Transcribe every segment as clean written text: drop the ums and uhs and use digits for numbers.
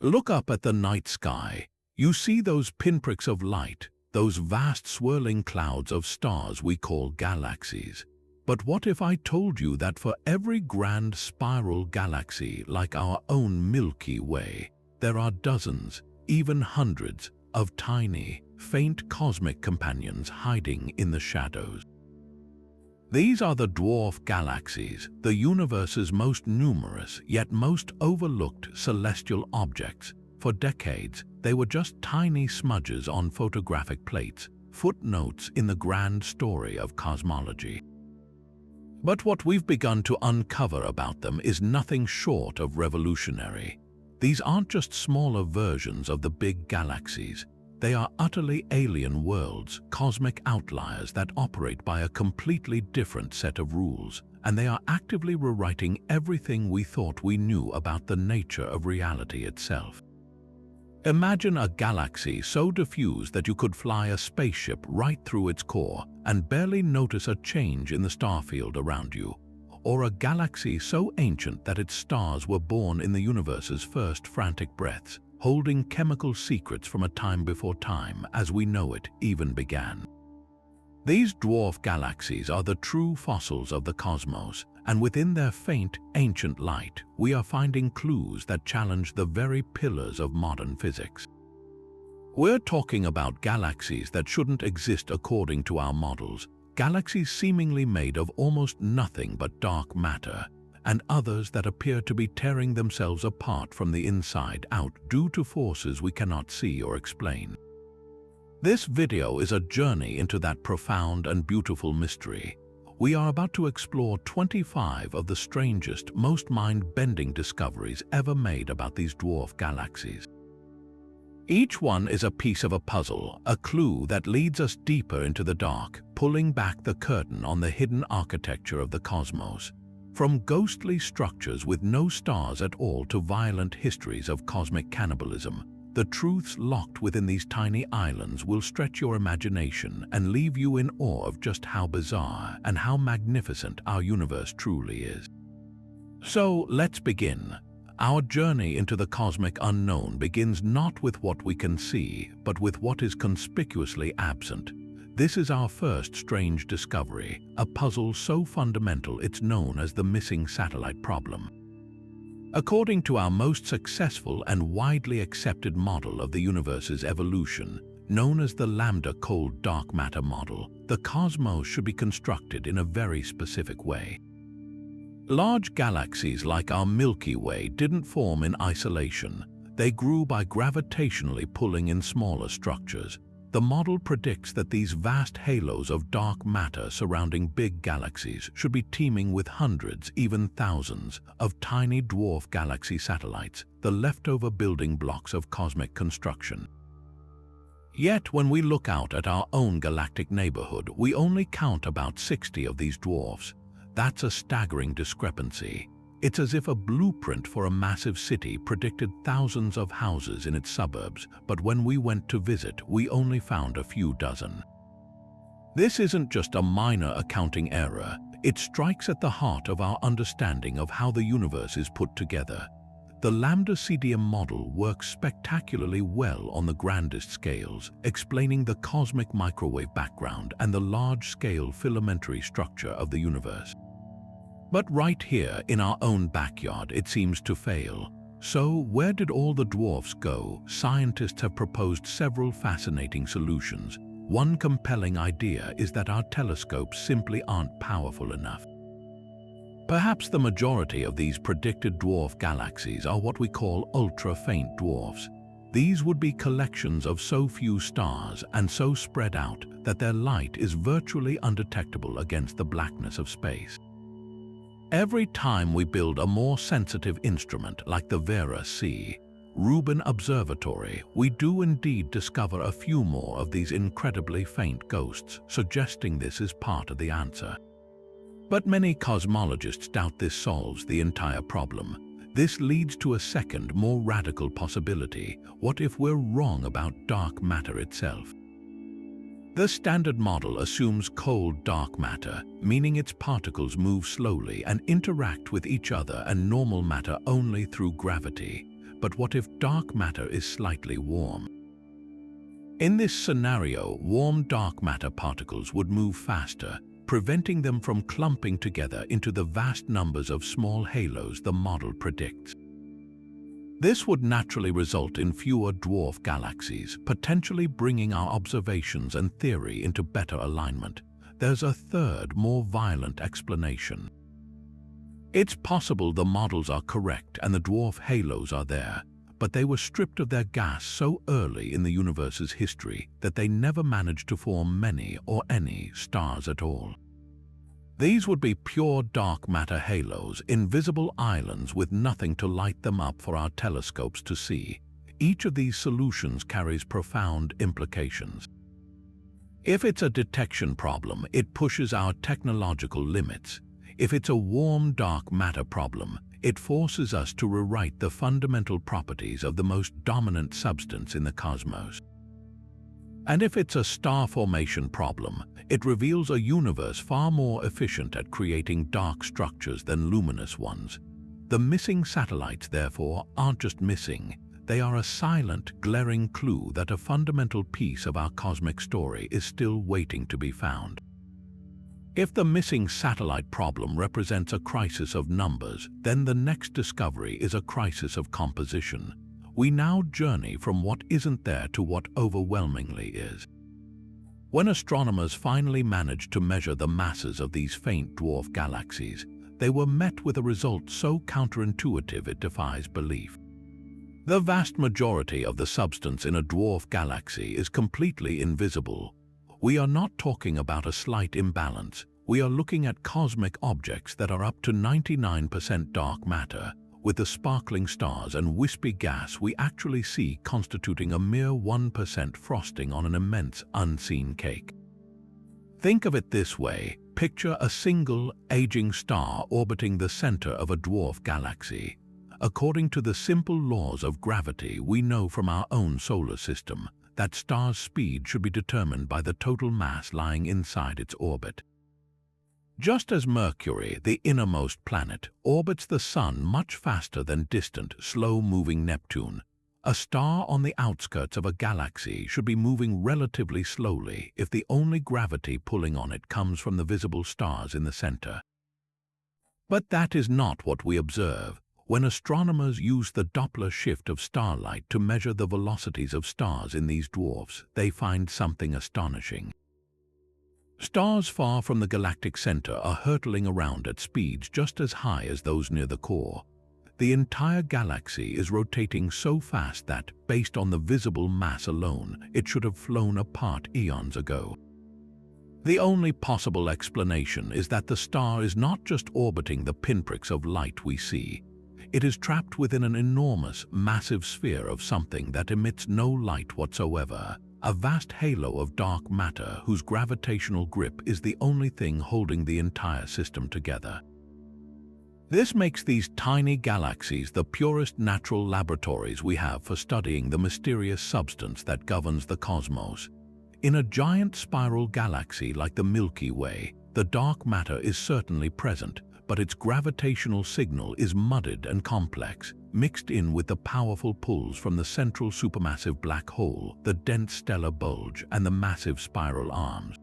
Look up at the night sky. You see those pinpricks of light, those vast swirling clouds of stars we call galaxies. But what if I told you that for every grand spiral galaxy like our own Milky Way, there are dozens, even hundreds, of tiny, faint cosmic companions hiding in the shadows? These are the dwarf galaxies, the universe's most numerous yet most overlooked celestial objects. For decades, they were just tiny smudges on photographic plates, footnotes in the grand story of cosmology. But what we've begun to uncover about them is nothing short of revolutionary. These aren't just smaller versions of the big galaxies. They are utterly alien worlds, cosmic outliers that operate by a completely different set of rules, and they are actively rewriting everything we thought we knew about the nature of reality itself. Imagine a galaxy so diffuse that you could fly a spaceship right through its core and barely notice a change in the starfield around you, or a galaxy so ancient that its stars were born in the universe's first frantic breaths, holding chemical secrets from a time before time as we know it even began. These dwarf galaxies are the true fossils of the cosmos, and within their faint, ancient light, we are finding clues that challenge the very pillars of modern physics. We're talking about galaxies that shouldn't exist according to our models, galaxies seemingly made of almost nothing but dark matter, and others that appear to be tearing themselves apart from the inside out due to forces we cannot see or explain. This video is a journey into that profound and beautiful mystery. We are about to explore 25 of the strangest, most mind-bending discoveries ever made about these dwarf galaxies. Each one is a piece of a puzzle, a clue that leads us deeper into the dark, pulling back the curtain on the hidden architecture of the cosmos. From ghostly structures with no stars at all to violent histories of cosmic cannibalism, the truths locked within these tiny islands will stretch your imagination and leave you in awe of just how bizarre and how magnificent our universe truly is. So let's begin. Our journey into the cosmic unknown begins not with what we can see, but with what is conspicuously absent. This is our first strange discovery, a puzzle so fundamental it's known as the missing satellite problem. According to our most successful and widely accepted model of the universe's evolution, known as the lambda cold dark matter model, the cosmos should be constructed in a very specific way. Large galaxies like our Milky Way didn't form in isolation. They grew by gravitationally pulling in smaller structures. The model predicts that these vast halos of dark matter surrounding big galaxies should be teeming with hundreds, even thousands, of tiny dwarf galaxy satellites, the leftover building blocks of cosmic construction. Yet, when we look out at our own galactic neighborhood, we only count about 60 of these dwarfs. That's a staggering discrepancy. It's as if a blueprint for a massive city predicted thousands of houses in its suburbs, but when we went to visit, we only found a few dozen. This isn't just a minor accounting error. It strikes at the heart of our understanding of how the universe is put together. The lambda CDM model works spectacularly well on the grandest scales, explaining the cosmic microwave background and the large-scale filamentary structure of the universe. But right here in our own backyard, it seems to fail. So where did all the dwarfs go? Scientists have proposed several fascinating solutions. One compelling idea is that our telescopes simply aren't powerful enough. Perhaps the majority of these predicted dwarf galaxies are what we call ultra-faint dwarfs. These would be collections of so few stars and so spread out that their light is virtually undetectable against the blackness of space. Every time we build a more sensitive instrument like the Vera C. Rubin Observatory, we do indeed discover a few more of these incredibly faint ghosts, suggesting this is part of the answer. But many cosmologists doubt this solves the entire problem. This leads to a second, more radical possibility. What if we're wrong about dark matter itself? The standard model assumes cold dark matter, meaning its particles move slowly and interact with each other and normal matter only through gravity. but what if dark matter is slightly warm? In this scenario, warm dark matter particles would move faster, preventing them from clumping together into the vast numbers of small halos the model predicts. This would naturally result in fewer dwarf galaxies, potentially bringing our observations and theory into better alignment. There's a third, more violent explanation. It's possible the models are correct and the dwarf halos are there, but they were stripped of their gas so early in the universe's history that they never managed to form many or any stars at all. These would be pure dark matter halos, invisible islands with nothing to light them up for our telescopes to see. Each of these solutions carries profound implications. If it's a detection problem, it pushes our technological limits. If it's a warm dark matter problem, it forces us to rewrite the fundamental properties of the most dominant substance in the cosmos. And if it's a star formation problem, it reveals a universe far more efficient at creating dark structures than luminous ones. The missing satellites, therefore, aren't just missing. They are a silent, glaring clue that a fundamental piece of our cosmic story is still waiting to be found. If the missing satellite problem represents a crisis of numbers, then the next discovery is a crisis of composition. We now journey from what isn't there to what overwhelmingly is. When astronomers finally managed to measure the masses of these faint dwarf galaxies, they were met with a result so counterintuitive it defies belief. The vast majority of the substance in a dwarf galaxy is completely invisible. We are not talking about a slight imbalance. We are looking at cosmic objects that are up to 99% dark matter, with the sparkling stars and wispy gas we actually see constituting a mere 1% frosting on an immense unseen cake. Think of it this way. Picture a single, aging star orbiting the center of a dwarf galaxy. According to the simple laws of gravity we know from our own solar system, that star's speed should be determined by the total mass lying inside its orbit. Just as Mercury, the innermost planet, orbits the Sun much faster than distant, slow-moving Neptune, a star on the outskirts of a galaxy should be moving relatively slowly if the only gravity pulling on it comes from the visible stars in the center. But that is not what we observe. When astronomers use the Doppler shift of starlight to measure the velocities of stars in these dwarfs, they find something astonishing. Stars far from the galactic center are hurtling around at speeds just as high as those near the core. The entire galaxy is rotating so fast that, based on the visible mass alone, it should have flown apart eons ago. The only possible explanation is that the star is not just orbiting the pinpricks of light we see. It is trapped within an enormous, massive sphere of something that emits no light whatsoever, a vast halo of dark matter whose gravitational grip is the only thing holding the entire system together. This makes these tiny galaxies the purest natural laboratories we have for studying the mysterious substance that governs the cosmos. In a giant spiral galaxy like the Milky Way, the dark matter is certainly present, but its gravitational signal is muddied and complex, mixed in with the powerful pulls from the central supermassive black hole, the dense stellar bulge, and the massive spiral arms.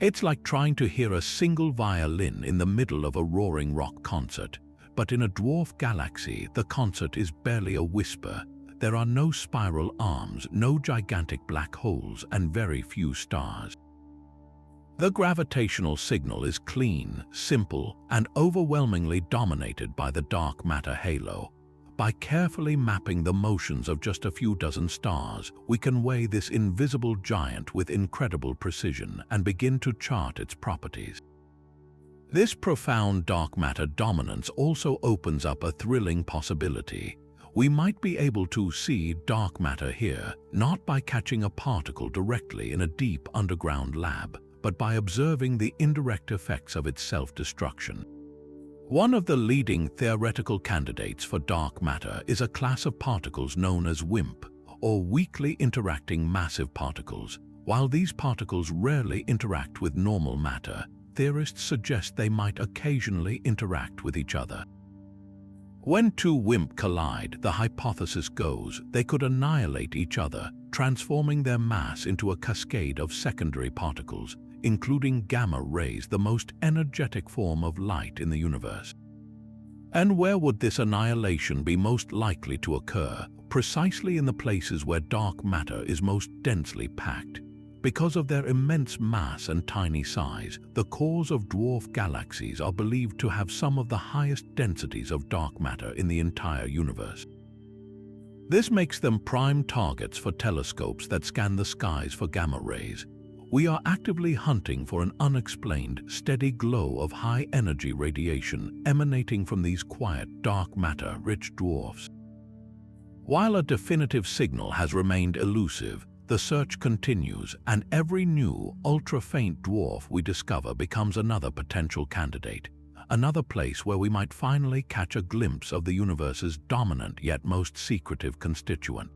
It's like trying to hear a single violin in the middle of a roaring rock concert, but in a dwarf galaxy, the concert is barely a whisper. There are no spiral arms, no gigantic black holes, and very few stars. The gravitational signal is clean, simple, and overwhelmingly dominated by the dark matter halo. By carefully mapping the motions of just a few dozen stars, we can weigh this invisible giant with incredible precision and begin to chart its properties. This profound dark matter dominance also opens up a thrilling possibility. We might be able to see dark matter here, not by catching a particle directly in a deep underground lab, but by observing the indirect effects of its self-destruction. One of the leading theoretical candidates for dark matter is a class of particles known as WIMP, or weakly interacting massive particles. While these particles rarely interact with normal matter, theorists suggest they might occasionally interact with each other. When two WIMP collide, the hypothesis goes they could annihilate each other, transforming their mass into a cascade of secondary particles, including gamma rays, the most energetic form of light in the universe. And where would this annihilation be most likely to occur? Precisely in the places where dark matter is most densely packed. Because of their immense mass and tiny size, the cores of dwarf galaxies are believed to have some of the highest densities of dark matter in the entire universe. This makes them prime targets for telescopes that scan the skies for gamma rays. We are actively hunting for an unexplained, steady glow of high-energy radiation emanating from these quiet, dark matter-rich dwarfs. While a definitive signal has remained elusive, the search continues, and every new, ultra-faint dwarf we discover becomes another potential candidate, another place where we might finally catch a glimpse of the universe's dominant yet most secretive constituent.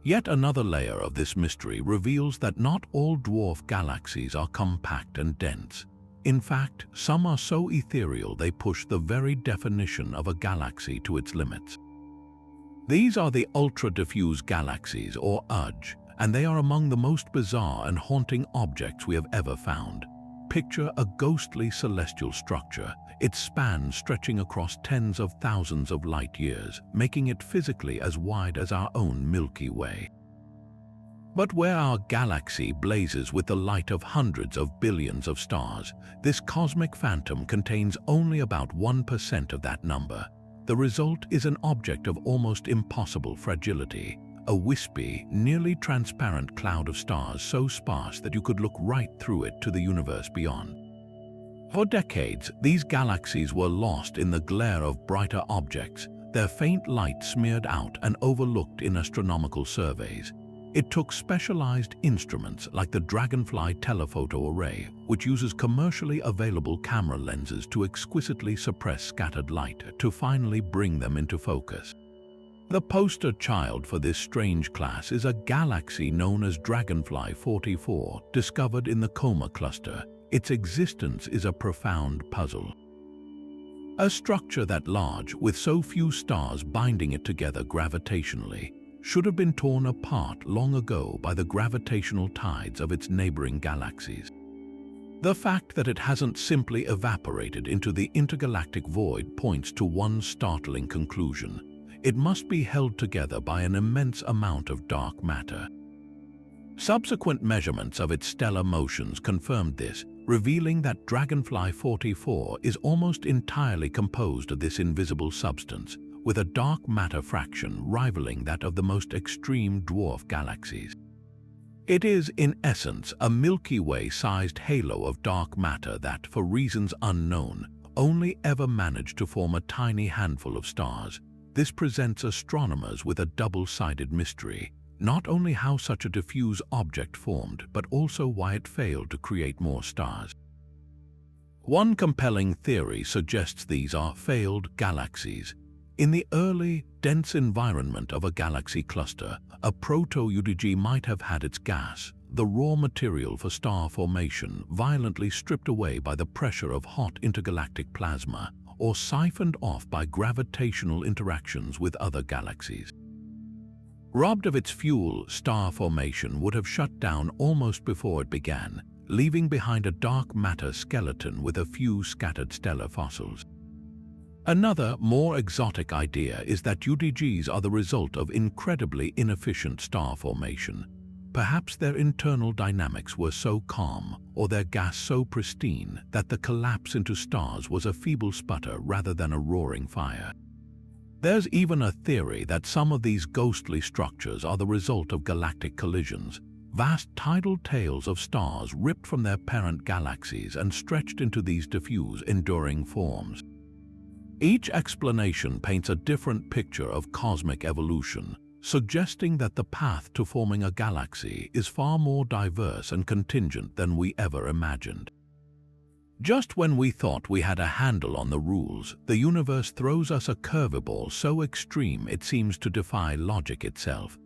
Yet another layer of this mystery reveals that not all dwarf galaxies are compact and dense. In fact, some are so ethereal they push the very definition of a galaxy to its limits. These are the ultra-diffuse galaxies, or UDG, and they are among the most bizarre and haunting objects we have ever found. Picture a ghostly celestial structure, its span stretching across tens of thousands of light years, making it physically as wide as our own Milky Way. But where our galaxy blazes with the light of hundreds of billions of stars, this cosmic phantom contains only about 1% of that number. The result is an object of almost impossible fragility, a wispy, nearly transparent cloud of stars so sparse that you could look right through it to the universe beyond. For decades, these galaxies were lost in the glare of brighter objects, their faint light smeared out and overlooked in astronomical surveys. It took specialized instruments like the Dragonfly telephoto array, which uses commercially available camera lenses to exquisitely suppress scattered light, to finally bring them into focus. The poster child for this strange class is a galaxy known as Dragonfly 44, discovered in the Coma cluster. Its existence is a profound puzzle. A structure that large, with so few stars binding it together gravitationally, should have been torn apart long ago by the gravitational tides of its neighboring galaxies. The fact that it hasn't simply evaporated into the intergalactic void points to one startling conclusion. It must be held together by an immense amount of dark matter. Subsequent measurements of its stellar motions confirmed this, revealing that Dragonfly 44 is almost entirely composed of this invisible substance, with a dark matter fraction rivaling that of the most extreme dwarf galaxies. It is, in essence, a Milky Way-sized halo of dark matter that, for reasons unknown, only ever managed to form a tiny handful of stars. This presents astronomers with a double-sided mystery, not only how such a diffuse object formed, but also why it failed to create more stars. One compelling theory suggests these are failed galaxies. In the early, dense environment of a galaxy cluster, a proto-UDG might have had its gas, the raw material for star formation, violently stripped away by the pressure of hot intergalactic plasma, or siphoned off by gravitational interactions with other galaxies. Robbed of its fuel, star formation would have shut down almost before it began, leaving behind a dark matter skeleton with a few scattered stellar fossils. Another, more exotic idea is that UDGs are the result of incredibly inefficient star formation. Perhaps their internal dynamics were so calm, or their gas so pristine, that the collapse into stars was a feeble sputter rather than a roaring fire. There's even a theory that some of these ghostly structures are the result of galactic collisions, vast tidal tails of stars ripped from their parent galaxies and stretched into these diffuse, enduring forms. Each explanation paints a different picture of cosmic evolution, suggesting that the path to forming a galaxy is far more diverse and contingent than we ever imagined. Just when we thought we had a handle on the rules, the universe throws us a curveball so extreme it seems to defy logic itself.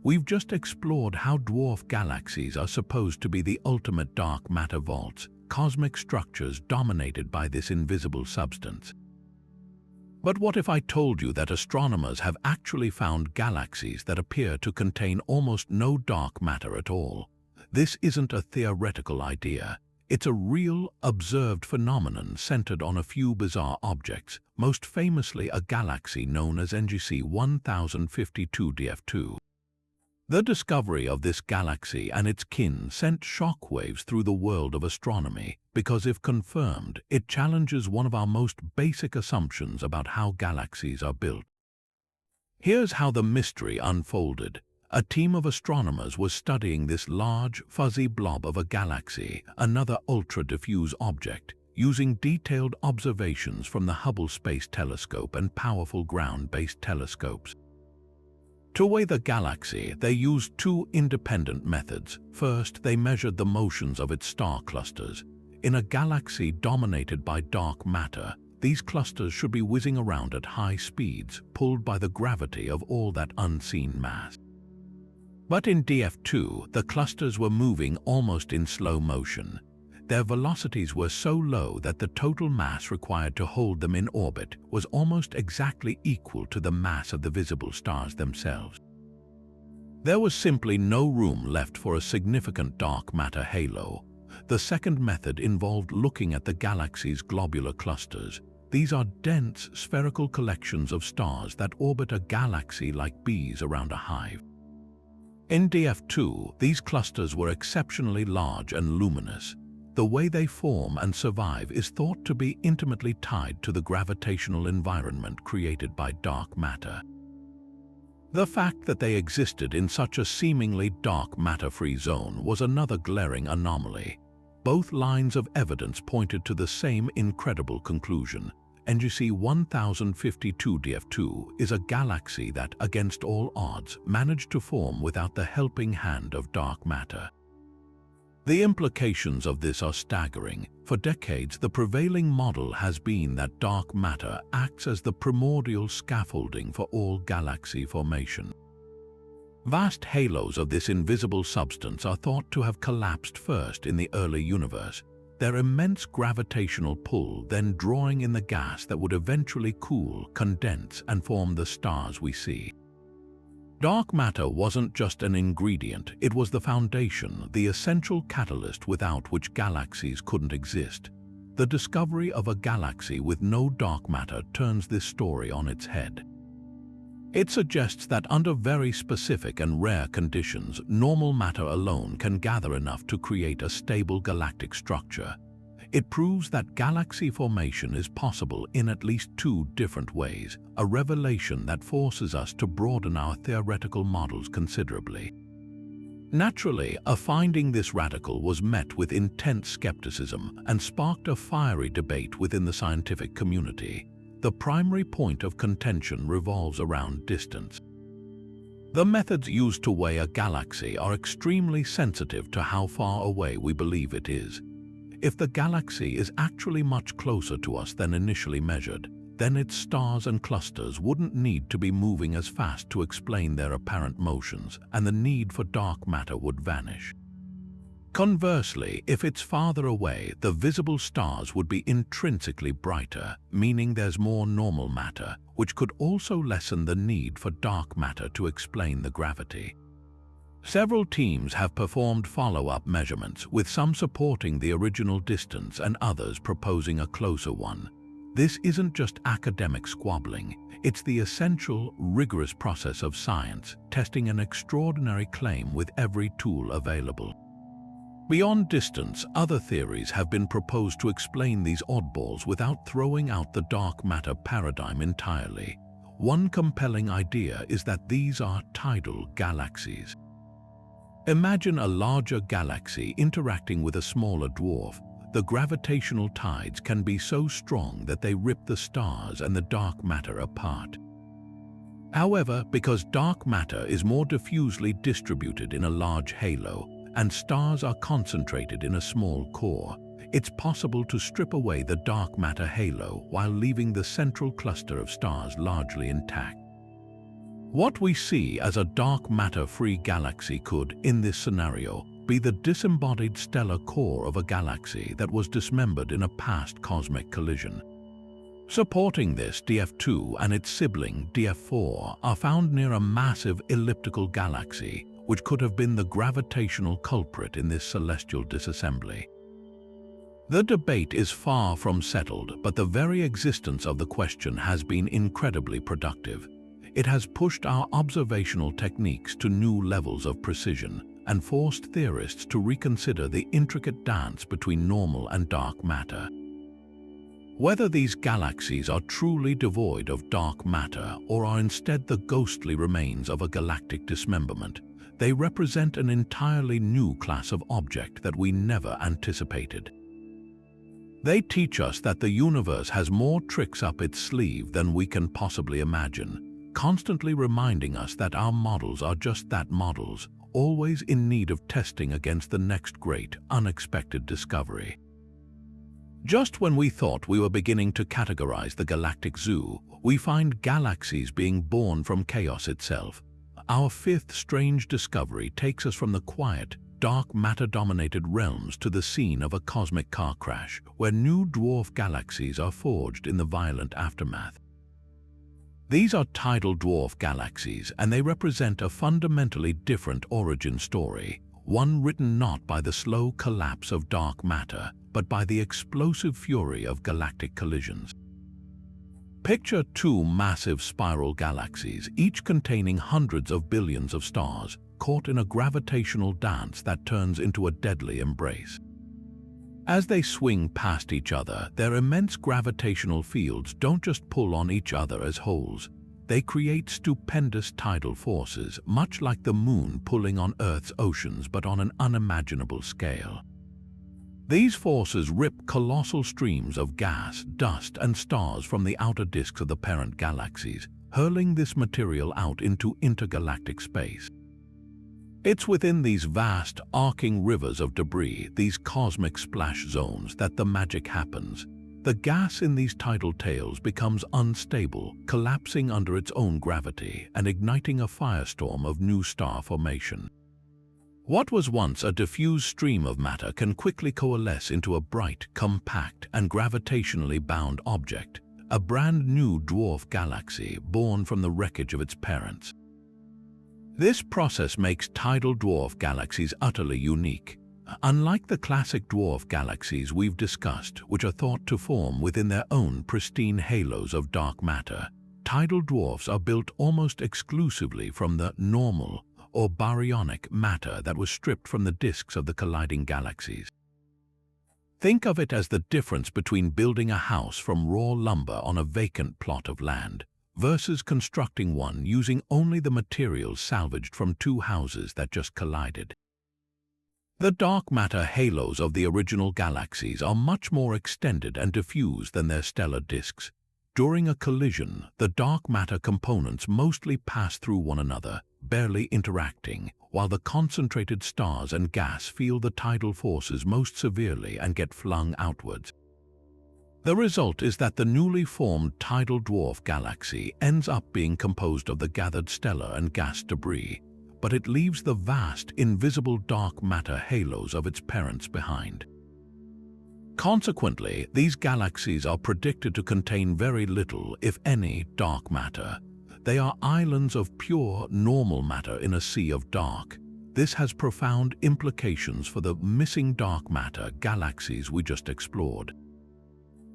We've just explored how dwarf galaxies are supposed to be the ultimate dark matter vaults, cosmic structures dominated by this invisible substance. But what if I told you that astronomers have actually found galaxies that appear to contain almost no dark matter at all? This isn't a theoretical idea. It's a real, observed phenomenon centered on a few bizarre objects, most famously a galaxy known as NGC 1052 DF2. The discovery of this galaxy and its kin sent shockwaves through the world of astronomy because, if confirmed, it challenges one of our most basic assumptions about how galaxies are built. Here's how the mystery unfolded. A team of astronomers was studying this large, fuzzy blob of a galaxy, another ultra-diffuse object, using detailed observations from the Hubble Space Telescope and powerful ground-based telescopes. To weigh the galaxy, they used two independent methods. First, they measured the motions of its star clusters. In a galaxy dominated by dark matter, these clusters should be whizzing around at high speeds, pulled by the gravity of all that unseen mass. But in DF2, the clusters were moving almost in slow motion. Their velocities were so low that the total mass required to hold them in orbit was almost exactly equal to the mass of the visible stars themselves. There was simply no room left for a significant dark matter halo. The second method involved looking at the galaxy's globular clusters. These are dense, spherical collections of stars that orbit a galaxy like bees around a hive. In DF2, these clusters were exceptionally large and luminous. The way they form and survive is thought to be intimately tied to the gravitational environment created by dark matter. The fact that they existed in such a seemingly dark matter-free zone was another glaring anomaly. Both lines of evidence pointed to the same incredible conclusion. NGC 1052 DF2 is a galaxy that, against all odds, managed to form without the helping hand of dark matter. The implications of this are staggering. For decades, the prevailing model has been that dark matter acts as the primordial scaffolding for all galaxy formation. Vast halos of this invisible substance are thought to have collapsed first in the early universe, their immense gravitational pull then drawing in the gas that would eventually cool, condense, and form the stars we see. Dark matter wasn't just an ingredient, it was the foundation, the essential catalyst without which galaxies couldn't exist. The discovery of a galaxy with no dark matter turns this story on its head. It suggests that under very specific and rare conditions, normal matter alone can gather enough to create a stable galactic structure. It proves that galaxy formation is possible in at least two different ways, a revelation that forces us to broaden our theoretical models considerably. Naturally, a finding this radical was met with intense skepticism and sparked a fiery debate within the scientific community. The primary point of contention revolves around distance. The methods used to weigh a galaxy are extremely sensitive to how far away we believe it is. If the galaxy is actually much closer to us than initially measured, then its stars and clusters wouldn't need to be moving as fast to explain their apparent motions, and the need for dark matter would vanish. Conversely, if it's farther away, the visible stars would be intrinsically brighter, meaning there's more normal matter, which could also lessen the need for dark matter to explain the gravity. Several teams have performed follow-up measurements, with some supporting the original distance and others proposing a closer one. This isn't just academic squabbling, it's the essential, rigorous process of science, testing an extraordinary claim with every tool available. Beyond distance, other theories have been proposed to explain these oddballs without throwing out the dark matter paradigm entirely. One compelling idea is that these are tidal galaxies. Imagine a larger galaxy interacting with a smaller dwarf. The gravitational tides can be so strong that they rip the stars and the dark matter apart. However, because dark matter is more diffusely distributed in a large halo, and stars are concentrated in a small core, it's possible to strip away the dark matter halo while leaving the central cluster of stars largely intact. What we see as a dark matter-free galaxy could, in this scenario, be the disembodied stellar core of a galaxy that was dismembered in a past cosmic collision. Supporting this, DF2 and its sibling DF4 are found near a massive elliptical galaxy, which could have been the gravitational culprit in this celestial disassembly. The debate is far from settled, but the very existence of the question has been incredibly productive. It has pushed our observational techniques to new levels of precision and forced theorists to reconsider the intricate dance between normal and dark matter. Whether these galaxies are truly devoid of dark matter or are instead the ghostly remains of a galactic dismemberment, they represent an entirely new class of object that we never anticipated. They teach us that the universe has more tricks up its sleeve than we can possibly imagine, constantly reminding us that our models are just that, models, always in need of testing against the next great, unexpected discovery. Just when we thought we were beginning to categorize the galactic zoo, we find galaxies being born from chaos itself. Our fifth strange discovery takes us from the quiet, dark matter-dominated realms to the scene of a cosmic car crash, where new dwarf galaxies are forged in the violent aftermath. These are tidal dwarf galaxies, and they represent a fundamentally different origin story, one written not by the slow collapse of dark matter, but by the explosive fury of galactic collisions. Picture two massive spiral galaxies, each containing hundreds of billions of stars, caught in a gravitational dance that turns into a deadly embrace. As they swing past each other, their immense gravitational fields don't just pull on each other as wholes. They create stupendous tidal forces, much like the moon pulling on Earth's oceans, but on an unimaginable scale. These forces rip colossal streams of gas, dust, and stars from the outer disks of the parent galaxies, hurling this material out into intergalactic space. It's within these vast, arcing rivers of debris, these cosmic splash zones, that the magic happens. The gas in these tidal tails becomes unstable, collapsing under its own gravity and igniting a firestorm of new star formation. What was once a diffuse stream of matter can quickly coalesce into a bright, compact, and gravitationally bound object, a brand new dwarf galaxy born from the wreckage of its parents. This process makes tidal dwarf galaxies utterly unique. Unlike the classic dwarf galaxies we've discussed, which are thought to form within their own pristine halos of dark matter, tidal dwarfs are built almost exclusively from the normal or baryonic matter that was stripped from the disks of the colliding galaxies. Think of it as the difference between building a house from raw lumber on a vacant plot of land versus constructing one using only the materials salvaged from two houses that just collided. The dark matter halos of the original galaxies are much more extended and diffuse than their stellar disks. During a collision, the dark matter components mostly pass through one another, barely interacting, while the concentrated stars and gas feel the tidal forces most severely and get flung outwards. The result is that the newly formed tidal dwarf galaxy ends up being composed of the gathered stellar and gas debris, but it leaves the vast, invisible dark matter halos of its parents behind. Consequently, these galaxies are predicted to contain very little, if any, dark matter. They are islands of pure, normal matter in a sea of dark. This has profound implications for the missing dark matter galaxies we just explored.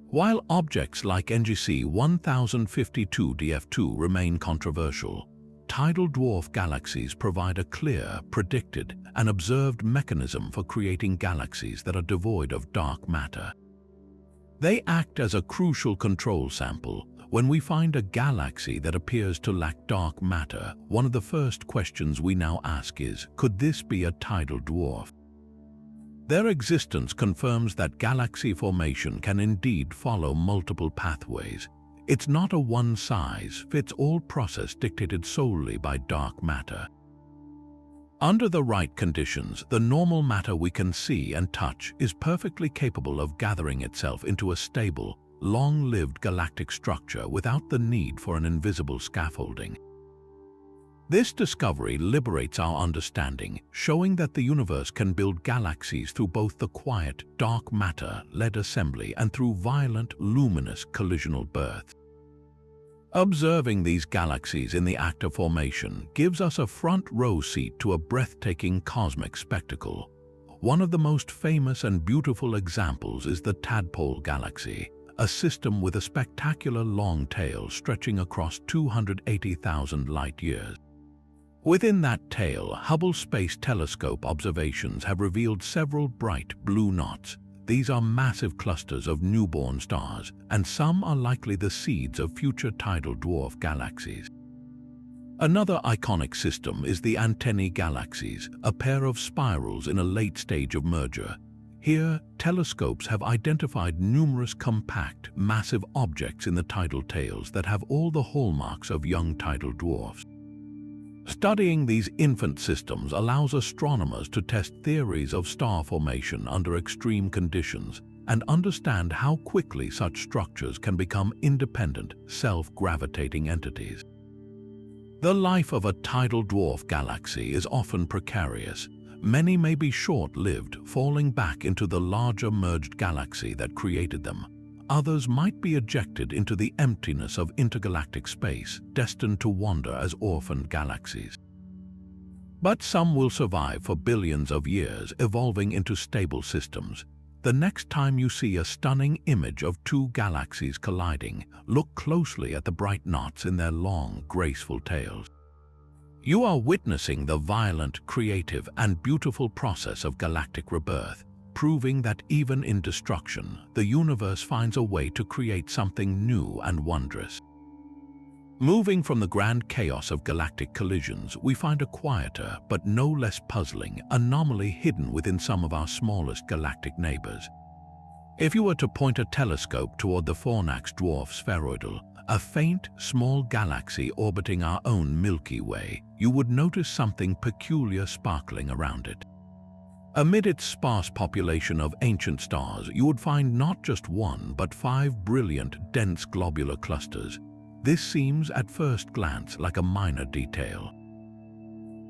While objects like NGC 1052 DF2 remain controversial, tidal dwarf galaxies provide a clear, predicted, and observed mechanism for creating galaxies that are devoid of dark matter. They act as a crucial control sample. When we find a galaxy that appears to lack dark matter, one of the first questions we now ask is, could this be a tidal dwarf? Their existence confirms that galaxy formation can indeed follow multiple pathways. It's not a one-size-fits-all process dictated solely by dark matter. Under the right conditions, the normal matter we can see and touch is perfectly capable of gathering itself into a stable, long-lived galactic structure without the need for an invisible scaffolding. This discovery liberates our understanding, showing that the universe can build galaxies through both the quiet, dark matter-led assembly and through violent, luminous collisional births. Observing these galaxies in the act of formation gives us a front-row seat to a breathtaking cosmic spectacle. One of the most famous and beautiful examples is the Tadpole Galaxy, a system with a spectacular long tail stretching across 280,000 light-years. Within that tail, Hubble Space Telescope observations have revealed several bright blue knots. These are massive clusters of newborn stars, and some are likely the seeds of future tidal dwarf galaxies. Another iconic system is the Antennae Galaxies, a pair of spirals in a late stage of merger. Here, telescopes have identified numerous compact, massive objects in the tidal tails that have all the hallmarks of young tidal dwarfs. Studying these infant systems allows astronomers to test theories of star formation under extreme conditions and understand how quickly such structures can become independent, self-gravitating entities. The life of a tidal dwarf galaxy is often precarious. Many may be short-lived, falling back into the larger merged galaxy that created them. Others might be ejected into the emptiness of intergalactic space, destined to wander as orphaned galaxies. But some will survive for billions of years, evolving into stable systems. The next time you see a stunning image of two galaxies colliding, look closely at the bright knots in their long, graceful tails. You are witnessing the violent, creative, and beautiful process of galactic rebirth, proving that even in destruction, the universe finds a way to create something new and wondrous. Moving from the grand chaos of galactic collisions, we find a quieter, but no less puzzling, anomaly hidden within some of our smallest galactic neighbors. If you were to point a telescope toward the Fornax dwarf spheroidal, a faint, small galaxy orbiting our own Milky Way, you would notice something peculiar sparkling around it. Amid its sparse population of ancient stars, you would find not just one, but 5 brilliant, dense globular clusters. This seems at first glance like a minor detail.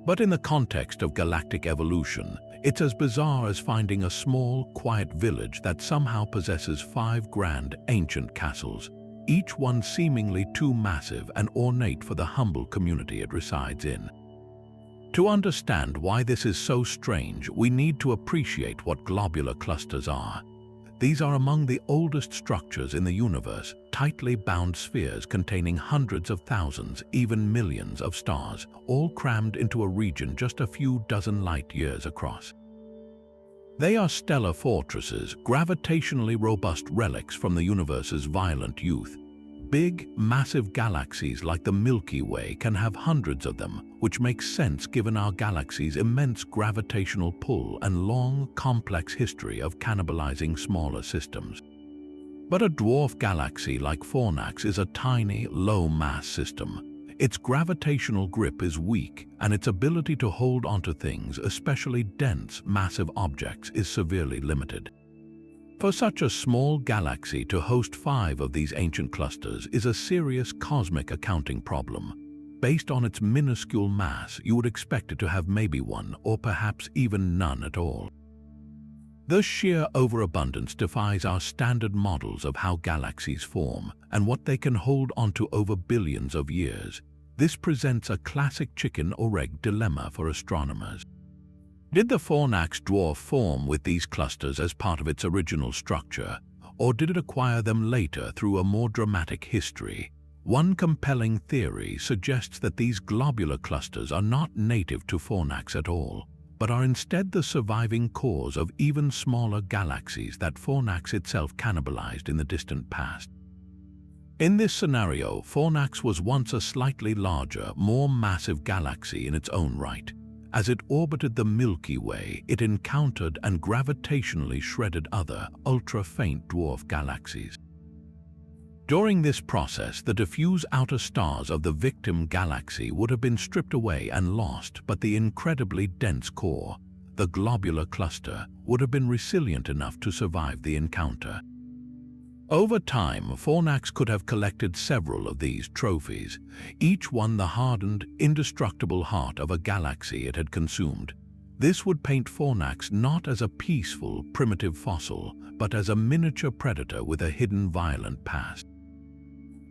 But in the context of galactic evolution, it's as bizarre as finding a small, quiet village that somehow possesses 5 grand, ancient castles, each one seemingly too massive and ornate for the humble community it resides in. To understand why this is so strange, we need to appreciate what globular clusters are. These are among the oldest structures in the universe, tightly bound spheres containing hundreds of thousands, even millions of stars, all crammed into a region just a few dozen light-years across. They are stellar fortresses, gravitationally robust relics from the universe's violent youth. Big, massive galaxies like the Milky Way can have hundreds of them, which makes sense given our galaxy's immense gravitational pull and long, complex history of cannibalizing smaller systems. But a dwarf galaxy like Fornax is a tiny, low-mass system. Its gravitational grip is weak, and its ability to hold onto things, especially dense, massive objects, is severely limited. For such a small galaxy to host 5 of these ancient clusters is a serious cosmic accounting problem. Based on its minuscule mass, you would expect it to have maybe one or perhaps even none at all. The sheer overabundance defies our standard models of how galaxies form and what they can hold onto over billions of years. This presents a classic chicken or egg dilemma for astronomers. Did the Fornax dwarf form with these clusters as part of its original structure, or did it acquire them later through a more dramatic history? One compelling theory suggests that these globular clusters are not native to Fornax at all, but are instead the surviving cores of even smaller galaxies that Fornax itself cannibalized in the distant past. In this scenario, Fornax was once a slightly larger, more massive galaxy in its own right. As it orbited the Milky Way, it encountered and gravitationally shredded other, ultra-faint dwarf galaxies. During this process, the diffuse outer stars of the victim galaxy would have been stripped away and lost, but the incredibly dense core, the globular cluster, would have been resilient enough to survive the encounter. Over time, Fornax could have collected several of these trophies, each one the hardened, indestructible heart of a galaxy it had consumed. This would paint Fornax not as a peaceful, primitive fossil, but as a miniature predator with a hidden violent past.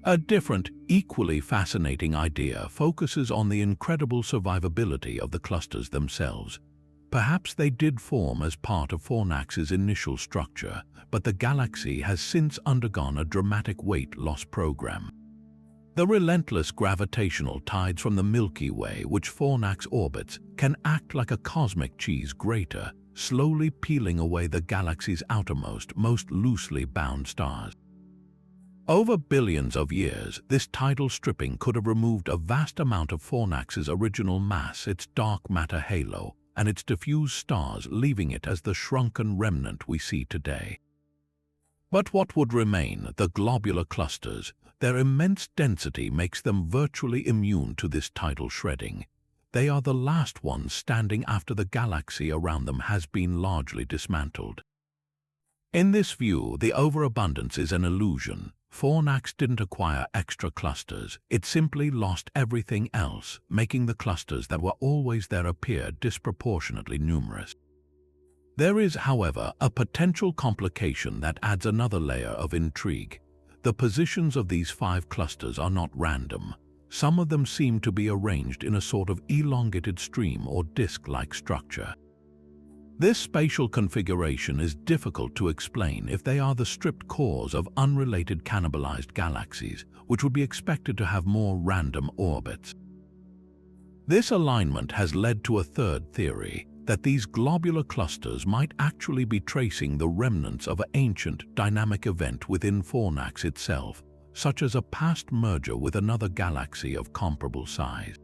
A different, equally fascinating idea focuses on the incredible survivability of the clusters themselves. Perhaps they did form as part of Fornax's initial structure, but the galaxy has since undergone a dramatic weight loss program. The relentless gravitational tides from the Milky Way, which Fornax orbits, can act like a cosmic cheese grater, slowly peeling away the galaxy's outermost, most loosely bound stars. Over billions of years, this tidal stripping could have removed a vast amount of Fornax's original mass, its dark matter halo, and its diffuse stars, leaving it as the shrunken remnant we see today. But what would remain? The globular clusters. Their immense density makes them virtually immune to this tidal shredding. They are the last ones standing after the galaxy around them has been largely dismantled. In this view, the overabundance is an illusion. Fornax didn't acquire extra clusters, it simply lost everything else, making the clusters that were always there appear disproportionately numerous. There is, however, a potential complication that adds another layer of intrigue. The positions of these 5 clusters are not random. Some of them seem to be arranged in a sort of elongated stream or disk-like structure. This spatial configuration is difficult to explain if they are the stripped cores of unrelated cannibalized galaxies, which would be expected to have more random orbits. This alignment has led to a third theory, that these globular clusters might actually be tracing the remnants of an ancient, dynamic event within Fornax itself, such as a past merger with another galaxy of comparable size.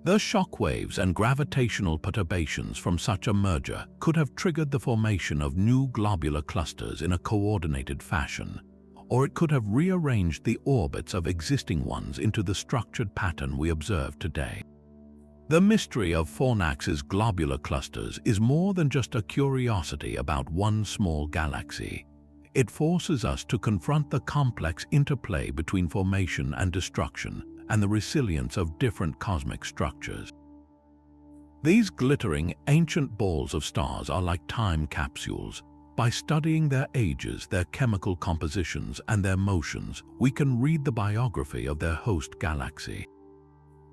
The shockwaves and gravitational perturbations from such a merger could have triggered the formation of new globular clusters in a coordinated fashion, or it could have rearranged the orbits of existing ones into the structured pattern we observe today. The mystery of Fornax's globular clusters is more than just a curiosity about one small galaxy. It forces us to confront the complex interplay between formation and destruction, and the resilience of different cosmic structures. These glittering, ancient balls of stars are like time capsules. By studying their ages, their chemical compositions, and their motions, we can read the biography of their host galaxy.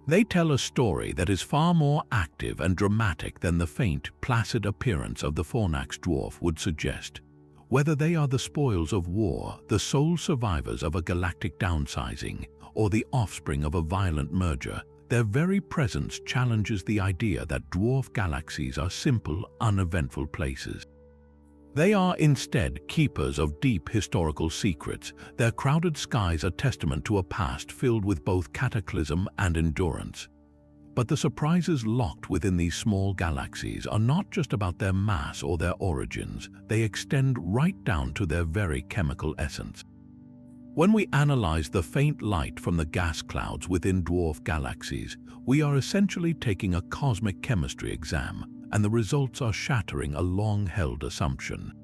They tell a story that is far more active and dramatic than the faint, placid appearance of the Fornax dwarf would suggest. Whether they are the spoils of war, the sole survivors of a galactic downsizing, or the offspring of a violent merger, their very presence challenges the idea that dwarf galaxies are simple, uneventful places. They are instead keepers of deep historical secrets. Their crowded skies are testament to a past filled with both cataclysm and endurance. But the surprises locked within these small galaxies are not just about their mass or their origins, they extend right down to their very chemical essence. When we analyze the faint light from the gas clouds within dwarf galaxies, we are essentially taking a cosmic chemistry exam, and the results are shattering a long-held assumption.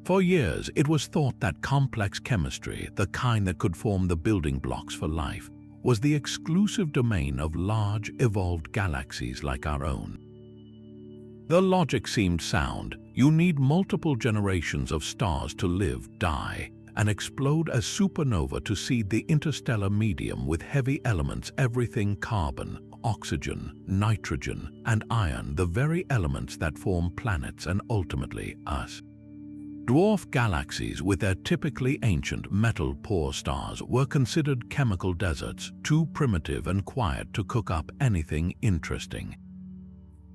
For years, it was thought that complex chemistry, the kind that could form the building blocks for life, was the exclusive domain of large, evolved galaxies like our own. The logic seemed sound. You need multiple generations of stars to live, die, and explode as supernova to seed the interstellar medium with heavy elements, everything carbon, oxygen, nitrogen, and iron, the very elements that form planets and ultimately us. Dwarf galaxies with their typically ancient metal-poor stars were considered chemical deserts, too primitive and quiet to cook up anything interesting.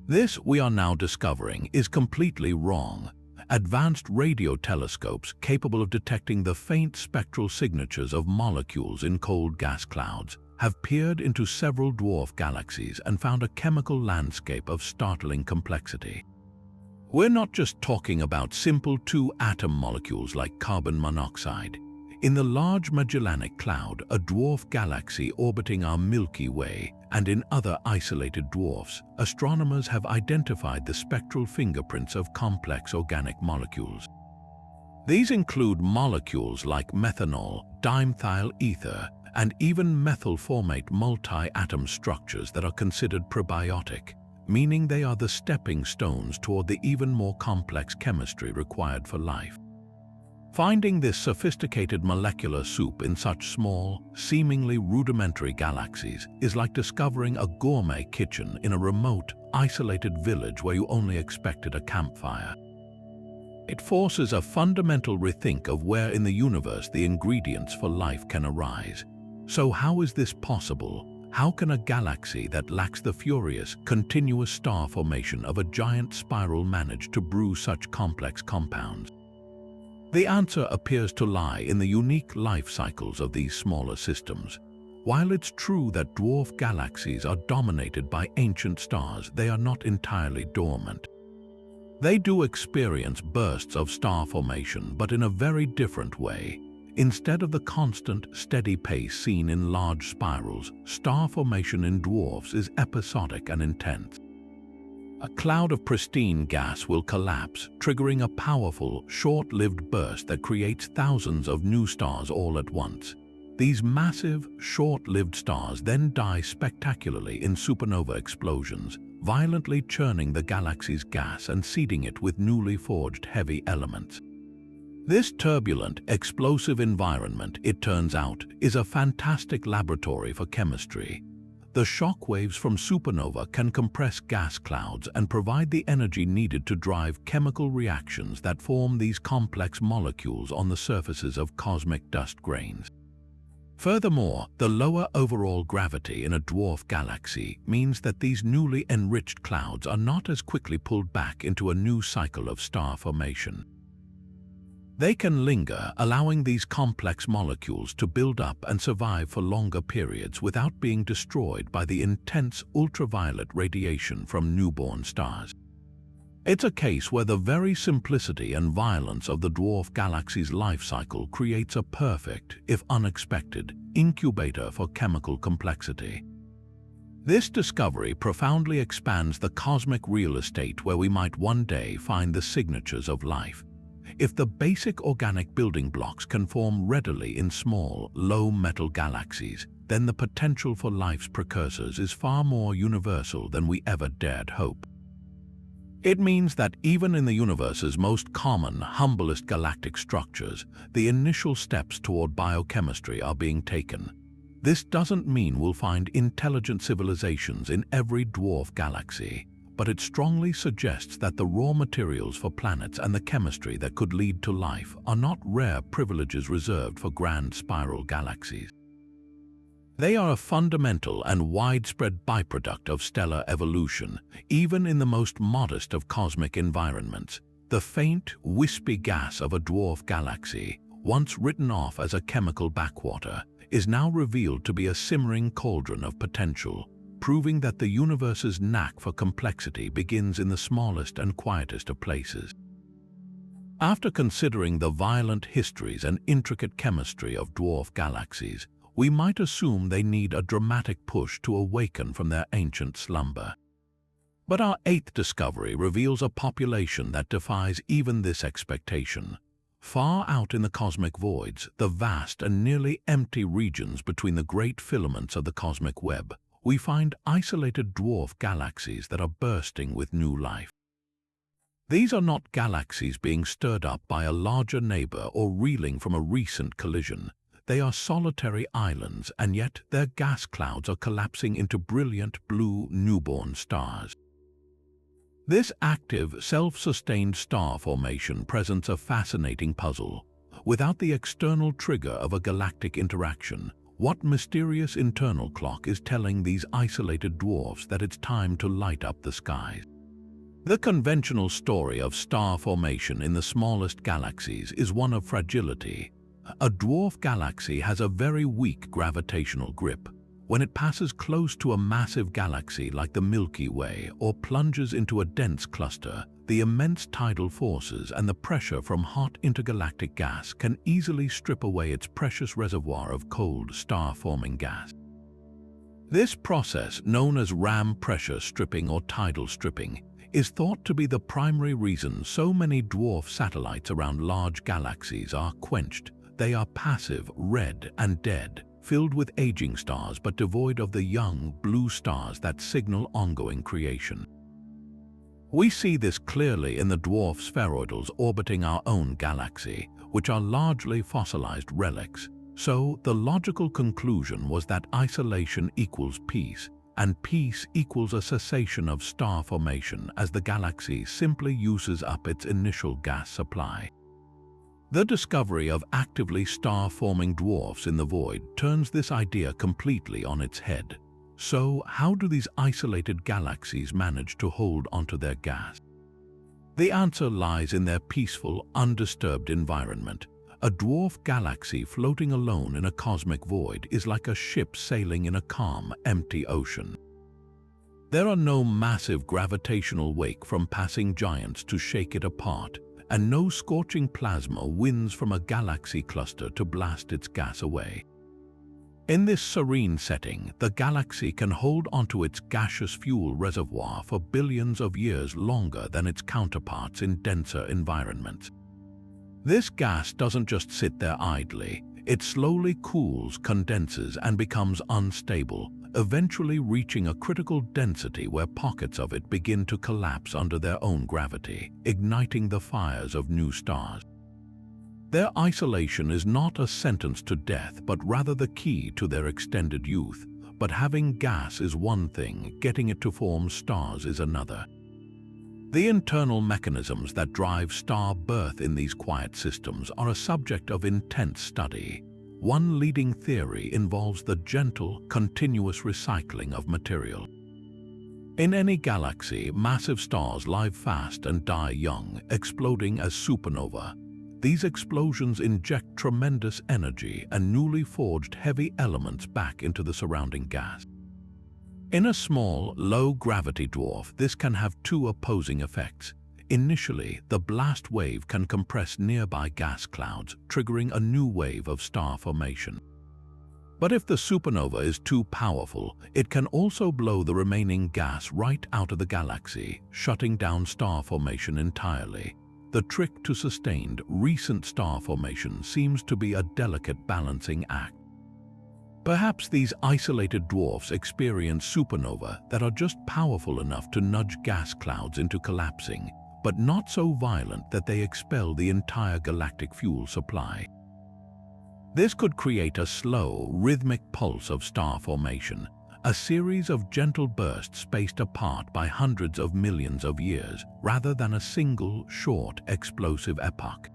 This, we are now discovering, is completely wrong. Advanced radio telescopes capable of detecting the faint spectral signatures of molecules in cold gas clouds have peered into several dwarf galaxies and found a chemical landscape of startling complexity. We're not just talking about simple two-atom molecules like carbon monoxide. In the Large Magellanic Cloud, a dwarf galaxy orbiting our Milky Way, and in other isolated dwarfs, astronomers have identified the spectral fingerprints of complex organic molecules. These include molecules like methanol, dimethyl ether, and even methyl-formate multi-atom structures that are considered prebiotic, meaning they are the stepping stones toward the even more complex chemistry required for life. Finding this sophisticated molecular soup in such small, seemingly rudimentary galaxies is like discovering a gourmet kitchen in a remote, isolated village where you only expected a campfire. It forces a fundamental rethink of where in the universe the ingredients for life can arise. So how is this possible? How can a galaxy that lacks the furious, continuous star formation of a giant spiral manage to brew such complex compounds? The answer appears to lie in the unique life cycles of these smaller systems. While it's true that dwarf galaxies are dominated by ancient stars, they are not entirely dormant. They do experience bursts of star formation, but in a very different way. Instead of the constant, steady pace seen in large spirals, star formation in dwarfs is episodic and intense. A cloud of pristine gas will collapse, triggering a powerful, short-lived burst that creates thousands of new stars all at once. These massive, short-lived stars then die spectacularly in supernova explosions, violently churning the galaxy's gas and seeding it with newly forged heavy elements. This turbulent, explosive environment, it turns out, is a fantastic laboratory for chemistry. The shock waves from supernova can compress gas clouds and provide the energy needed to drive chemical reactions that form these complex molecules on the surfaces of cosmic dust grains. Furthermore, the lower overall gravity in a dwarf galaxy means that these newly enriched clouds are not as quickly pulled back into a new cycle of star formation. They can linger, allowing these complex molecules to build up and survive for longer periods without being destroyed by the intense ultraviolet radiation from newborn stars. It's a case where the very simplicity and violence of the dwarf galaxy's life cycle creates a perfect, if unexpected, incubator for chemical complexity. This discovery profoundly expands the cosmic real estate where we might one day find the signatures of life. If the basic organic building blocks can form readily in small, low-metal galaxies, then the potential for life's precursors is far more universal than we ever dared hope. It means that even in the universe's most common, humblest galactic structures, the initial steps toward biochemistry are being taken. This doesn't mean we'll find intelligent civilizations in every dwarf galaxy, but it strongly suggests that the raw materials for planets and the chemistry that could lead to life are not rare privileges reserved for grand spiral galaxies. They are a fundamental and widespread byproduct of stellar evolution, even in the most modest of cosmic environments. The faint, wispy gas of a dwarf galaxy, once written off as a chemical backwater, is now revealed to be a simmering cauldron of potential, proving that the universe's knack for complexity begins in the smallest and quietest of places. After considering the violent histories and intricate chemistry of dwarf galaxies, we might assume they need a dramatic push to awaken from their ancient slumber. But our eighth discovery reveals a population that defies even this expectation. Far out in the cosmic voids, the vast and nearly empty regions between the great filaments of the cosmic web, we find isolated dwarf galaxies that are bursting with new life. These are not galaxies being stirred up by a larger neighbor or reeling from a recent collision. They are solitary islands, and yet their gas clouds are collapsing into brilliant blue newborn stars. This active, self-sustained star formation presents a fascinating puzzle. Without the external trigger of a galactic interaction, what mysterious internal clock is telling these isolated dwarfs that it's time to light up the skies? The conventional story of star formation in the smallest galaxies is one of fragility. A dwarf galaxy has a very weak gravitational grip. When it passes close to a massive galaxy like the Milky Way or plunges into a dense cluster, the immense tidal forces and the pressure from hot intergalactic gas can easily strip away its precious reservoir of cold, star-forming gas. This process, known as ram pressure stripping or tidal stripping, is thought to be the primary reason so many dwarf satellites around large galaxies are quenched. They are passive, red, and dead, filled with aging stars but devoid of the young, blue stars that signal ongoing creation. We see this clearly in the dwarf spheroidals orbiting our own galaxy, which are largely fossilized relics. So, the logical conclusion was that isolation equals peace, and peace equals a cessation of star formation as the galaxy simply uses up its initial gas supply. The discovery of actively star-forming dwarfs in the void turns this idea completely on its head. So, how do these isolated galaxies manage to hold onto their gas? The answer lies in their peaceful, undisturbed environment. A dwarf galaxy floating alone in a cosmic void is like a ship sailing in a calm, empty ocean. There are no massive gravitational wake from passing giants to shake it apart, and no scorching plasma winds from a galaxy cluster to blast its gas away. In this serene setting, the galaxy can hold onto its gaseous fuel reservoir for billions of years longer than its counterparts in denser environments. This gas doesn't just sit there idly. It slowly cools, condenses, and becomes unstable, eventually reaching a critical density where pockets of it begin to collapse under their own gravity, igniting the fires of new stars. Their isolation is not a sentence to death, but rather the key to their extended youth. But having gas is one thing, getting it to form stars is another. The internal mechanisms that drive star birth in these quiet systems are a subject of intense study. One leading theory involves the gentle, continuous recycling of material. In any galaxy, massive stars live fast and die young, exploding as supernova. These explosions inject tremendous energy and newly forged heavy elements back into the surrounding gas. In a small, low-gravity dwarf, this can have two opposing effects. Initially, the blast wave can compress nearby gas clouds, triggering a new wave of star formation. But if the supernova is too powerful, it can also blow the remaining gas right out of the galaxy, shutting down star formation entirely. The trick to sustained, recent star formation seems to be a delicate balancing act. Perhaps these isolated dwarfs experience supernova that are just powerful enough to nudge gas clouds into collapsing, but not so violent that they expel the entire galactic fuel supply. This could create a slow, rhythmic pulse of star formation, a series of gentle bursts spaced apart by hundreds of millions of years, rather than a single, short, explosive epoch.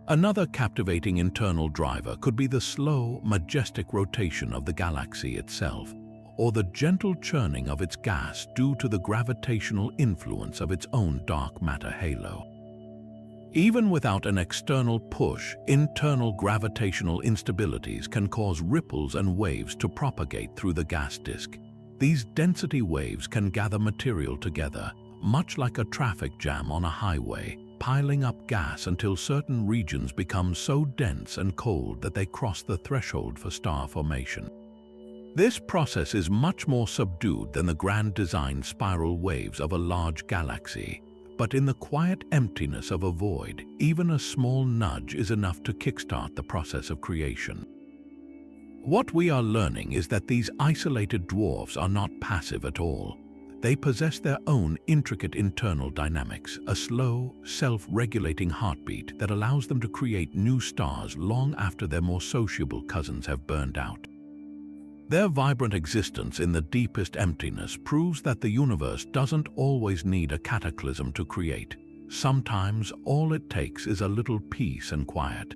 Another captivating internal driver could be the slow, majestic rotation of the galaxy itself, or the gentle churning of its gas due to the gravitational influence of its own dark matter halo. Even without an external push, internal gravitational instabilities can cause ripples and waves to propagate through the gas disk. These density waves can gather material together, much like a traffic jam on a highway, piling up gas until certain regions become so dense and cold that they cross the threshold for star formation. This process is much more subdued than the grand design spiral waves of a large galaxy, but in the quiet emptiness of a void, even a small nudge is enough to kickstart the process of creation. What we are learning is that these isolated dwarfs are not passive at all. They possess their own intricate internal dynamics, a slow, self-regulating heartbeat that allows them to create new stars long after their more sociable cousins have burned out. Their vibrant existence in the deepest emptiness proves that the universe doesn't always need a cataclysm to create. Sometimes all it takes is a little peace and quiet.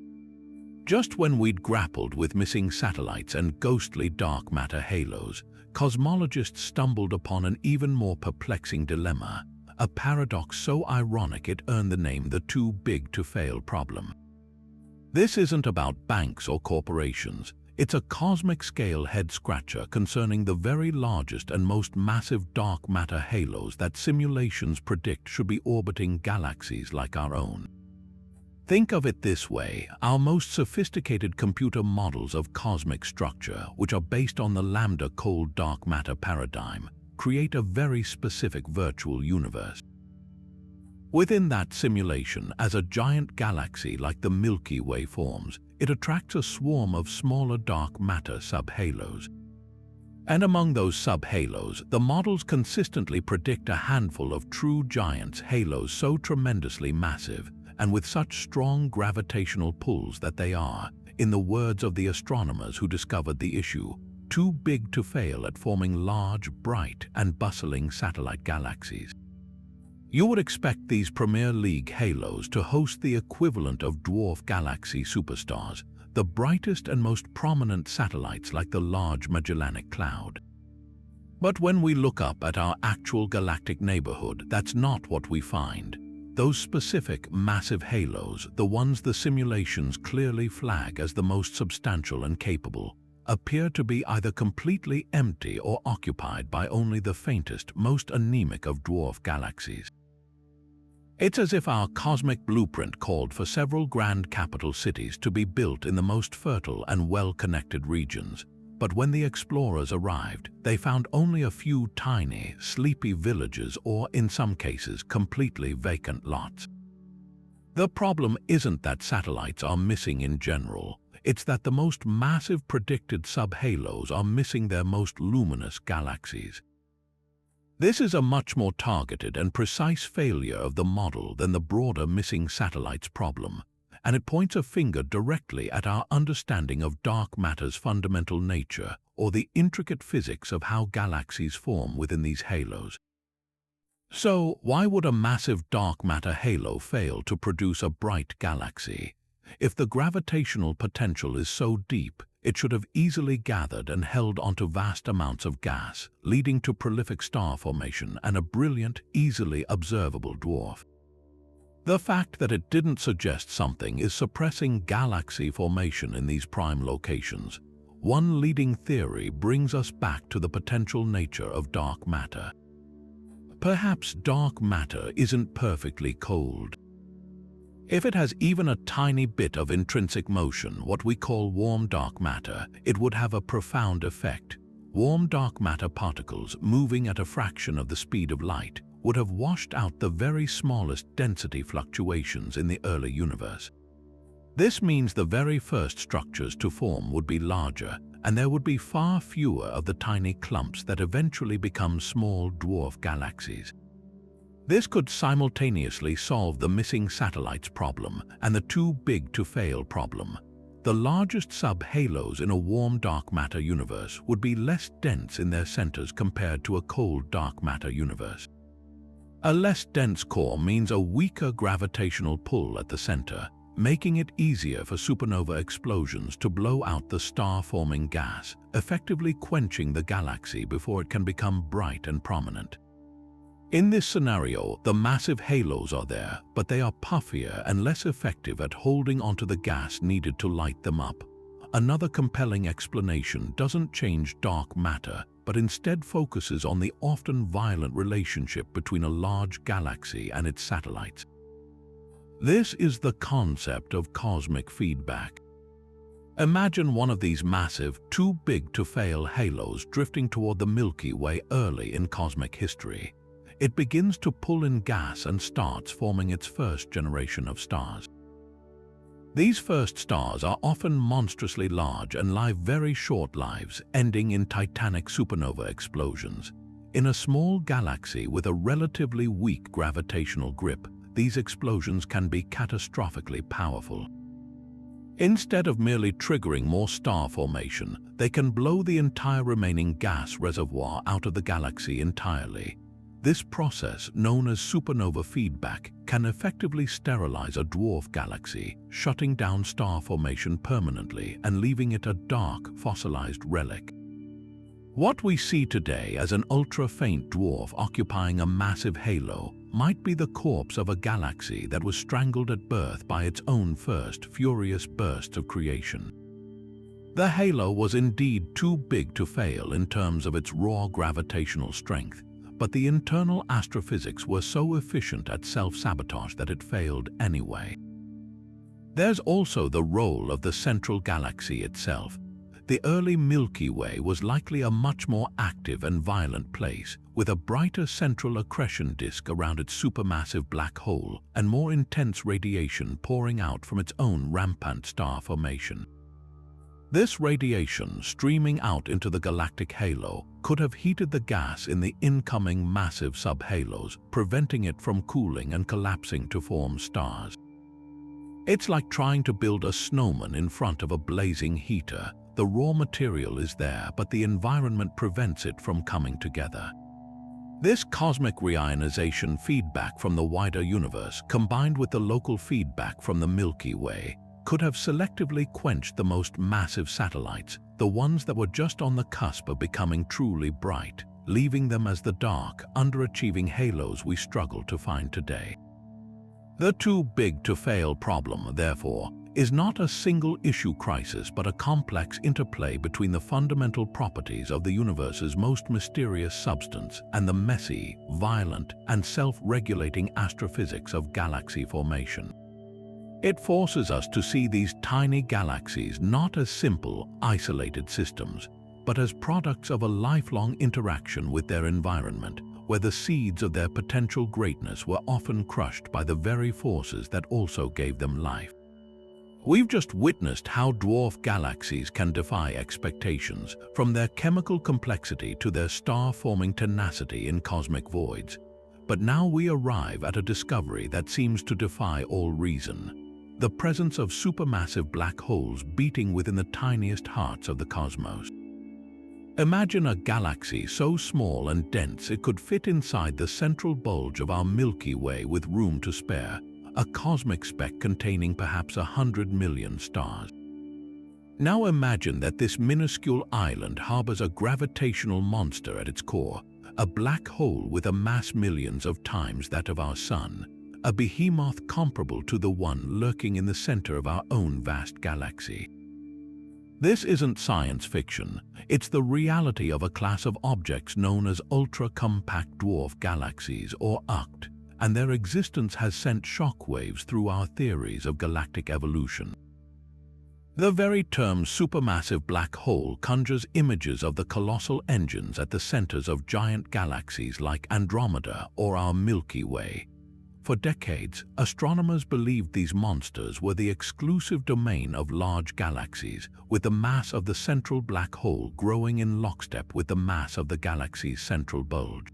Just when we'd grappled with missing satellites and ghostly dark matter halos, cosmologists stumbled upon an even more perplexing dilemma, a paradox so ironic it earned the name the too big to fail problem. This isn't about banks or corporations. It's a cosmic-scale head-scratcher concerning the very largest and most massive dark matter halos that simulations predict should be orbiting galaxies like our own. Think of it this way: our most sophisticated computer models of cosmic structure, which are based on the lambda cold dark matter paradigm, create a very specific virtual universe. Within that simulation, as a giant galaxy like the Milky Way forms, it attracts a swarm of smaller dark matter subhalos. And among those subhalos, the models consistently predict a handful of true giants, halos so tremendously massive and with such strong gravitational pulls that they are, in the words of the astronomers who discovered the issue, too big to fail at forming large, bright, and bustling satellite galaxies. You would expect these Premier League halos to host the equivalent of dwarf galaxy superstars, the brightest and most prominent satellites like the Large Magellanic Cloud. But when we look up at our actual galactic neighborhood, that's not what we find. Those specific, massive halos, the ones the simulations clearly flag as the most substantial and capable, appear to be either completely empty or occupied by only the faintest, most anemic of dwarf galaxies. It's as if our cosmic blueprint called for several grand capital cities to be built in the most fertile and well-connected regions, but when the explorers arrived, they found only a few tiny, sleepy villages or, in some cases, completely vacant lots. The problem isn't that satellites are missing in general, it's that the most massive predicted subhalos are missing their most luminous galaxies. This is a much more targeted and precise failure of the model than the broader missing satellites problem, and it points a finger directly at our understanding of dark matter's fundamental nature or the intricate physics of how galaxies form within these halos. So, why would a massive dark matter halo fail to produce a bright galaxy? If the gravitational potential is so deep, it should have easily gathered and held onto vast amounts of gas, leading to prolific star formation and a brilliant, easily observable dwarf. The fact that it didn't suggest something is suppressing galaxy formation in these prime locations. One leading theory brings us back to the potential nature of dark matter. Perhaps dark matter isn't perfectly cold. If it has even a tiny bit of intrinsic motion, what we call warm dark matter, it would have a profound effect. Warm dark matter particles moving at a fraction of the speed of light would have washed out the very smallest density fluctuations in the early universe. This means the very first structures to form would be larger, and there would be far fewer of the tiny clumps that eventually become small dwarf galaxies. This could simultaneously solve the missing satellites problem and the too big to fail problem. The largest subhalos in a warm dark matter universe would be less dense in their centers compared to a cold dark matter universe. A less dense core means a weaker gravitational pull at the center, making it easier for supernova explosions to blow out the star-forming gas, effectively quenching the galaxy before it can become bright and prominent. In this scenario, the massive halos are there, but they are puffier and less effective at holding onto the gas needed to light them up. Another compelling explanation doesn't change dark matter, but instead focuses on the often violent relationship between a large galaxy and its satellites. This is the concept of cosmic feedback. Imagine one of these massive, too big to fail halos drifting toward the Milky Way early in cosmic history. It begins to pull in gas and starts forming its first generation of stars. These first stars are often monstrously large and live very short lives, ending in titanic supernova explosions. In a small galaxy with a relatively weak gravitational grip, these explosions can be catastrophically powerful. Instead of merely triggering more star formation, they can blow the entire remaining gas reservoir out of the galaxy entirely. This process, known as supernova feedback, can effectively sterilize a dwarf galaxy, shutting down star formation permanently and leaving it a dark, fossilized relic. What we see today as an ultra-faint dwarf occupying a massive halo might be the corpse of a galaxy that was strangled at birth by its own first furious bursts of creation. The halo was indeed too big to fail in terms of its raw gravitational strength, but the internal astrophysics were so efficient at self-sabotage that it failed anyway. There's also the role of the central galaxy itself. The early Milky Way was likely a much more active and violent place, with a brighter central accretion disk around its supermassive black hole and more intense radiation pouring out from its own rampant star formation. This radiation, streaming out into the galactic halo, could have heated the gas in the incoming massive subhalos, preventing it from cooling and collapsing to form stars. It's like trying to build a snowman in front of a blazing heater. The raw material is there, but the environment prevents it from coming together. This cosmic reionization feedback from the wider universe, combined with the local feedback from the Milky Way, could have selectively quenched the most massive satellites, the ones that were just on the cusp of becoming truly bright, leaving them as the dark, underachieving halos we struggle to find today. The too big to fail problem, therefore, is not a single-issue crisis but a complex interplay between the fundamental properties of the universe's most mysterious substance and the messy, violent, and self-regulating astrophysics of galaxy formation. It forces us to see these tiny galaxies not as simple, isolated systems, but as products of a lifelong interaction with their environment, where the seeds of their potential greatness were often crushed by the very forces that also gave them life. We've just witnessed how dwarf galaxies can defy expectations, from their chemical complexity to their star-forming tenacity in cosmic voids. But now we arrive at a discovery that seems to defy all reason: the presence of supermassive black holes beating within the tiniest hearts of the cosmos. Imagine a galaxy so small and dense it could fit inside the central bulge of our Milky Way with room to spare, a cosmic speck containing perhaps 100 million stars. Now imagine that this minuscule island harbors a gravitational monster at its core, a black hole with a mass millions of times that of our Sun, a behemoth comparable to the one lurking in the center of our own vast galaxy. This isn't science fiction, it's the reality of a class of objects known as ultra-compact dwarf galaxies, or UCT, and their existence has sent shockwaves through our theories of galactic evolution. The very term supermassive black hole conjures images of the colossal engines at the centers of giant galaxies like Andromeda or our Milky Way. For decades, astronomers believed these monsters were the exclusive domain of large galaxies, with the mass of the central black hole growing in lockstep with the mass of the galaxy's central bulge.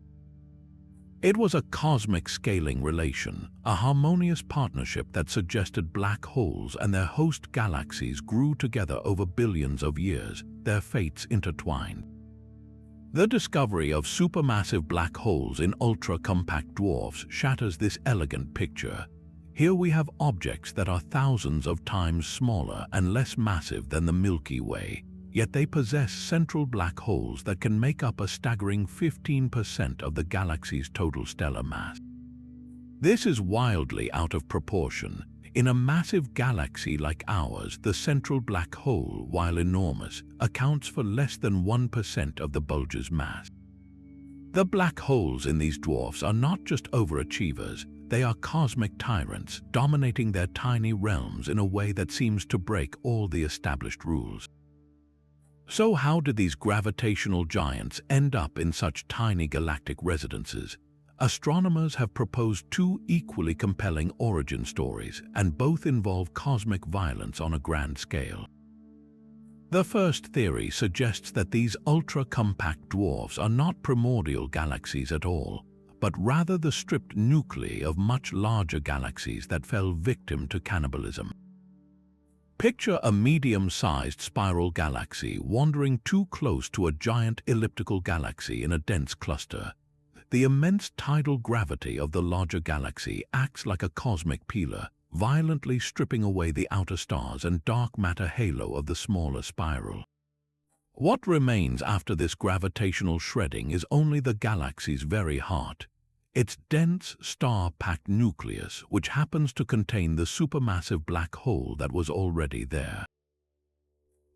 It was a cosmic scaling relation, a harmonious partnership that suggested black holes and their host galaxies grew together over billions of years, their fates intertwined. The discovery of supermassive black holes in ultra-compact dwarfs shatters this elegant picture. Here we have objects that are thousands of times smaller and less massive than the Milky Way, yet they possess central black holes that can make up a staggering 15% of the galaxy's total stellar mass. This is wildly out of proportion. In a massive galaxy like ours, the central black hole, while enormous, accounts for less than 1% of the bulge's mass. The black holes in these dwarfs are not just overachievers, they are cosmic tyrants, dominating their tiny realms in a way that seems to break all the established rules. So how did these gravitational giants end up in such tiny galactic residences? Astronomers have proposed two equally compelling origin stories, and both involve cosmic violence on a grand scale. The first theory suggests that these ultra-compact dwarfs are not primordial galaxies at all, but rather the stripped nuclei of much larger galaxies that fell victim to cannibalism. Picture a medium-sized spiral galaxy wandering too close to a giant elliptical galaxy in a dense cluster. The immense tidal gravity of the larger galaxy acts like a cosmic peeler, violently stripping away the outer stars and dark matter halo of the smaller spiral. What remains after this gravitational shredding is only the galaxy's very heart, its dense, star-packed nucleus, which happens to contain the supermassive black hole that was already there.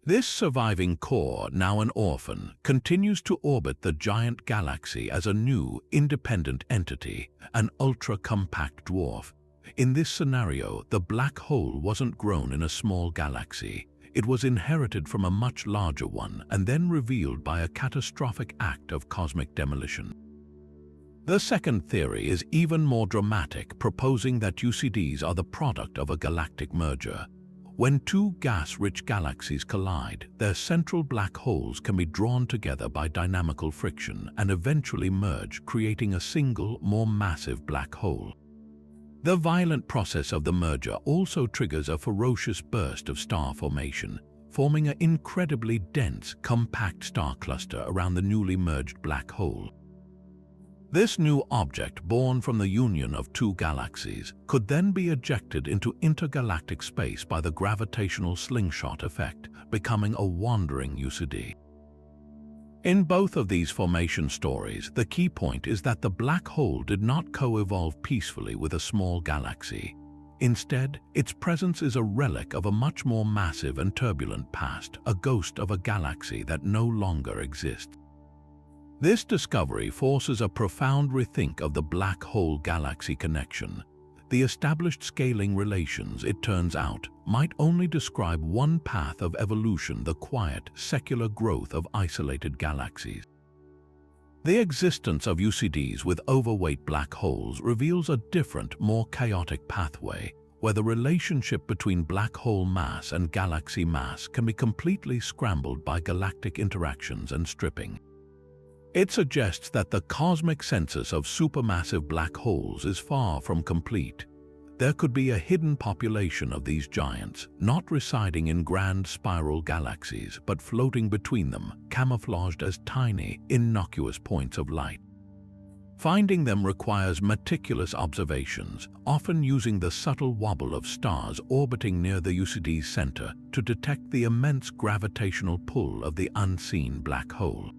This surviving core, now an orphan, continues to orbit the giant galaxy as a new, independent entity, an ultra-compact dwarf. In this scenario, the black hole wasn't grown in a small galaxy. It was inherited from a much larger one and then revealed by a catastrophic act of cosmic demolition. The second theory is even more dramatic, proposing that UCDs are the product of a galactic merger. When two gas-rich galaxies collide, their central black holes can be drawn together by dynamical friction and eventually merge, creating a single, more massive black hole. The violent process of the merger also triggers a ferocious burst of star formation, forming an incredibly dense, compact star cluster around the newly merged black hole. This new object, born from the union of two galaxies, could then be ejected into intergalactic space by the gravitational slingshot effect, becoming a wandering UCD. In both of these formation stories, the key point is that the black hole did not co-evolve peacefully with a small galaxy. Instead, its presence is a relic of a much more massive and turbulent past, a ghost of a galaxy that no longer exists. This discovery forces a profound rethink of the black hole-galaxy connection. The established scaling relations, it turns out, might only describe one path of evolution: the quiet, secular growth of isolated galaxies. The existence of UCDs with overweight black holes reveals a different, more chaotic pathway, where the relationship between black hole mass and galaxy mass can be completely scrambled by galactic interactions and stripping. It suggests that the cosmic census of supermassive black holes is far from complete. There could be a hidden population of these giants, not residing in grand spiral galaxies, but floating between them, camouflaged as tiny, innocuous points of light. Finding them requires meticulous observations, often using the subtle wobble of stars orbiting near the UCD's center to detect the immense gravitational pull of the unseen black hole.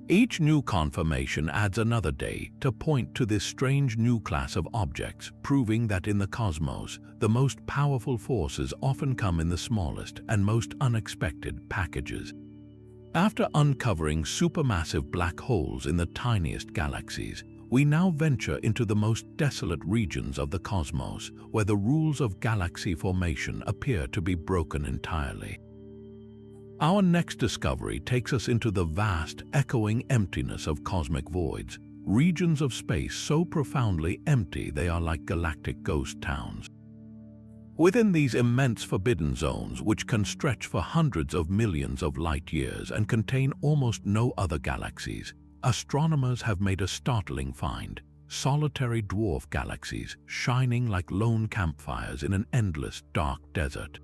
Each new confirmation adds another day to point to this strange new class of objects, proving that in the cosmos, the most powerful forces often come in the smallest and most unexpected packages. After uncovering supermassive black holes in the tiniest galaxies, we now venture into the most desolate regions of the cosmos, where the rules of galaxy formation appear to be broken entirely. Our next discovery takes us into the vast, echoing emptiness of cosmic voids, regions of space so profoundly empty they are like galactic ghost towns. Within these immense forbidden zones, which can stretch for hundreds of millions of light years and contain almost no other galaxies, astronomers have made a startling find: solitary dwarf galaxies shining like lone campfires in an endless, dark desert.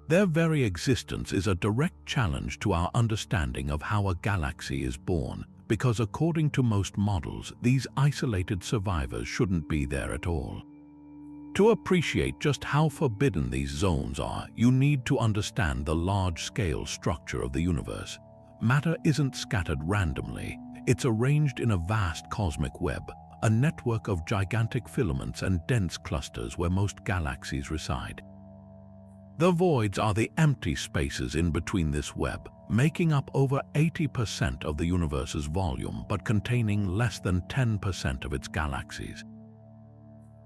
Their very existence is a direct challenge to our understanding of how a galaxy is born, because according to most models, these isolated survivors shouldn't be there at all. To appreciate just how forbidden these zones are, you need to understand the large-scale structure of the universe. Matter isn't scattered randomly, it's arranged in a vast cosmic web, a network of gigantic filaments and dense clusters where most galaxies reside. The voids are the empty spaces in between this web, making up over 80% of the universe's volume but containing less than 10% of its galaxies.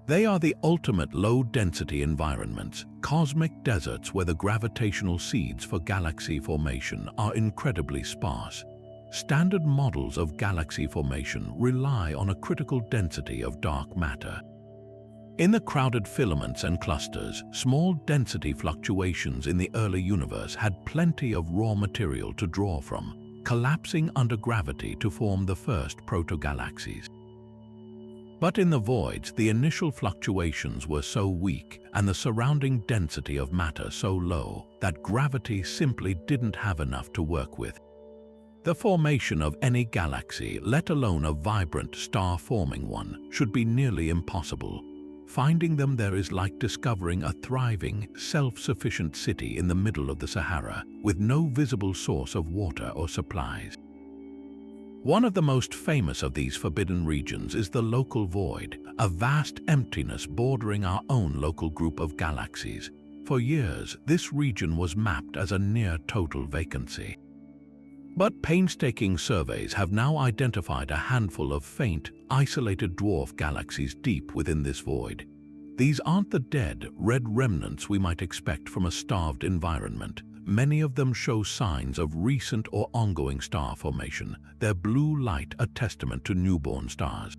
They are the ultimate low-density environments, cosmic deserts where the gravitational seeds for galaxy formation are incredibly sparse. Standard models of galaxy formation rely on a critical density of dark matter. In the crowded filaments and clusters, small density fluctuations in the early universe had plenty of raw material to draw from, collapsing under gravity to form the first protogalaxies. But in the voids, the initial fluctuations were so weak and the surrounding density of matter so low that gravity simply didn't have enough to work with. The formation of any galaxy, let alone a vibrant star-forming one, should be nearly impossible. Finding them there is like discovering a thriving, self-sufficient city in the middle of the Sahara, with no visible source of water or supplies. One of the most famous of these forbidden regions is the local void, a vast emptiness bordering our own local group of galaxies. For years, this region was mapped as a near-total vacancy. But painstaking surveys have now identified a handful of faint, isolated dwarf galaxies deep within this void. These aren't the dead, red remnants we might expect from a starved environment. Many of them show signs of recent or ongoing star formation, their blue light a testament to newborn stars.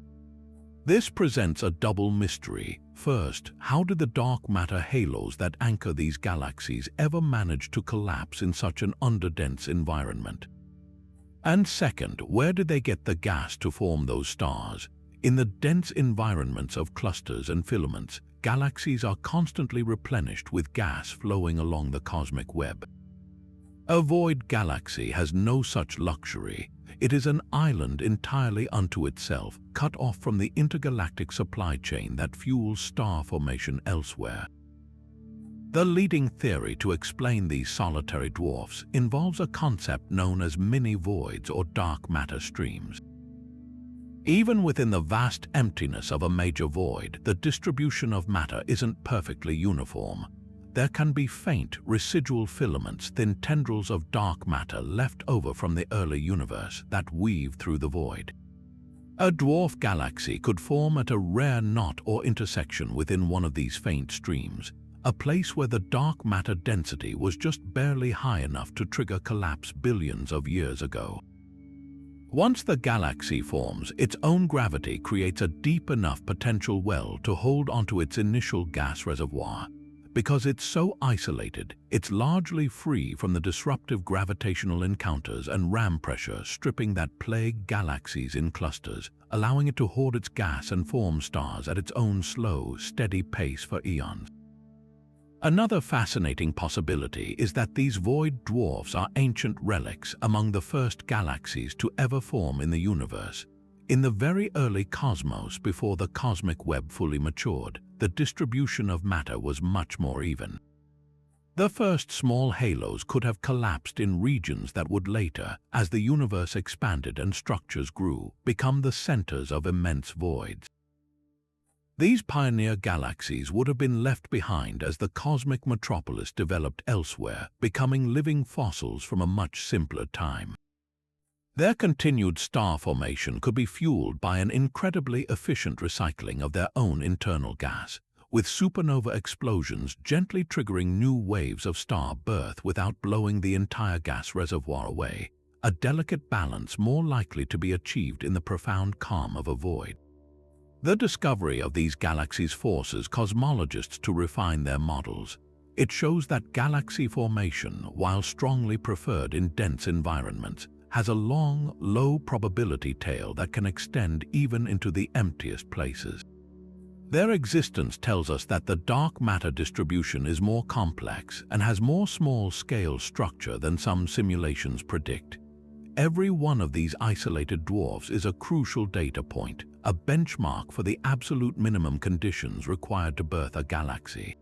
This presents a double mystery. First, how did the dark matter halos that anchor these galaxies ever manage to collapse in such an underdense environment? And second, where did they get the gas to form those stars? In the dense environments of clusters and filaments, galaxies are constantly replenished with gas flowing along the cosmic web. A void galaxy has no such luxury. It is an island entirely unto itself, cut off from the intergalactic supply chain that fuels star formation elsewhere. The leading theory to explain these solitary dwarfs involves a concept known as mini-voids or dark matter streams. Even within the vast emptiness of a major void, the distribution of matter isn't perfectly uniform. There can be faint, residual filaments, thin tendrils of dark matter left over from the early universe that weave through the void. A dwarf galaxy could form at a rare knot or intersection within one of these faint streams, a place where the dark matter density was just barely high enough to trigger collapse billions of years ago. Once the galaxy forms, its own gravity creates a deep enough potential well to hold onto its initial gas reservoir. Because it's so isolated, it's largely free from the disruptive gravitational encounters and ram pressure stripping that plague galaxies in clusters, allowing it to hoard its gas and form stars at its own slow, steady pace for eons. Another fascinating possibility is that these void dwarfs are ancient relics among the first galaxies to ever form in the universe. In the very early cosmos, before the cosmic web fully matured, the distribution of matter was much more even. The first small halos could have collapsed in regions that would later, as the universe expanded and structures grew, become the centers of immense voids. These pioneer galaxies would have been left behind as the cosmic metropolis developed elsewhere, becoming living fossils from a much simpler time. Their continued star formation could be fueled by an incredibly efficient recycling of their own internal gas, with supernova explosions gently triggering new waves of star birth without blowing the entire gas reservoir away, a delicate balance more likely to be achieved in the profound calm of a void. The discovery of these galaxies forces cosmologists to refine their models. It shows that galaxy formation, while strongly preferred in dense environments, has a long, low probability tail that can extend even into the emptiest places. Their existence tells us that the dark matter distribution is more complex and has more small-scale structure than some simulations predict. Every one of these isolated dwarfs is a crucial data point, a benchmark for the absolute minimum conditions required to birth a galaxy.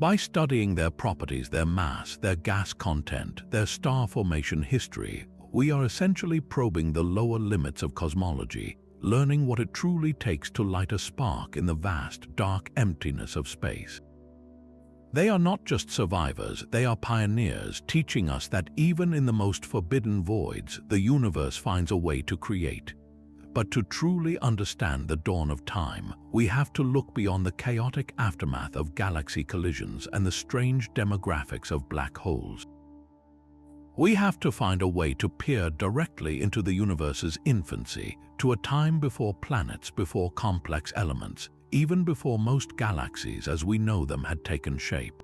By studying their properties, their mass, their gas content, their star formation history, we are essentially probing the lower limits of cosmology, learning what it truly takes to light a spark in the vast, dark emptiness of space. They are not just survivors, they are pioneers, teaching us that even in the most forbidden voids, the universe finds a way to create. But to truly understand the dawn of time, we have to look beyond the chaotic aftermath of galaxy collisions and the strange demographics of black holes. We have to find a way to peer directly into the universe's infancy, to a time before planets, before complex elements, even before most galaxies as we know them had taken shape.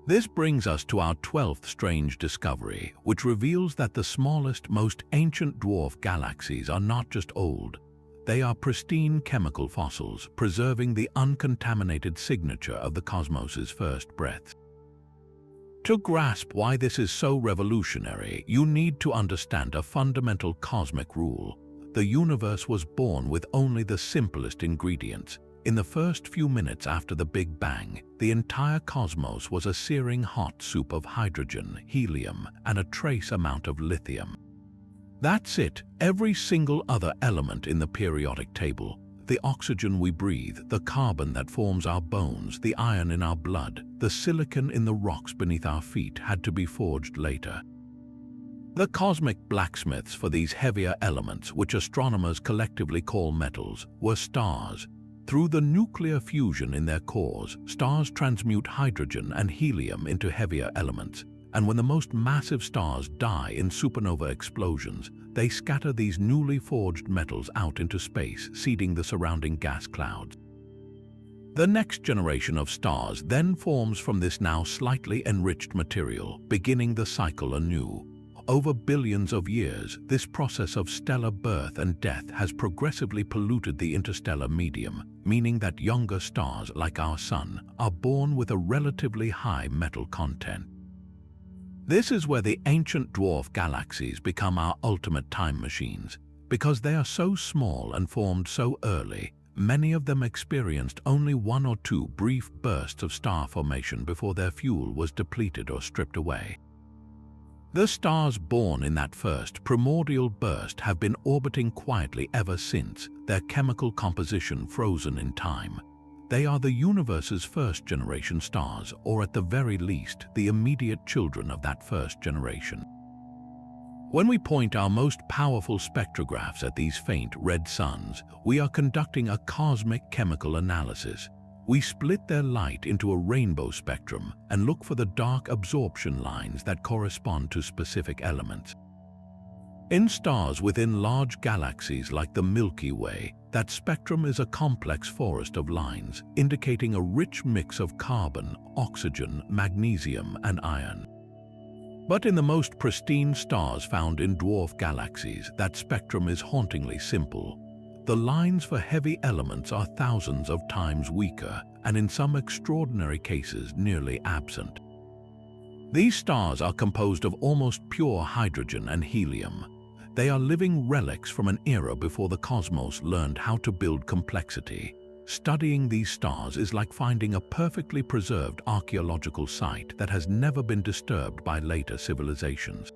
This brings us to our 12th strange discovery, which reveals that the smallest, most ancient dwarf galaxies are not just old. They are pristine chemical fossils, preserving the uncontaminated signature of the cosmos's first breaths. To grasp why this is so revolutionary, you need to understand a fundamental cosmic rule. The universe was born with only the simplest ingredients. In the first few minutes after the Big Bang, the entire cosmos was a searing hot soup of hydrogen, helium, and a trace amount of lithium. That's it. Every single other element in the periodic table, the oxygen we breathe, the carbon that forms our bones, the iron in our blood, the silicon in the rocks beneath our feet, had to be forged later. The cosmic blacksmiths for these heavier elements, which astronomers collectively call metals, were stars. Through the nuclear fusion in their cores, stars transmute hydrogen and helium into heavier elements, and when the most massive stars die in supernova explosions, they scatter these newly forged metals out into space, seeding the surrounding gas clouds. The next generation of stars then forms from this now slightly enriched material, beginning the cycle anew. Over billions of years, this process of stellar birth and death has progressively polluted the interstellar medium, meaning that younger stars like our Sun are born with a relatively high metal content. This is where the ancient dwarf galaxies become our ultimate time machines. Because they are so small and formed so early, many of them experienced only one or two brief bursts of star formation before their fuel was depleted or stripped away. The stars born in that first primordial burst have been orbiting quietly ever since, their chemical composition frozen in time. They are the universe's first-generation stars, or at the very least, the immediate children of that first generation. When we point our most powerful spectrographs at these faint red suns, we are conducting a cosmic chemical analysis. We split their light into a rainbow spectrum and look for the dark absorption lines that correspond to specific elements. In stars within large galaxies like the Milky Way, that spectrum is a complex forest of lines, indicating a rich mix of carbon, oxygen, magnesium, and iron. But in the most pristine stars found in dwarf galaxies, that spectrum is hauntingly simple. The lines for heavy elements are thousands of times weaker, and in some extraordinary cases nearly absent. These stars are composed of almost pure hydrogen and helium. They are living relics from an era before the cosmos learned how to build complexity. Studying these stars is like finding a perfectly preserved archaeological site that has never been disturbed by later civilizations.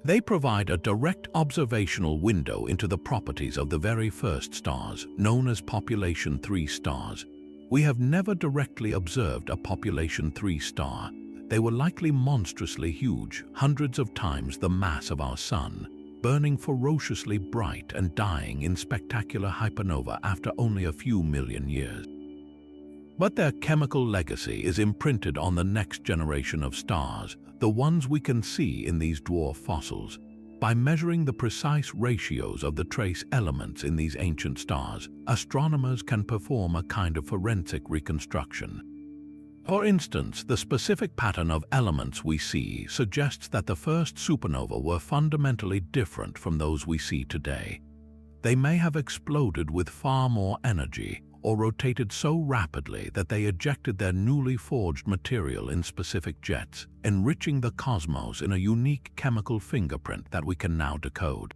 They provide a direct observational window into the properties of the very first stars, known as population 3 stars. We have never directly observed a population 3 star. They were likely monstrously huge, hundreds of times the mass of our Sun, burning ferociously bright and dying in spectacular hypernova after only a few million years. But their chemical legacy is imprinted on the next generation of stars, the ones we can see in these dwarf fossils. By measuring the precise ratios of the trace elements in these ancient stars, astronomers can perform a kind of forensic reconstruction. For instance, the specific pattern of elements we see suggests that the first supernova were fundamentally different from those we see today. They may have exploded with far more energy, or rotated so rapidly that they ejected their newly forged material in specific jets, enriching the cosmos in a unique chemical fingerprint that we can now decode.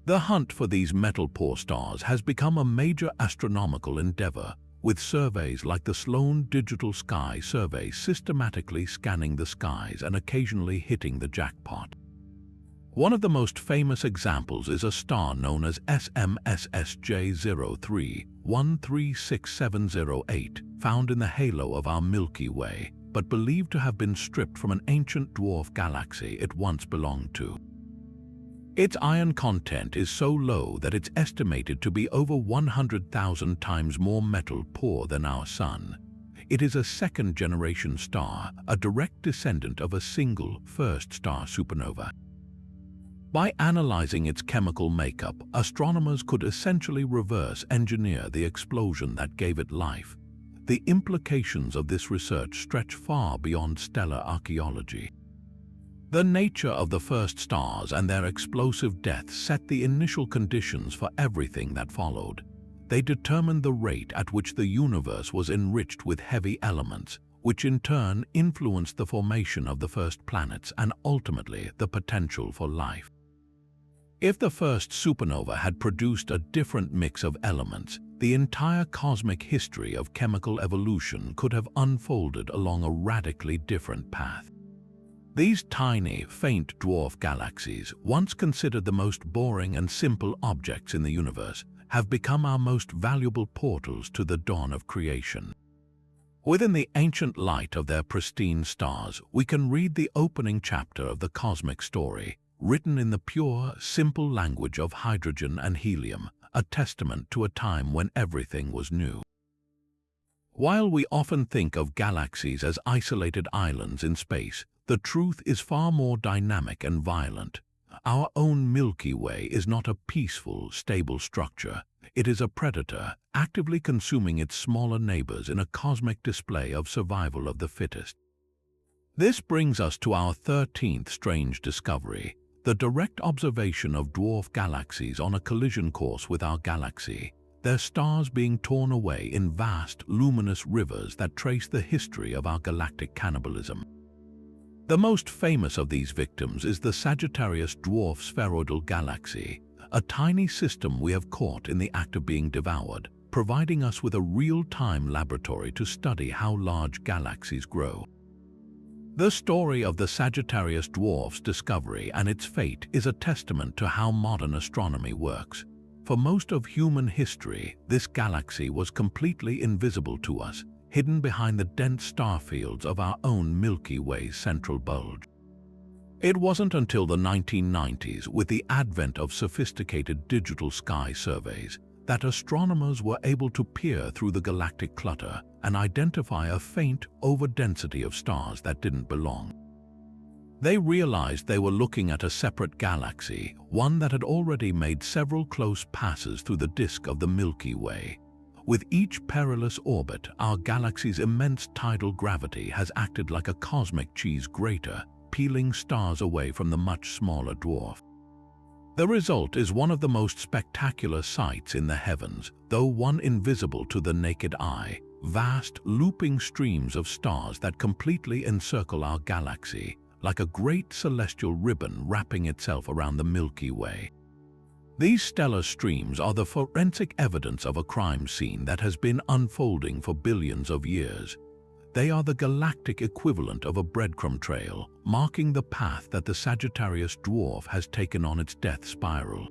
The hunt for these metal-poor stars has become a major astronomical endeavor, with surveys like the Sloan Digital Sky Survey systematically scanning the skies and occasionally hitting the jackpot. One of the most famous examples is a star known as SMSSJ03 136708, found in the halo of our Milky Way, but believed to have been stripped from an ancient dwarf galaxy it once belonged to. Its iron content is so low that it's estimated to be over 100,000 times more metal-poor than our Sun. It is a second-generation star, a direct descendant of a single first-star supernova. By analyzing its chemical makeup, astronomers could essentially reverse engineer the explosion that gave it life. The implications of this research stretch far beyond stellar archaeology. The nature of the first stars and their explosive death set the initial conditions for everything that followed. They determined the rate at which the universe was enriched with heavy elements, which in turn influenced the formation of the first planets and ultimately the potential for life. If the first supernova had produced a different mix of elements, the entire cosmic history of chemical evolution could have unfolded along a radically different path. These tiny, faint dwarf galaxies, once considered the most boring and simple objects in the universe, have become our most valuable portals to the dawn of creation. Within the ancient light of their pristine stars, we can read the opening chapter of the cosmic story, written in the pure, simple language of hydrogen and helium, a testament to a time when everything was new. While we often think of galaxies as isolated islands in space, the truth is far more dynamic and violent. Our own Milky Way is not a peaceful, stable structure. It is a predator, actively consuming its smaller neighbors in a cosmic display of survival of the fittest. This brings us to our 13th strange discovery, the direct observation of dwarf galaxies on a collision course with our galaxy, their stars being torn away in vast, luminous rivers that trace the history of our galactic cannibalism. The most famous of these victims is the Sagittarius dwarf spheroidal galaxy, a tiny system we have caught in the act of being devoured, providing us with a real-time laboratory to study how large galaxies grow. The story of the Sagittarius dwarf's discovery and its fate is a testament to how modern astronomy works. For most of human history, this galaxy was completely invisible to us, hidden behind the dense star fields of our own Milky Way's central bulge. It wasn't until the 1990s, with the advent of sophisticated digital sky surveys, that astronomers were able to peer through the galactic clutter and identify a faint overdensity of stars that didn't belong. They realized they were looking at a separate galaxy, one that had already made several close passes through the disk of the Milky Way. With each perilous orbit, our galaxy's immense tidal gravity has acted like a cosmic cheese grater, peeling stars away from the much smaller dwarf. The result is one of the most spectacular sights in the heavens, though one invisible to the naked eye: vast, looping streams of stars that completely encircle our galaxy, like a great celestial ribbon wrapping itself around the Milky Way. These stellar streams are the forensic evidence of a crime scene that has been unfolding for billions of years. They are the galactic equivalent of a breadcrumb trail, marking the path that the Sagittarius dwarf has taken on its death spiral.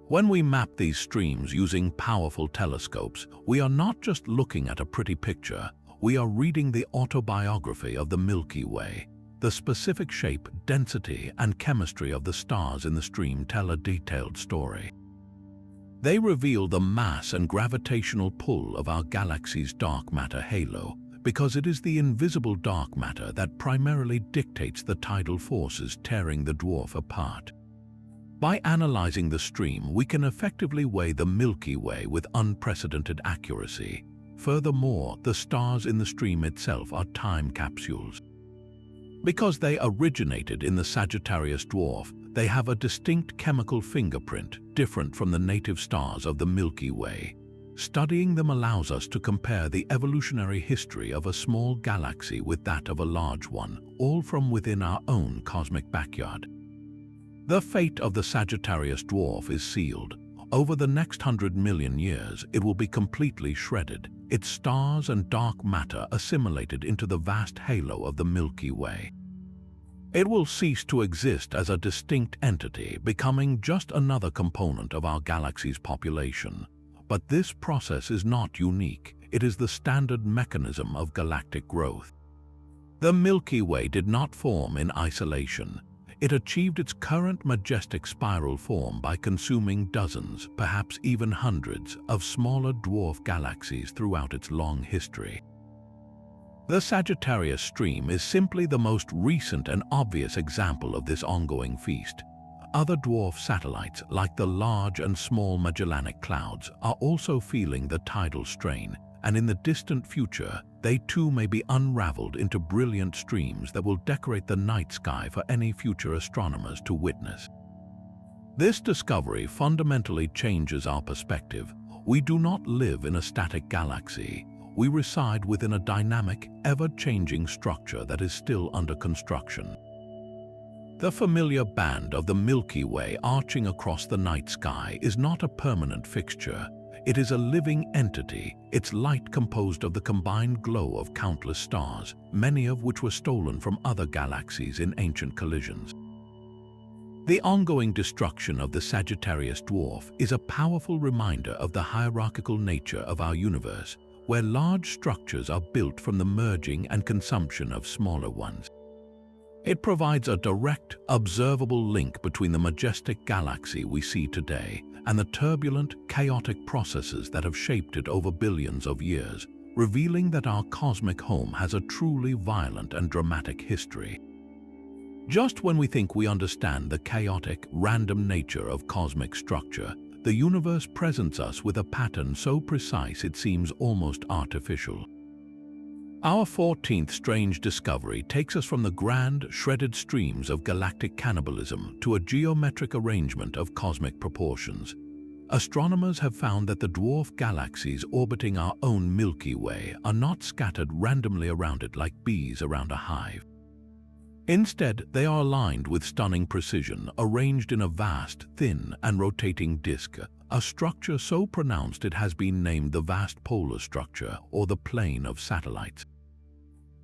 When we map these streams using powerful telescopes, we are not just looking at a pretty picture, we are reading the autobiography of the Milky Way. The specific shape, density, and chemistry of the stars in the stream tell a detailed story. They reveal the mass and gravitational pull of our galaxy's dark matter halo, because it is the invisible dark matter that primarily dictates the tidal forces tearing the dwarf apart. By analyzing the stream, we can effectively weigh the Milky Way with unprecedented accuracy. Furthermore, the stars in the stream itself are time capsules. Because they originated in the Sagittarius dwarf, they have a distinct chemical fingerprint, different from the native stars of the Milky Way. Studying them allows us to compare the evolutionary history of a small galaxy with that of a large one, all from within our own cosmic backyard. The fate of the Sagittarius dwarf is sealed. Over the next 100 million years, it will be completely shredded, its stars and dark matter assimilated into the vast halo of the Milky Way. It will cease to exist as a distinct entity, becoming just another component of our galaxy's population. But this process is not unique. It is the standard mechanism of galactic growth. The Milky Way did not form in isolation. It achieved its current majestic spiral form by consuming dozens, perhaps even hundreds, of smaller dwarf galaxies throughout its long history. The Sagittarius stream is simply the most recent and obvious example of this ongoing feast. Other dwarf satellites, like the Large and Small Magellanic Clouds, are also feeling the tidal strain, and in the distant future, they too may be unraveled into brilliant streams that will decorate the night sky for any future astronomers to witness. This discovery fundamentally changes our perspective. We do not live in a static galaxy. We reside within a dynamic, ever-changing structure that is still under construction. The familiar band of the Milky Way arching across the night sky is not a permanent fixture. It is a living entity, its light composed of the combined glow of countless stars, many of which were stolen from other galaxies in ancient collisions. The ongoing destruction of the Sagittarius dwarf is a powerful reminder of the hierarchical nature of our universe, where large structures are built from the merging and consumption of smaller ones. It provides a direct, observable link between the majestic galaxy we see today and the turbulent, chaotic processes that have shaped it over billions of years, revealing that our cosmic home has a truly violent and dramatic history. Just when we think we understand the chaotic, random nature of cosmic structure, the universe presents us with a pattern so precise it seems almost artificial. Our 14th strange discovery takes us from the grand, shredded streams of galactic cannibalism to a geometric arrangement of cosmic proportions. Astronomers have found that the dwarf galaxies orbiting our own Milky Way are not scattered randomly around it like bees around a hive. Instead, they are aligned with stunning precision, arranged in a vast, thin, and rotating disk, a structure so pronounced it has been named the vast polar structure or the plane of satellites.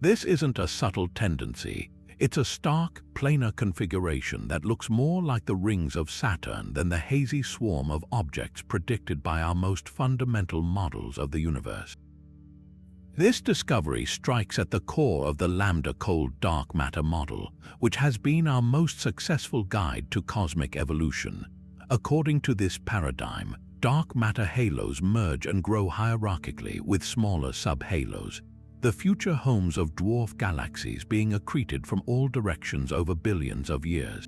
This isn't a subtle tendency. It's a stark, planar configuration that looks more like the rings of Saturn than the hazy swarm of objects predicted by our most fundamental models of the universe. This discovery strikes at the core of the lambda-cold dark matter model, which has been our most successful guide to cosmic evolution. According to this paradigm, dark matter halos merge and grow hierarchically with smaller subhalos, the future homes of dwarf galaxies being accreted from all directions over billions of years.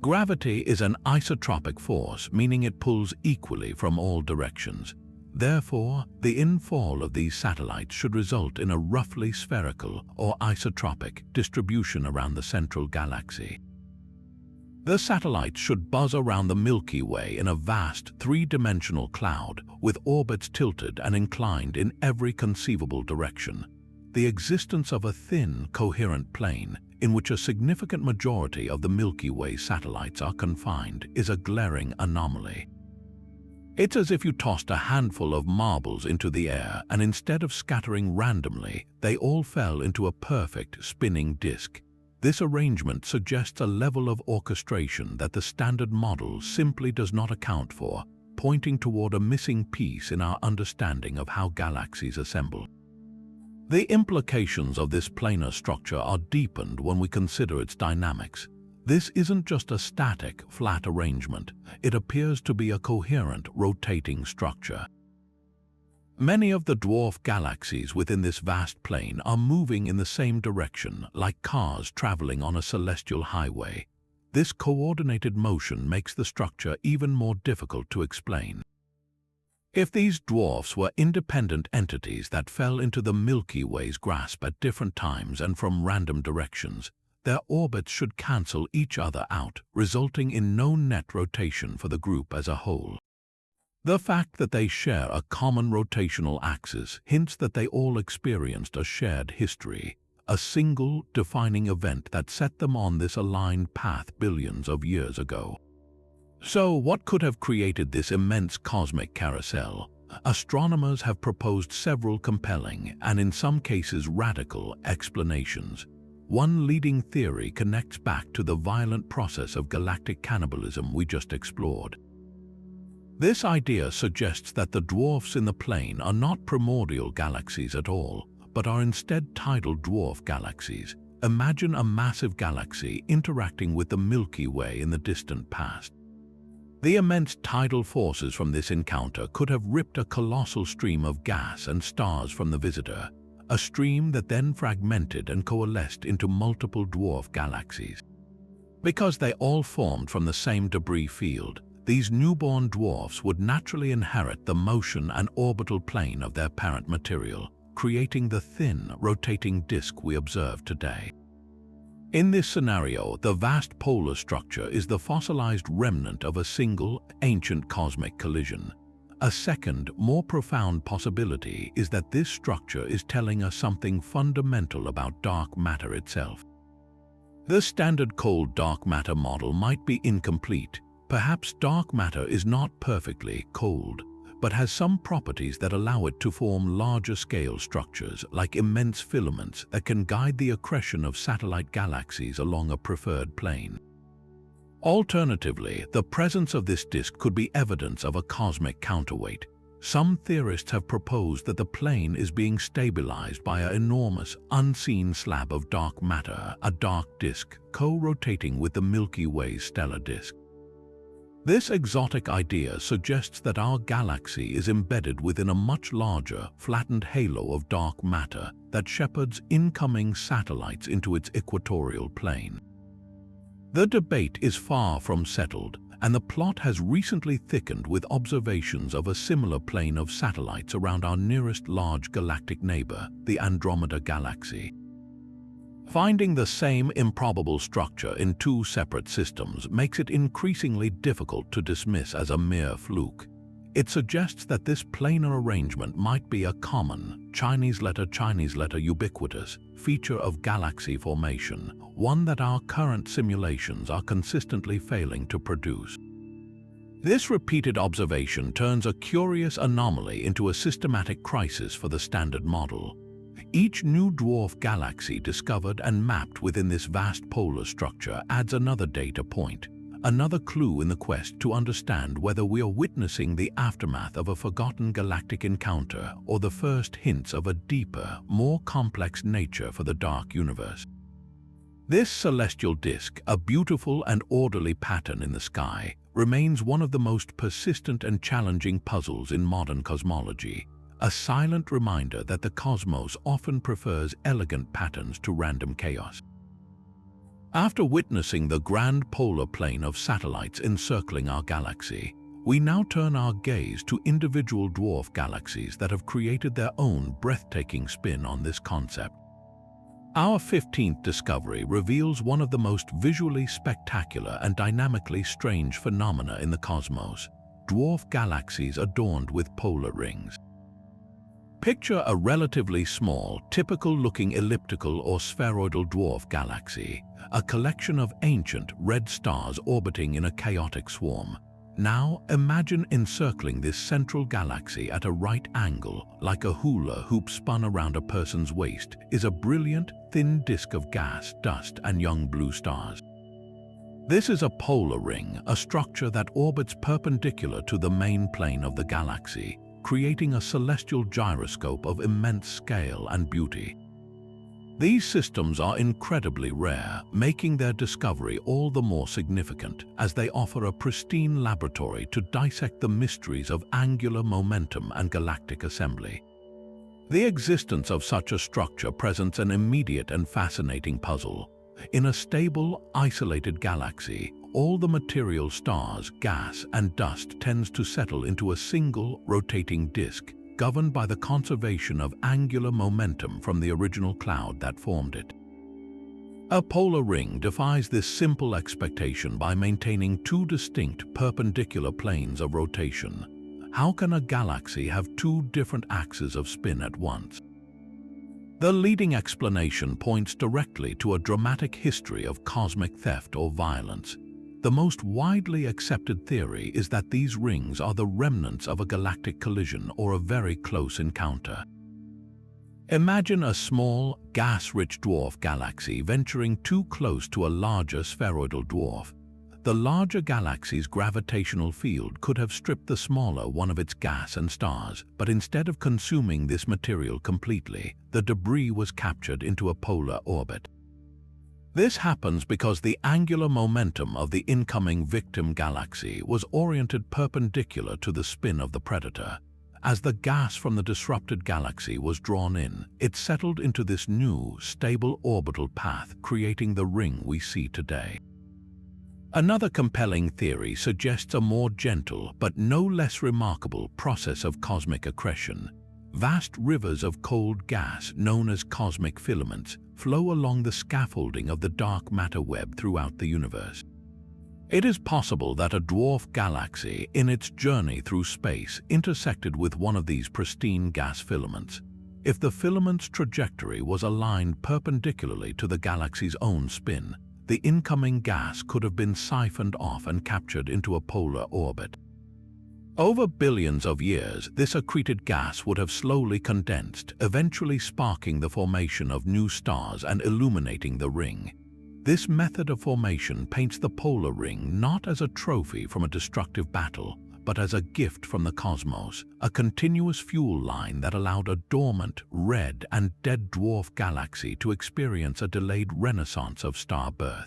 Gravity is an isotropic force, meaning it pulls equally from all directions. Therefore, the infall of these satellites should result in a roughly spherical or isotropic distribution around the central galaxy. The satellites should buzz around the Milky Way in a vast, three-dimensional cloud, with orbits tilted and inclined in every conceivable direction. The existence of a thin, coherent plane, in which a significant majority of the Milky Way satellites are confined, is a glaring anomaly. It's as if you tossed a handful of marbles into the air, and instead of scattering randomly, they all fell into a perfect, spinning disk. This arrangement suggests a level of orchestration that the standard model simply does not account for, pointing toward a missing piece in our understanding of how galaxies assemble. The implications of this planar structure are deepened when we consider its dynamics. This isn't just a static, flat arrangement. It appears to be a coherent, rotating structure. Many of the dwarf galaxies within this vast plane are moving in the same direction, like cars traveling on a celestial highway. This coordinated motion makes the structure even more difficult to explain. If these dwarfs were independent entities that fell into the Milky Way's grasp at different times and from random directions, their orbits should cancel each other out, resulting in no net rotation for the group as a whole. The fact that they share a common rotational axis hints that they all experienced a shared history, a single defining event that set them on this aligned path billions of years ago. So, what could have created this immense cosmic carousel? Astronomers have proposed several compelling and in some cases radical explanations. One leading theory connects back to the violent process of galactic cannibalism we just explored. This idea suggests that the dwarfs in the plane are not primordial galaxies at all, but are instead tidal dwarf galaxies. Imagine a massive galaxy interacting with the Milky Way in the distant past. The immense tidal forces from this encounter could have ripped a colossal stream of gas and stars from the visitor, a stream that then fragmented and coalesced into multiple dwarf galaxies. Because they all formed from the same debris field, these newborn dwarfs would naturally inherit the motion and orbital plane of their parent material, creating the thin, rotating disk we observe today. In this scenario, the vast polar structure is the fossilized remnant of a single, ancient cosmic collision. A second, more profound possibility is that this structure is telling us something fundamental about dark matter itself. The standard cold dark matter model might be incomplete. Perhaps dark matter is not perfectly cold, but has some properties that allow it to form larger-scale structures like immense filaments that can guide the accretion of satellite galaxies along a preferred plane. Alternatively, the presence of this disk could be evidence of a cosmic counterweight. Some theorists have proposed that the plane is being stabilized by an enormous, unseen slab of dark matter, a dark disk, co-rotating with the Milky Way's stellar disk. This exotic idea suggests that our galaxy is embedded within a much larger, flattened halo of dark matter that shepherds incoming satellites into its equatorial plane. The debate is far from settled, and the plot has recently thickened with observations of a similar plane of satellites around our nearest large galactic neighbor, the Andromeda Galaxy. Finding the same improbable structure in two separate systems makes it increasingly difficult to dismiss as a mere fluke. It suggests that this planar arrangement might be a common, Chinese letter ubiquitous feature of galaxy formation, one that our current simulations are consistently failing to produce. This repeated observation turns a curious anomaly into a systematic crisis for the Standard Model. Each new dwarf galaxy discovered and mapped within this vast polar structure adds another data point, another clue in the quest to understand whether we are witnessing the aftermath of a forgotten galactic encounter or the first hints of a deeper, more complex nature for the dark universe. This celestial disk, a beautiful and orderly pattern in the sky, remains one of the most persistent and challenging puzzles in modern cosmology, a silent reminder that the cosmos often prefers elegant patterns to random chaos. After witnessing the grand polar plane of satellites encircling our galaxy, we now turn our gaze to individual dwarf galaxies that have created their own breathtaking spin on this concept. Our 15th discovery reveals one of the most visually spectacular and dynamically strange phenomena in the cosmos: dwarf galaxies adorned with polar rings. Picture a relatively small, typical-looking elliptical or spheroidal dwarf galaxy, a collection of ancient red stars orbiting in a chaotic swarm. Now imagine encircling this central galaxy at a right angle, like a hula hoop spun around a person's waist, is a brilliant, thin disk of gas, dust, and young blue stars. This is a polar ring, a structure that orbits perpendicular to the main plane of the galaxy, creating a celestial gyroscope of immense scale and beauty. These systems are incredibly rare, making their discovery all the more significant, as they offer a pristine laboratory to dissect the mysteries of angular momentum and galactic assembly. The existence of such a structure presents an immediate and fascinating puzzle. In a stable, isolated galaxy, all the material, stars, gas, and dust tends to settle into a single, rotating disk, governed by the conservation of angular momentum from the original cloud that formed it. A polar ring defies this simple expectation by maintaining two distinct perpendicular planes of rotation. How can a galaxy have two different axes of spin at once? The leading explanation points directly to a dramatic history of cosmic theft or violence. The most widely accepted theory is that these rings are the remnants of a galactic collision or a very close encounter. Imagine a small, gas-rich dwarf galaxy venturing too close to a larger spheroidal dwarf. The larger galaxy's gravitational field could have stripped the smaller one of its gas and stars, but instead of consuming this material completely, the debris was captured into a polar orbit. This happens because the angular momentum of the incoming victim galaxy was oriented perpendicular to the spin of the predator. As the gas from the disrupted galaxy was drawn in, it settled into this new, stable orbital path, creating the ring we see today. Another compelling theory suggests a more gentle but no less remarkable process of cosmic accretion. Vast rivers of cold gas, known as cosmic filaments, flow along the scaffolding of the dark matter web throughout the universe. It is possible that a dwarf galaxy, in its journey through space, intersected with one of these pristine gas filaments. If the filament's trajectory was aligned perpendicularly to the galaxy's own spin, the incoming gas could have been siphoned off and captured into a polar orbit. Over billions of years, this accreted gas would have slowly condensed, eventually sparking the formation of new stars and illuminating the ring. This method of formation paints the polar ring not as a trophy from a destructive battle, but as a gift from the cosmos, a continuous fuel line that allowed a dormant, red, and dead dwarf galaxy to experience a delayed renaissance of star birth.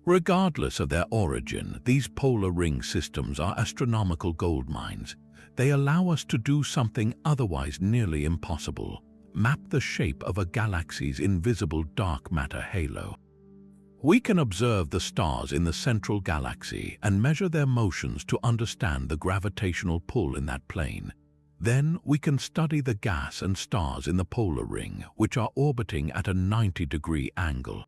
Regardless of their origin, these polar ring systems are astronomical goldmines. They allow us to do something otherwise nearly impossible: map the shape of a galaxy's invisible dark matter halo. We can observe the stars in the central galaxy and measure their motions to understand the gravitational pull in that plane. Then we can study the gas and stars in the polar ring, which are orbiting at a 90-degree angle.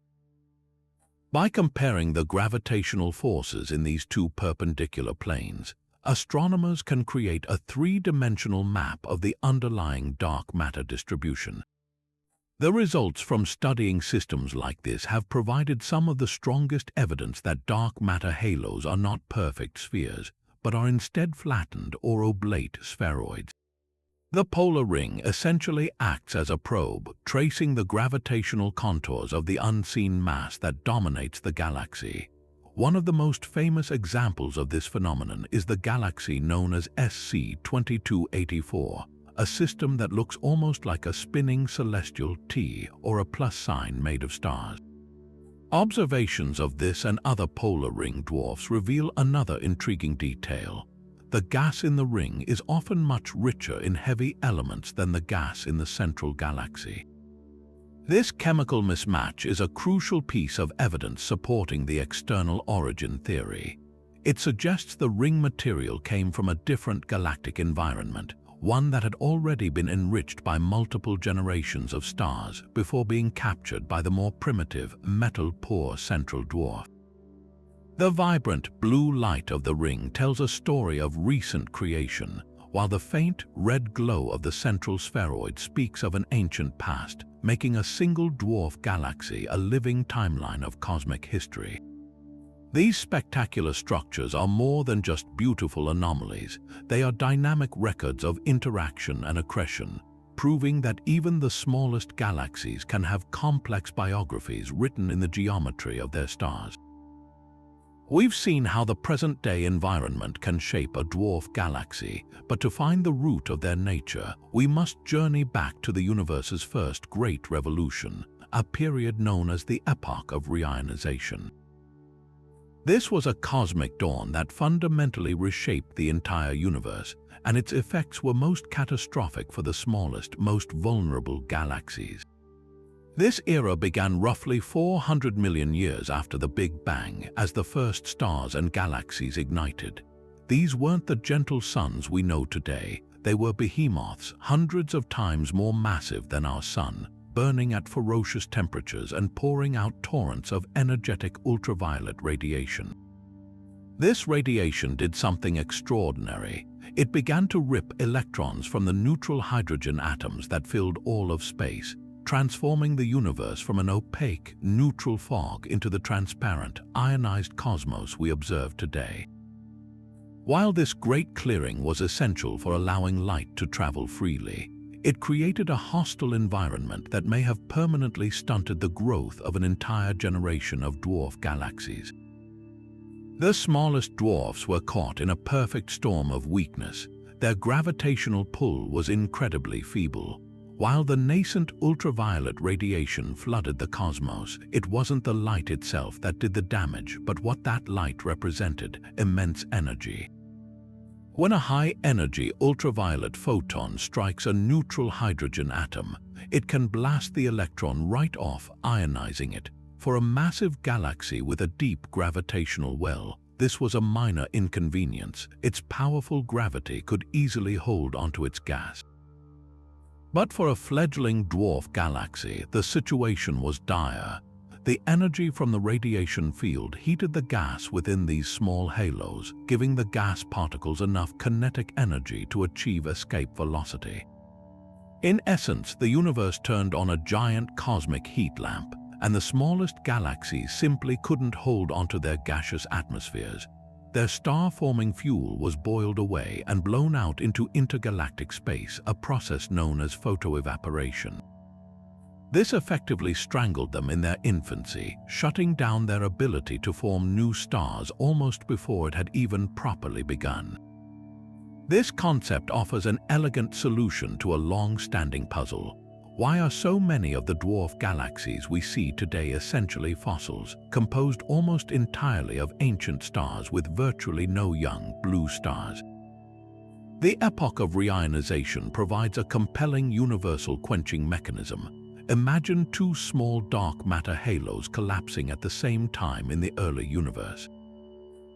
By comparing the gravitational forces in these two perpendicular planes, astronomers can create a three-dimensional map of the underlying dark matter distribution. The results from studying systems like this have provided some of the strongest evidence that dark matter halos are not perfect spheres, but are instead flattened or oblate spheroids. The polar ring essentially acts as a probe, tracing the gravitational contours of the unseen mass that dominates the galaxy. One of the most famous examples of this phenomenon is the galaxy known as SC 2284, a system that looks almost like a spinning celestial T or a plus sign made of stars. Observations of this and other polar ring dwarfs reveal another intriguing detail. The gas in the ring is often much richer in heavy elements than the gas in the central galaxy. This chemical mismatch is a crucial piece of evidence supporting the external origin theory. It suggests the ring material came from a different galactic environment, one that had already been enriched by multiple generations of stars before being captured by the more primitive, metal-poor central dwarf. The vibrant blue light of the ring tells a story of recent creation, while the faint red glow of the central spheroid speaks of an ancient past, making a single dwarf galaxy a living timeline of cosmic history. These spectacular structures are more than just beautiful anomalies. They are dynamic records of interaction and accretion, proving that even the smallest galaxies can have complex biographies written in the geometry of their stars. We've seen how the present-day environment can shape a dwarf galaxy, but to find the root of their nature, we must journey back to the universe's first great revolution, a period known as the Epoch of Reionization. This was a cosmic dawn that fundamentally reshaped the entire universe, and its effects were most catastrophic for the smallest, most vulnerable galaxies. This era began roughly 400 million years after the Big Bang, as the first stars and galaxies ignited. These weren't the gentle suns we know today. They were behemoths, hundreds of times more massive than our sun, burning at ferocious temperatures and pouring out torrents of energetic ultraviolet radiation. This radiation did something extraordinary. It began to rip electrons from the neutral hydrogen atoms that filled all of space, transforming the universe from an opaque, neutral fog into the transparent, ionized cosmos we observe today. While this great clearing was essential for allowing light to travel freely, it created a hostile environment that may have permanently stunted the growth of an entire generation of dwarf galaxies. The smallest dwarfs were caught in a perfect storm of weakness. Their gravitational pull was incredibly feeble. While the nascent ultraviolet radiation flooded the cosmos, it wasn't the light itself that did the damage, but what that light represented: immense energy. When a high-energy ultraviolet photon strikes a neutral hydrogen atom, it can blast the electron right off, ionizing it. For a massive galaxy with a deep gravitational well, this was a minor inconvenience. Its powerful gravity could easily hold onto its gas. But for a fledgling dwarf galaxy, the situation was dire. The energy from the radiation field heated the gas within these small halos, giving the gas particles enough kinetic energy to achieve escape velocity. In essence, the universe turned on a giant cosmic heat lamp, and the smallest galaxies simply couldn't hold onto their gaseous atmospheres. Their star-forming fuel was boiled away and blown out into intergalactic space, a process known as photoevaporation. This effectively strangled them in their infancy, shutting down their ability to form new stars almost before it had even properly begun. This concept offers an elegant solution to a long-standing puzzle. Why are so many of the dwarf galaxies we see today essentially fossils, composed almost entirely of ancient stars with virtually no young blue stars? The epoch of reionization provides a compelling universal quenching mechanism. Imagine two small dark matter halos collapsing at the same time in the early universe.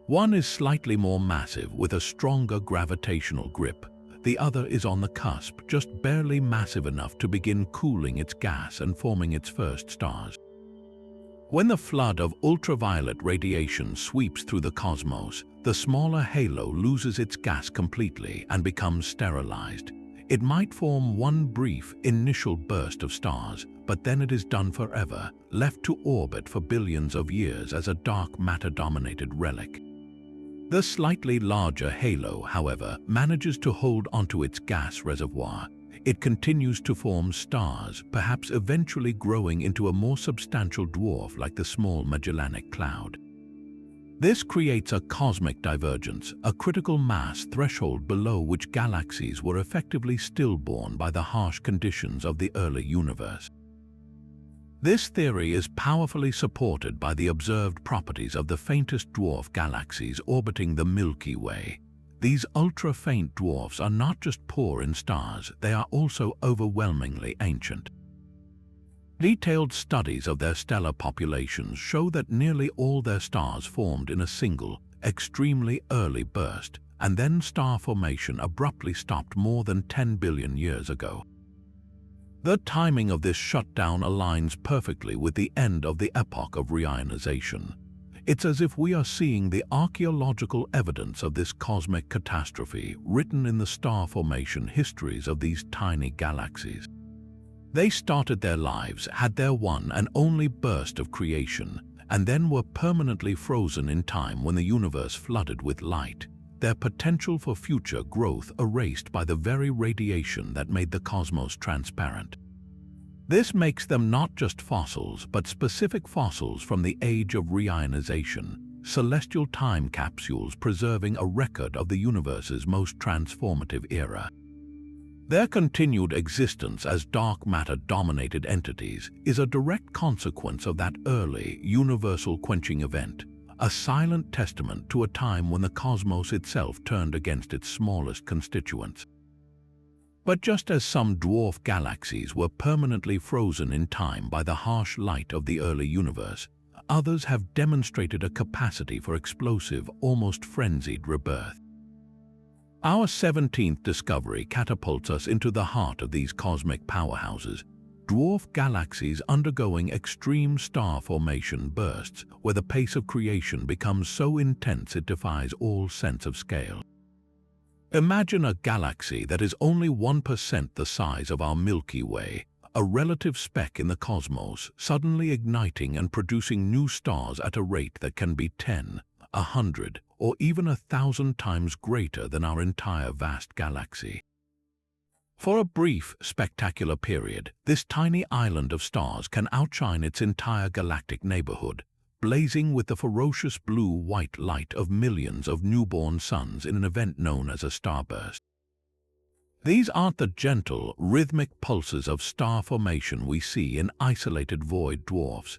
One is slightly more massive with a stronger gravitational grip. The other is on the cusp, just barely massive enough to begin cooling its gas and forming its first stars. When the flood of ultraviolet radiation sweeps through the cosmos, the smaller halo loses its gas completely and becomes sterilized. It might form one brief initial burst of stars, but then it is done forever, left to orbit for billions of years as a dark matter-dominated relic. The slightly larger halo, however, manages to hold onto its gas reservoir. It continues to form stars, perhaps eventually growing into a more substantial dwarf like the small Magellanic Cloud. This creates a cosmic divergence, a critical mass threshold below which galaxies were effectively stillborn by the harsh conditions of the early universe. This theory is powerfully supported by the observed properties of the faintest dwarf galaxies orbiting the Milky Way. These ultra-faint dwarfs are not just poor in stars, they are also overwhelmingly ancient. Detailed studies of their stellar populations show that nearly all their stars formed in a single, extremely early burst, and then star formation abruptly stopped more than 10 billion years ago. The timing of this shutdown aligns perfectly with the end of the epoch of reionization. It's as if we are seeing the archaeological evidence of this cosmic catastrophe written in the star formation histories of these tiny galaxies. They started their lives, had their one and only burst of creation, and then were permanently frozen in time when the universe flooded with light, their potential for future growth erased by the very radiation that made the cosmos transparent. This makes them not just fossils, but specific fossils from the age of reionization, celestial time capsules preserving a record of the universe's most transformative era. Their continued existence as dark matter-dominated entities is a direct consequence of that early, universal quenching event, a silent testament to a time when the cosmos itself turned against its smallest constituents. But just as some dwarf galaxies were permanently frozen in time by the harsh light of the early universe, others have demonstrated a capacity for explosive, almost frenzied rebirth. Our 17th discovery catapults us into the heart of these cosmic powerhouses, dwarf galaxies undergoing extreme star formation bursts where the pace of creation becomes so intense it defies all sense of scale. Imagine a galaxy that is only 1% the size of our Milky Way, a relative speck in the cosmos, suddenly igniting and producing new stars at a rate that can be 10, 100, or even 1,000 times greater than our entire vast galaxy. For a brief, spectacular period, this tiny island of stars can outshine its entire galactic neighborhood, blazing with the ferocious blue-white light of millions of newborn suns in an event known as a starburst. These aren't the gentle, rhythmic pulses of star formation we see in isolated void dwarfs.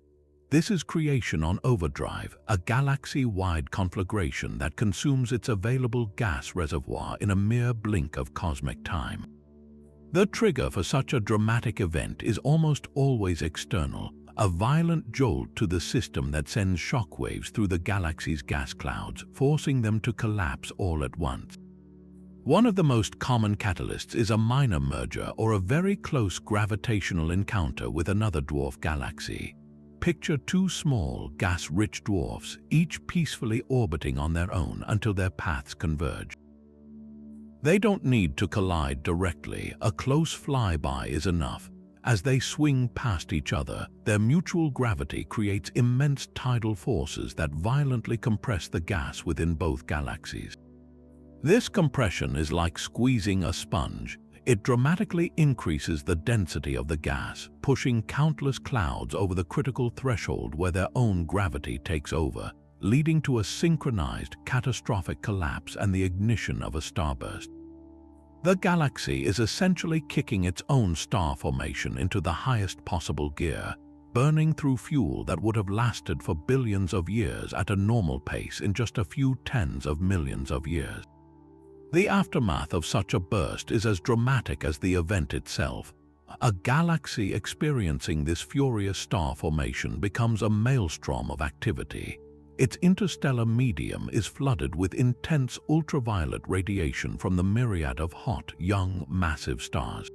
This is creation on overdrive, a galaxy-wide conflagration that consumes its available gas reservoir in a mere blink of cosmic time. The trigger for such a dramatic event is almost always external, a violent jolt to the system that sends shockwaves through the galaxy's gas clouds, forcing them to collapse all at once. One of the most common catalysts is a minor merger or a very close gravitational encounter with another dwarf galaxy. Picture two small, gas-rich dwarfs, each peacefully orbiting on their own until their paths converge. They don't need to collide directly, a close flyby is enough. As they swing past each other, their mutual gravity creates immense tidal forces that violently compress the gas within both galaxies. This compression is like squeezing a sponge. It dramatically increases the density of the gas, pushing countless clouds over the critical threshold where their own gravity takes over, leading to a synchronized, catastrophic collapse and the ignition of a starburst. The galaxy is essentially kicking its own star formation into the highest possible gear, burning through fuel that would have lasted for billions of years at a normal pace in just a few tens of millions of years. The aftermath of such a burst is as dramatic as the event itself. A galaxy experiencing this furious star formation becomes a maelstrom of activity. Its interstellar medium is flooded with intense ultraviolet radiation from the myriad of hot, young, massive stars.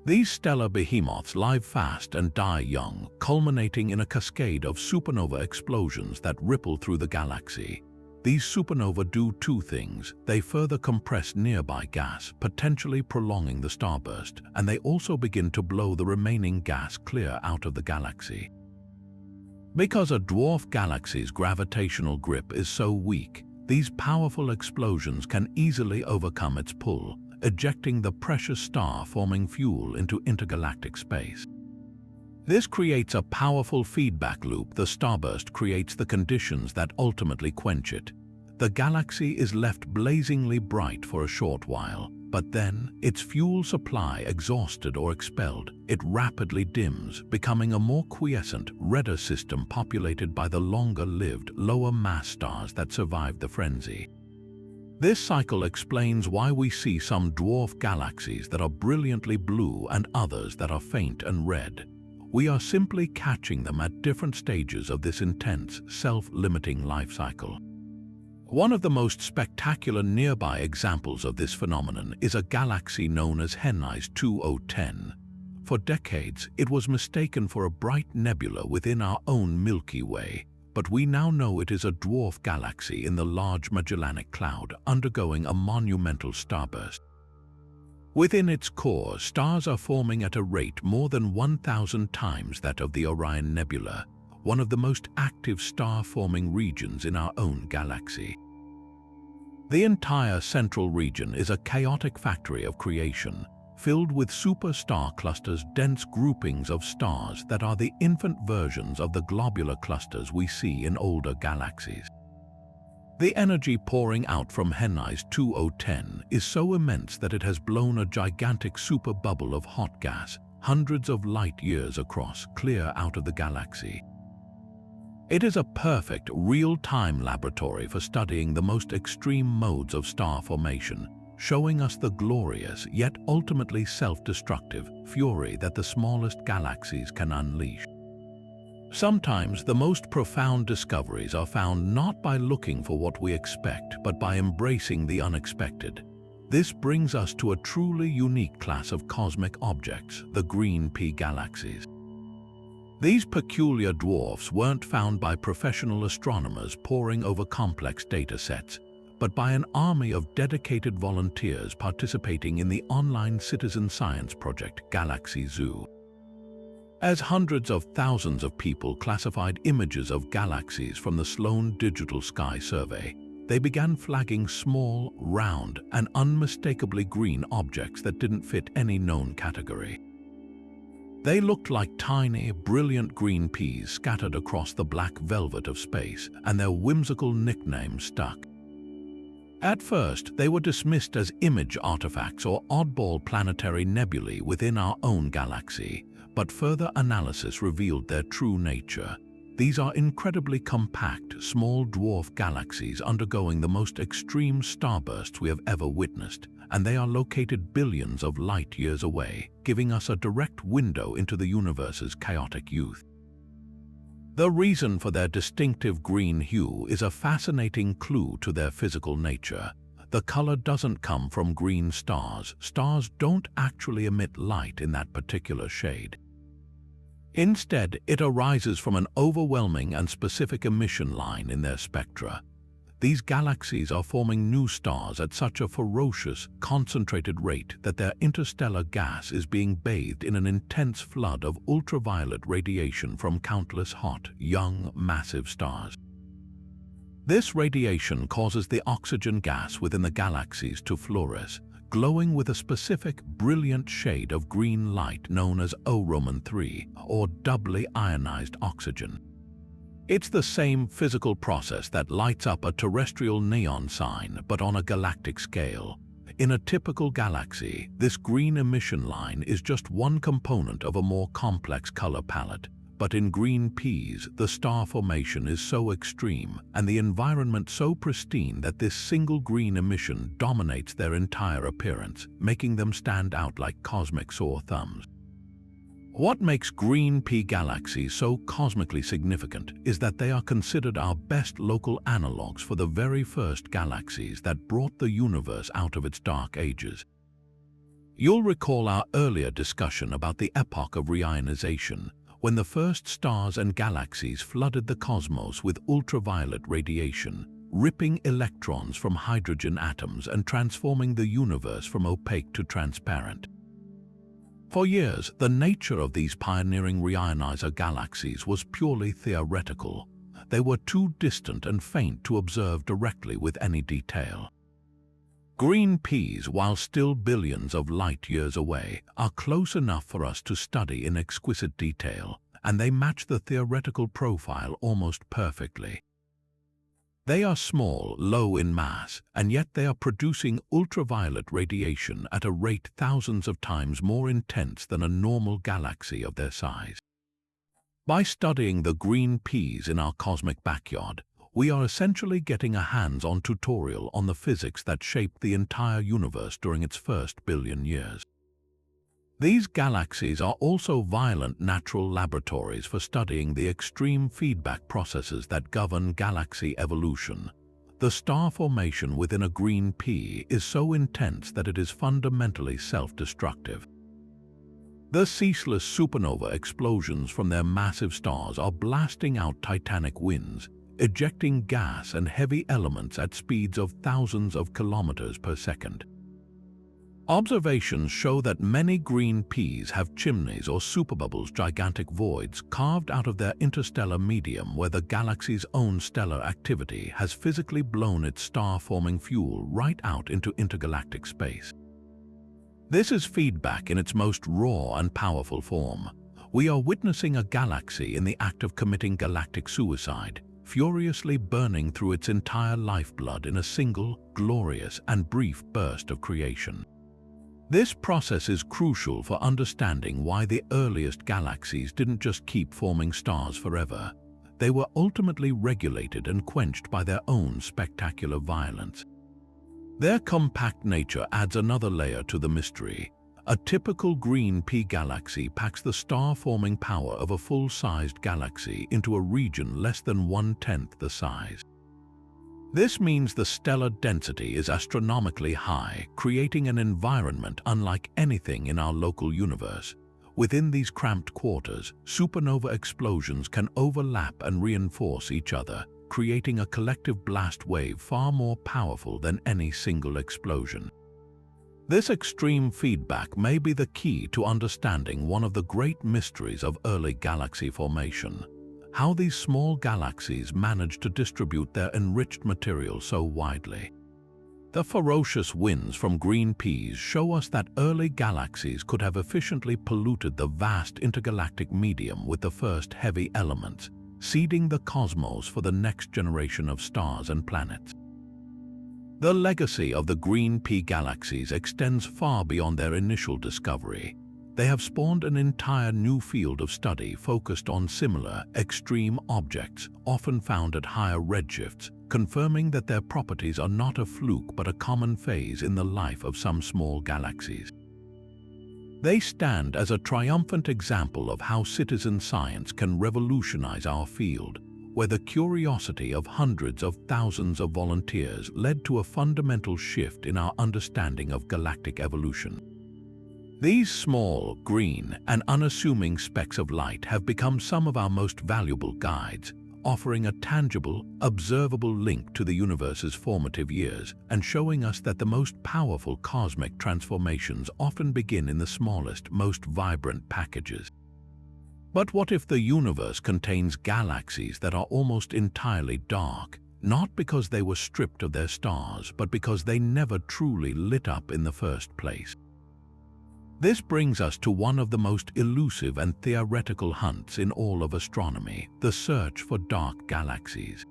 These stellar behemoths live fast and die young, culminating in a cascade of supernova explosions that ripple through the galaxy. These supernovae do two things. They further compress nearby gas, potentially prolonging the starburst, and they also begin to blow the remaining gas clear out of the galaxy. Because a dwarf galaxy's gravitational grip is so weak, these powerful explosions can easily overcome its pull, ejecting the precious star-forming fuel into intergalactic space. This creates a powerful feedback loop. The starburst creates the conditions that ultimately quench it. The galaxy is left blazingly bright for a short while, but then, its fuel supply exhausted or expelled, it rapidly dims, becoming a more quiescent, redder system populated by the longer-lived, lower-mass stars that survived the frenzy. This cycle explains why we see some dwarf galaxies that are brilliantly blue and others that are faint and red. We are simply catching them at different stages of this intense, self-limiting life cycle. One of the most spectacular nearby examples of this phenomenon is a galaxy known as Hennies 2010. For decades, it was mistaken for a bright nebula within our own Milky Way, but we now know it is a dwarf galaxy in the Large Magellanic Cloud undergoing a monumental starburst. Within its core, stars are forming at a rate more than 1,000 times that of the Orion Nebula, one of the most active star-forming regions in our own galaxy. The entire central region is a chaotic factory of creation, filled with superstar clusters, dense groupings of stars that are the infant versions of the globular clusters we see in older galaxies. The energy pouring out from Hennies 2010 is so immense that it has blown a gigantic super bubble of hot gas, hundreds of light years across, clear out of the galaxy. It is a perfect, real-time laboratory for studying the most extreme modes of star formation, showing us the glorious, yet ultimately self-destructive, fury that the smallest galaxies can unleash. Sometimes the most profound discoveries are found not by looking for what we expect, but by embracing the unexpected. This brings us to a truly unique class of cosmic objects, the green pea galaxies. These peculiar dwarfs weren't found by professional astronomers poring over complex data sets, but by an army of dedicated volunteers participating in the online citizen science project Galaxy Zoo. As hundreds of thousands of people classified images of galaxies from the Sloan Digital Sky Survey, they began flagging small, round, and unmistakably green objects that didn't fit any known category. They looked like tiny, brilliant green peas scattered across the black velvet of space, and their whimsical nickname stuck. At first, they were dismissed as image artifacts or oddball planetary nebulae within our own galaxy, but further analysis revealed their true nature. These are incredibly compact, small dwarf galaxies undergoing the most extreme starbursts we have ever witnessed, and they are located billions of light years away, giving us a direct window into the universe's chaotic youth. The reason for their distinctive green hue is a fascinating clue to their physical nature. The color doesn't come from green stars. Stars don't actually emit light in that particular shade. Instead, it arises from an overwhelming and specific emission line in their spectra. These galaxies are forming new stars at such a ferocious, concentrated rate that their interstellar gas is being bathed in an intense flood of ultraviolet radiation from countless hot, young, massive stars. This radiation causes the oxygen gas within the galaxies to fluoresce, glowing with a specific, brilliant shade of green light known as O-Roman-3, or doubly ionized oxygen. It's the same physical process that lights up a terrestrial neon sign, but on a galactic scale. In a typical galaxy, this green emission line is just one component of a more complex color palette. But in green peas, the star formation is so extreme and the environment so pristine that this single green emission dominates their entire appearance, making them stand out like cosmic sore thumbs. What makes green pea galaxies so cosmically significant is that they are considered our best local analogues for the very first galaxies that brought the universe out of its dark ages. You'll recall our earlier discussion about the epoch of reionization, when the first stars and galaxies flooded the cosmos with ultraviolet radiation, ripping electrons from hydrogen atoms and transforming the universe from opaque to transparent. For years, the nature of these pioneering reionizer galaxies was purely theoretical. They were too distant and faint to observe directly with any detail. Green peas, while still billions of light years away, are close enough for us to study in exquisite detail, and they match the theoretical profile almost perfectly. They are small, low in mass, and yet they are producing ultraviolet radiation at a rate thousands of times more intense than a normal galaxy of their size. By studying the green peas in our cosmic backyard, we are essentially getting a hands-on tutorial on the physics that shaped the entire universe during its first billion years. These galaxies are also violent natural laboratories for studying the extreme feedback processes that govern galaxy evolution. The star formation within a green pea is so intense that it is fundamentally self-destructive. The ceaseless supernova explosions from their massive stars are blasting out titanic winds, ejecting gas and heavy elements at speeds of thousands of kilometers per second. Observations show that many green peas have chimneys or superbubbles, gigantic voids carved out of their interstellar medium where the galaxy's own stellar activity has physically blown its star-forming fuel right out into intergalactic space. This is feedback in its most raw and powerful form. We are witnessing a galaxy in the act of committing galactic suicide, furiously burning through its entire lifeblood in a single, glorious, and brief burst of creation. This process is crucial for understanding why the earliest galaxies didn't just keep forming stars forever. They were ultimately regulated and quenched by their own spectacular violence. Their compact nature adds another layer to the mystery. A typical green pea galaxy packs the star-forming power of a full-sized galaxy into a region less than 1/10 the size. This means the stellar density is astronomically high, creating an environment unlike anything in our local universe. Within these cramped quarters, supernova explosions can overlap and reinforce each other, creating a collective blast wave far more powerful than any single explosion. This extreme feedback may be the key to understanding one of the great mysteries of early galaxy formation: how these small galaxies managed to distribute their enriched material so widely. The ferocious winds from green peas show us that early galaxies could have efficiently polluted the vast intergalactic medium with the first heavy elements, seeding the cosmos for the next generation of stars and planets. The legacy of the green pea galaxies extends far beyond their initial discovery. They have spawned an entire new field of study focused on similar, extreme objects, often found at higher redshifts, confirming that their properties are not a fluke but a common phase in the life of some small galaxies. They stand as a triumphant example of how citizen science can revolutionize our field, where the curiosity of hundreds of thousands of volunteers led to a fundamental shift in our understanding of galactic evolution. These small, green, and unassuming specks of light have become some of our most valuable guides, offering a tangible, observable link to the universe's formative years and showing us that the most powerful cosmic transformations often begin in the smallest, most vibrant packages. But what if the universe contains galaxies that are almost entirely dark, not because they were stripped of their stars, but because they never truly lit up in the first place? This brings us to one of the most elusive and theoretical hunts in all of astronomy: the search for dark galaxies.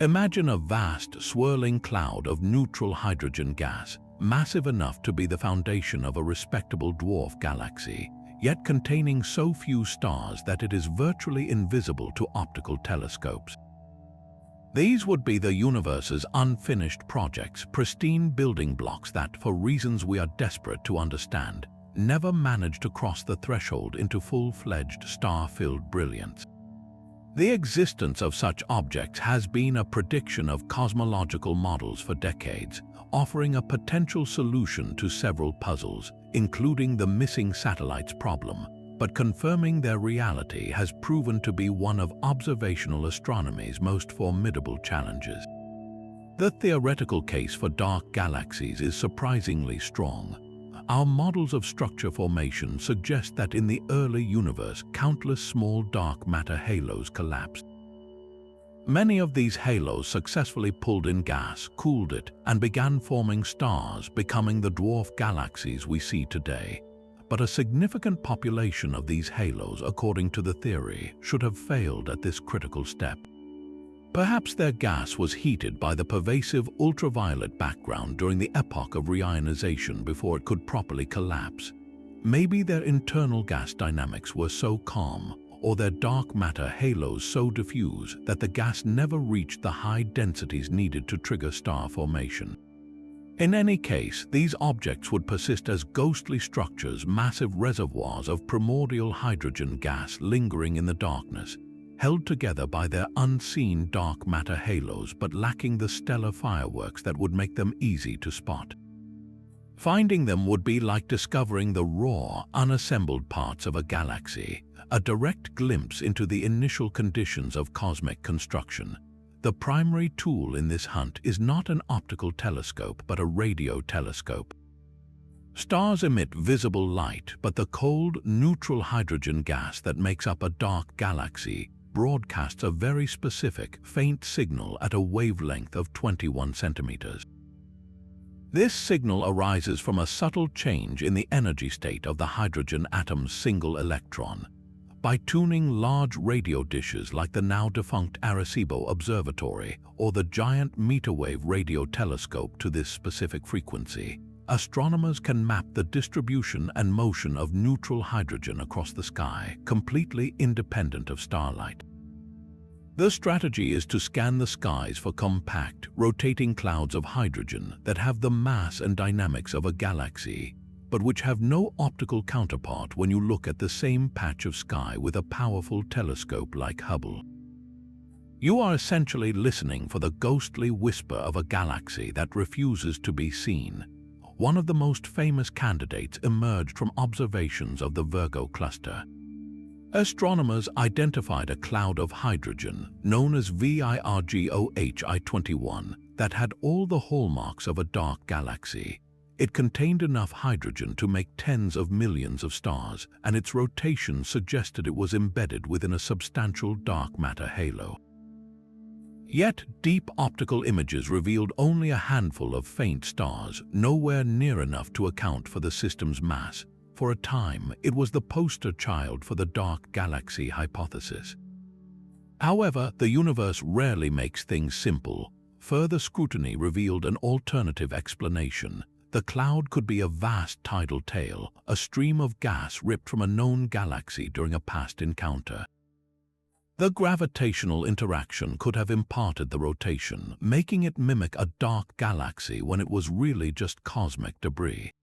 Imagine a vast, swirling cloud of neutral hydrogen gas, massive enough to be the foundation of a respectable dwarf galaxy, yet containing so few stars that it is virtually invisible to optical telescopes. These would be the universe's unfinished projects, pristine building blocks that, for reasons we are desperate to understand, never managed to cross the threshold into full-fledged star-filled brilliance. The existence of such objects has been a prediction of cosmological models for decades, offering a potential solution to several puzzles, including the missing satellites problem, but confirming their reality has proven to be one of observational astronomy's most formidable challenges. The theoretical case for dark galaxies is surprisingly strong. Our models of structure formation suggest that in the early universe, countless small dark matter halos collapsed. Many of these halos successfully pulled in gas, cooled it, and began forming stars, becoming the dwarf galaxies we see today. But a significant population of these halos, according to the theory, should have failed at this critical step. Perhaps their gas was heated by the pervasive ultraviolet background during the epoch of reionization before it could properly collapse. Maybe their internal gas dynamics were so calm, or their dark matter halos so diffuse that the gas never reached the high densities needed to trigger star formation. In any case, these objects would persist as ghostly structures, massive reservoirs of primordial hydrogen gas lingering in the darkness, held together by their unseen dark matter halos but lacking the stellar fireworks that would make them easy to spot. Finding them would be like discovering the raw, unassembled parts of a galaxy, a direct glimpse into the initial conditions of cosmic construction. The primary tool in this hunt is not an optical telescope but a radio telescope. Stars emit visible light, but the cold, neutral hydrogen gas that makes up a dark galaxy broadcasts a very specific, faint signal at a wavelength of 21 centimeters. This signal arises from a subtle change in the energy state of the hydrogen atom's single electron. By tuning large radio dishes like the now-defunct Arecibo Observatory or the giant meter-wave radio telescope to this specific frequency, astronomers can map the distribution and motion of neutral hydrogen across the sky, completely independent of starlight. The strategy is to scan the skies for compact, rotating clouds of hydrogen that have the mass and dynamics of a galaxy, but which have no optical counterpart when you look at the same patch of sky with a powerful telescope like Hubble. You are essentially listening for the ghostly whisper of a galaxy that refuses to be seen. One of the most famous candidates emerged from observations of the Virgo cluster. Astronomers identified a cloud of hydrogen, known as VIRGOHI-21, that had all the hallmarks of a dark galaxy. It contained enough hydrogen to make tens of millions of stars, and its rotation suggested it was embedded within a substantial dark matter halo. Yet, deep optical images revealed only a handful of faint stars, nowhere near enough to account for the system's mass. For a time, it was the poster child for the dark galaxy hypothesis. However, the universe rarely makes things simple. Further scrutiny revealed an alternative explanation. The cloud could be a vast tidal tail, a stream of gas ripped from a known galaxy during a past encounter. The gravitational interaction could have imparted the rotation, making it mimic a dark galaxy when it was really just cosmic debris.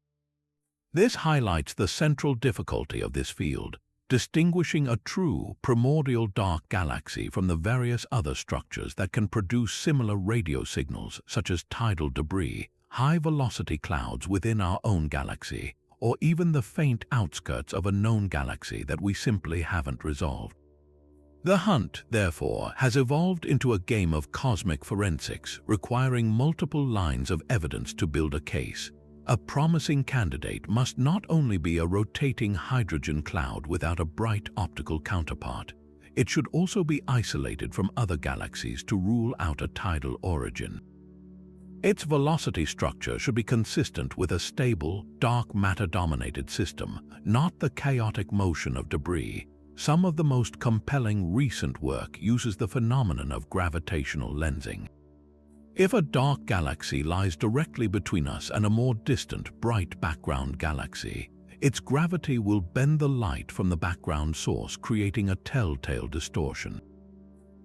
This highlights the central difficulty of this field, distinguishing a true, primordial dark galaxy from the various other structures that can produce similar radio signals, such as tidal debris, high-velocity clouds within our own galaxy, or even the faint outskirts of a known galaxy that we simply haven't resolved. The hunt, therefore, has evolved into a game of cosmic forensics, requiring multiple lines of evidence to build a case. A promising candidate must not only be a rotating hydrogen cloud without a bright optical counterpart, it should also be isolated from other galaxies to rule out a tidal origin. Its velocity structure should be consistent with a stable, dark matter-dominated system, not the chaotic motion of debris. Some of the most compelling recent work uses the phenomenon of gravitational lensing. If a dark galaxy lies directly between us and a more distant, bright background galaxy, its gravity will bend the light from the background source, creating a telltale distortion.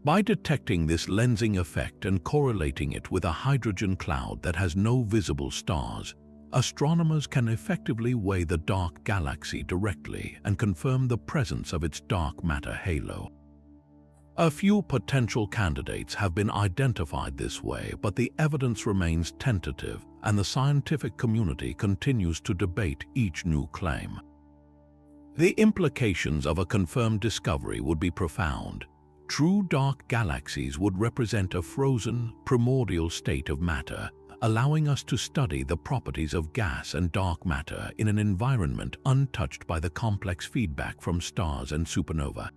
By detecting this lensing effect and correlating it with a hydrogen cloud that has no visible stars, astronomers can effectively weigh the dark galaxy directly and confirm the presence of its dark matter halo. A few potential candidates have been identified this way, but the evidence remains tentative and the scientific community continues to debate each new claim. The implications of a confirmed discovery would be profound. True dark galaxies would represent a frozen, primordial state of matter, allowing us to study the properties of gas and dark matter in an environment untouched by the complex feedback from stars and supernova.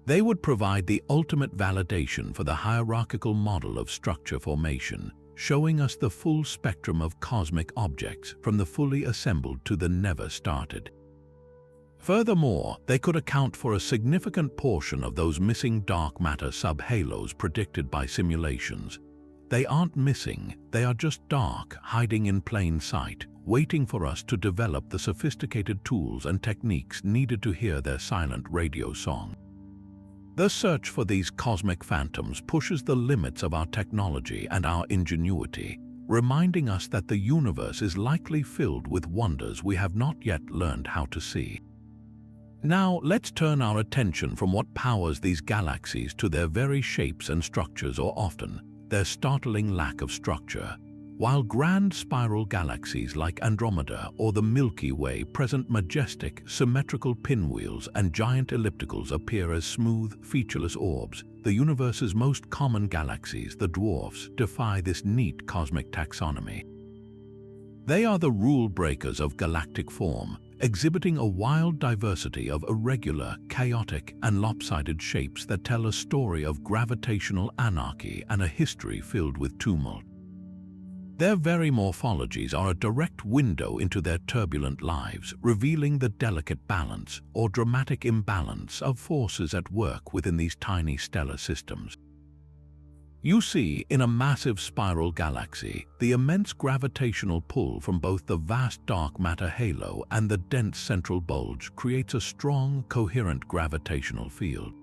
They would provide the ultimate validation for the hierarchical model of structure formation, showing us the full spectrum of cosmic objects from the fully assembled to the never started. Furthermore, they could account for a significant portion of those missing dark matter subhalos predicted by simulations. They aren't missing, they are just dark, hiding in plain sight, waiting for us to develop the sophisticated tools and techniques needed to hear their silent radio song. The search for these cosmic phantoms pushes the limits of our technology and our ingenuity, reminding us that the universe is likely filled with wonders we have not yet learned how to see. Now, let's turn our attention from what powers these galaxies to their very shapes and structures, or often, their startling lack of structure. While grand spiral galaxies like Andromeda or the Milky Way present majestic, symmetrical pinwheels and giant ellipticals appear as smooth, featureless orbs, the universe's most common galaxies, the dwarfs, defy this neat cosmic taxonomy. They are the rule breakers of galactic form, exhibiting a wild diversity of irregular, chaotic, and lopsided shapes that tell a story of gravitational anarchy and a history filled with tumult. Their very morphologies are a direct window into their turbulent lives, revealing the delicate balance or dramatic imbalance of forces at work within these tiny stellar systems. You see, in a massive spiral galaxy, the immense gravitational pull from both the vast dark matter halo and the dense central bulge creates a strong, coherent gravitational field.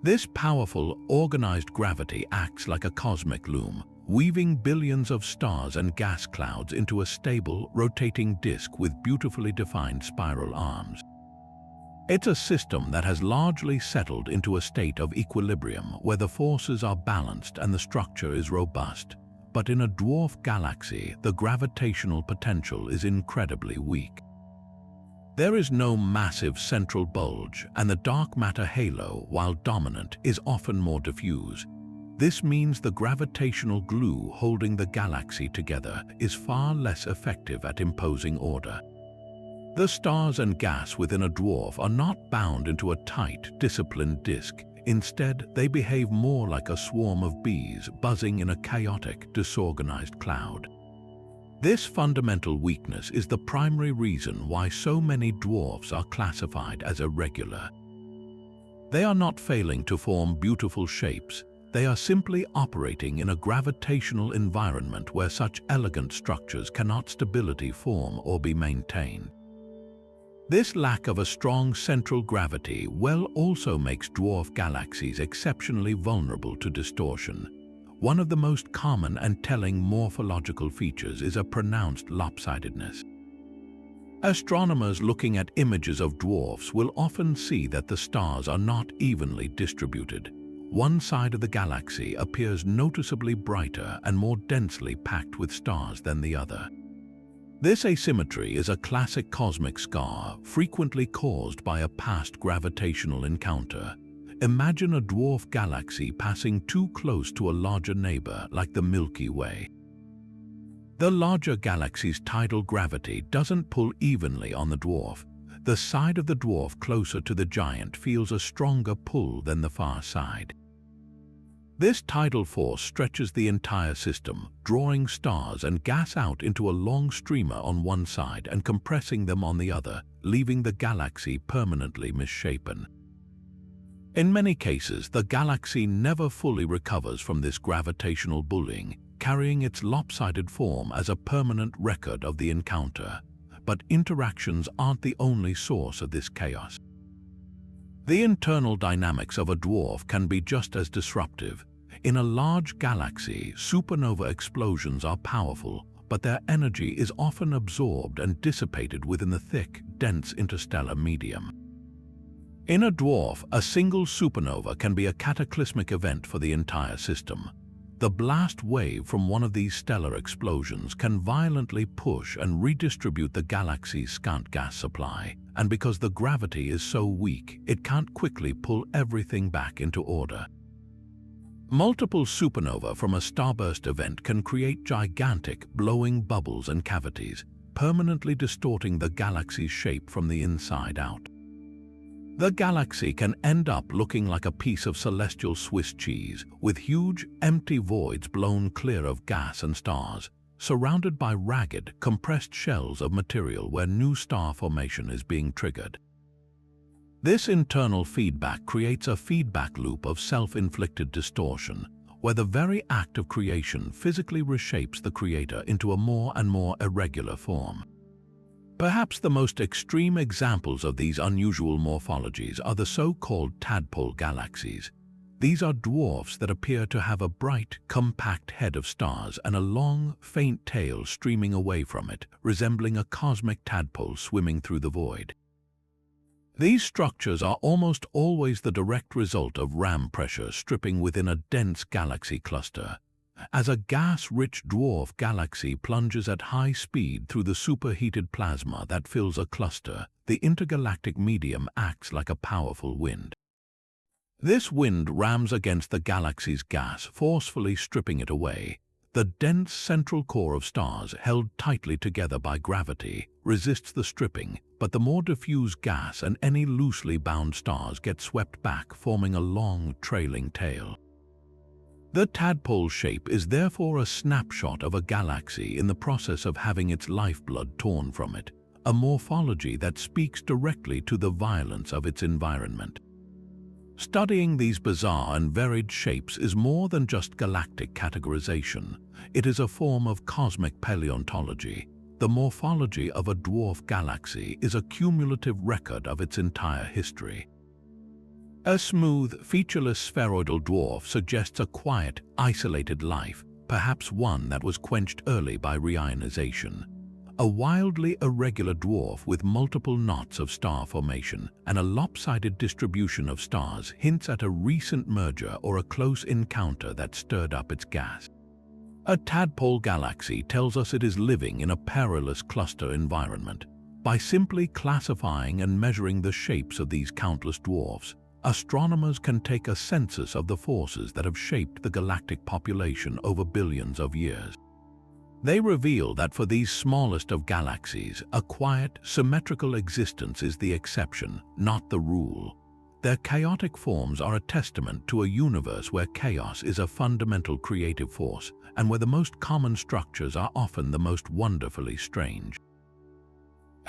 This powerful, organized gravity acts like a cosmic loom, weaving billions of stars and gas clouds into a stable, rotating disk with beautifully defined spiral arms. It's a system that has largely settled into a state of equilibrium where the forces are balanced and the structure is robust. But in a dwarf galaxy, the gravitational potential is incredibly weak. There is no massive central bulge, and the dark matter halo, while dominant, is often more diffuse. This means the gravitational glue holding the galaxy together is far less effective at imposing order. The stars and gas within a dwarf are not bound into a tight, disciplined disk. Instead, they behave more like a swarm of bees buzzing in a chaotic, disorganized cloud. This fundamental weakness is the primary reason why so many dwarfs are classified as irregular. They are not failing to form beautiful shapes. They are simply operating in a gravitational environment where such elegant structures cannot stably form or be maintained. This lack of a strong central gravity also makes dwarf galaxies exceptionally vulnerable to distortion. One of the most common and telling morphological features is a pronounced lopsidedness. Astronomers looking at images of dwarfs will often see that the stars are not evenly distributed. One side of the galaxy appears noticeably brighter and more densely packed with stars than the other. This asymmetry is a classic cosmic scar, frequently caused by a past gravitational encounter. Imagine a dwarf galaxy passing too close to a larger neighbor like the Milky Way. The larger galaxy's tidal gravity doesn't pull evenly on the dwarf. The side of the dwarf closer to the giant feels a stronger pull than the far side. This tidal force stretches the entire system, drawing stars and gas out into a long streamer on one side and compressing them on the other, leaving the galaxy permanently misshapen. In many cases, the galaxy never fully recovers from this gravitational bullying, carrying its lopsided form as a permanent record of the encounter. But interactions aren't the only source of this chaos. The internal dynamics of a dwarf can be just as disruptive. In a large galaxy, supernova explosions are powerful, but their energy is often absorbed and dissipated within the thick, dense interstellar medium. In a dwarf, a single supernova can be a cataclysmic event for the entire system. The blast wave from one of these stellar explosions can violently push and redistribute the galaxy's scant gas supply, and because the gravity is so weak, it can't quickly pull everything back into order. Multiple supernova from a starburst event can create gigantic, blowing bubbles and cavities, permanently distorting the galaxy's shape from the inside out. The galaxy can end up looking like a piece of celestial Swiss cheese, with huge, empty voids blown clear of gas and stars, surrounded by ragged, compressed shells of material where new star formation is being triggered. This internal feedback creates a feedback loop of self-inflicted distortion, where the very act of creation physically reshapes the creator into a more and more irregular form. Perhaps the most extreme examples of these unusual morphologies are the so-called tadpole galaxies. These are dwarfs that appear to have a bright, compact head of stars and a long, faint tail streaming away from it, resembling a cosmic tadpole swimming through the void. These structures are almost always the direct result of ram pressure stripping within a dense galaxy cluster. As a gas-rich dwarf galaxy plunges at high speed through the superheated plasma that fills a cluster, the intergalactic medium acts like a powerful wind. This wind rams against the galaxy's gas, forcefully stripping it away. The dense central core of stars, held tightly together by gravity, resists the stripping, but the more diffuse gas and any loosely bound stars get swept back, forming a long, trailing tail. The tadpole shape is therefore a snapshot of a galaxy in the process of having its lifeblood torn from it, a morphology that speaks directly to the violence of its environment. Studying these bizarre and varied shapes is more than just galactic categorization. It is a form of cosmic paleontology. The morphology of a dwarf galaxy is a cumulative record of its entire history. A smooth, featureless spheroidal dwarf suggests a quiet, isolated life, perhaps one that was quenched early by reionization. A wildly irregular dwarf with multiple knots of star formation and a lopsided distribution of stars hints at a recent merger or a close encounter that stirred up its gas. A tadpole galaxy tells us it is living in a perilous cluster environment. By simply classifying and measuring the shapes of these countless dwarfs, astronomers can take a census of the forces that have shaped the galactic population over billions of years. They reveal that for these smallest of galaxies, a quiet, symmetrical existence is the exception, not the rule. Their chaotic forms are a testament to a universe where chaos is a fundamental creative force and where the most common structures are often the most wonderfully strange.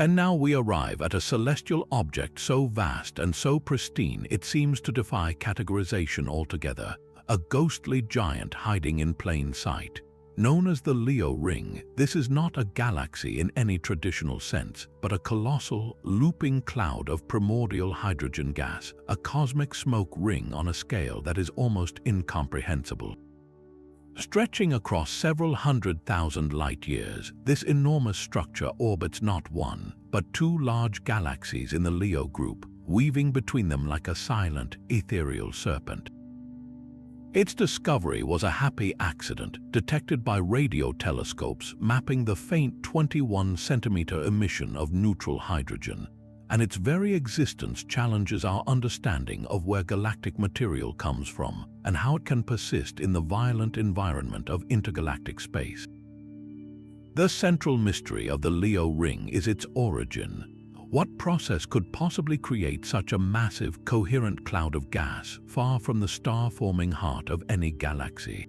And now we arrive at a celestial object so vast and so pristine it seems to defy categorization altogether, a ghostly giant hiding in plain sight. Known as the Leo Ring, this is not a galaxy in any traditional sense, but a colossal, looping cloud of primordial hydrogen gas, a cosmic smoke ring on a scale that is almost incomprehensible. Stretching across several 100,000 light-years, this enormous structure orbits not one, but two large galaxies in the Leo group, weaving between them like a silent, ethereal serpent. Its discovery was a happy accident, detected by radio telescopes mapping the faint 21-centimeter emission of neutral hydrogen, and its very existence challenges our understanding of where galactic material comes from and how it can persist in the violent environment of intergalactic space. The central mystery of the Leo Ring is its origin. What process could possibly create such a massive, coherent cloud of gas far from the star-forming heart of any galaxy?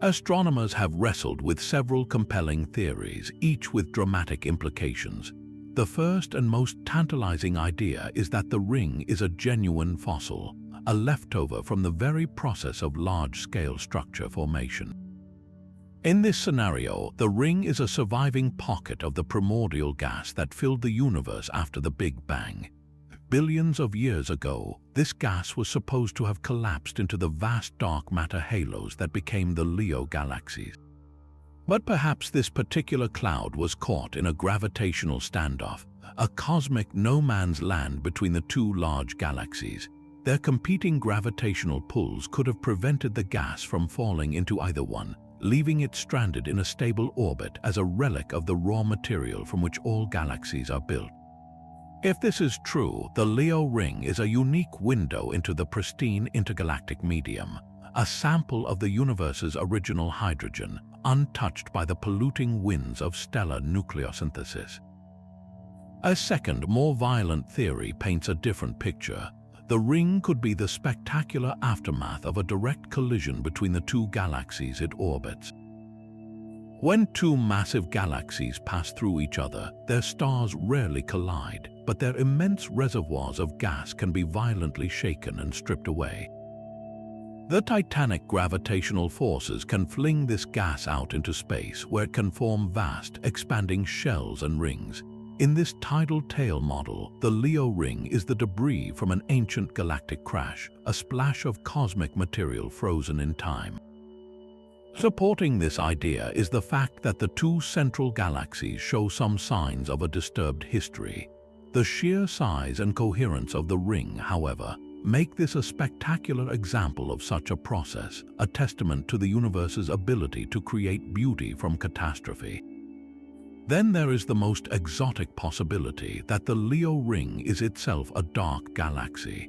Astronomers have wrestled with several compelling theories, each with dramatic implications. The first and most tantalizing idea is that the ring is a genuine fossil, a leftover from the very process of large-scale structure formation. In this scenario, the ring is a surviving pocket of the primordial gas that filled the universe after the Big Bang. Billions of years ago, this gas was supposed to have collapsed into the vast dark matter halos that became the Leo galaxies. But perhaps this particular cloud was caught in a gravitational standoff, a cosmic no-man's land between the two large galaxies. Their competing gravitational pulls could have prevented the gas from falling into either one, leaving it stranded in a stable orbit as a relic of the raw material from which all galaxies are built. If this is true, the Leo ring is a unique window into the pristine intergalactic medium, a sample of the universe's original hydrogen, untouched by the polluting winds of stellar nucleosynthesis. A second, more violent theory paints a different picture. The ring could be the spectacular aftermath of a direct collision between the two galaxies it orbits. When two massive galaxies pass through each other, their stars rarely collide, but their immense reservoirs of gas can be violently shaken and stripped away. The titanic gravitational forces can fling this gas out into space, where it can form vast, expanding shells and rings. In this tidal tail model, the Leo ring is the debris from an ancient galactic crash, a splash of cosmic material frozen in time. Supporting this idea is the fact that the two central galaxies show some signs of a disturbed history. The sheer size and coherence of the ring, however, make this a spectacular example of such a process, a testament to the universe's ability to create beauty from catastrophe. Then there is the most exotic possibility that the Leo ring is itself a dark galaxy.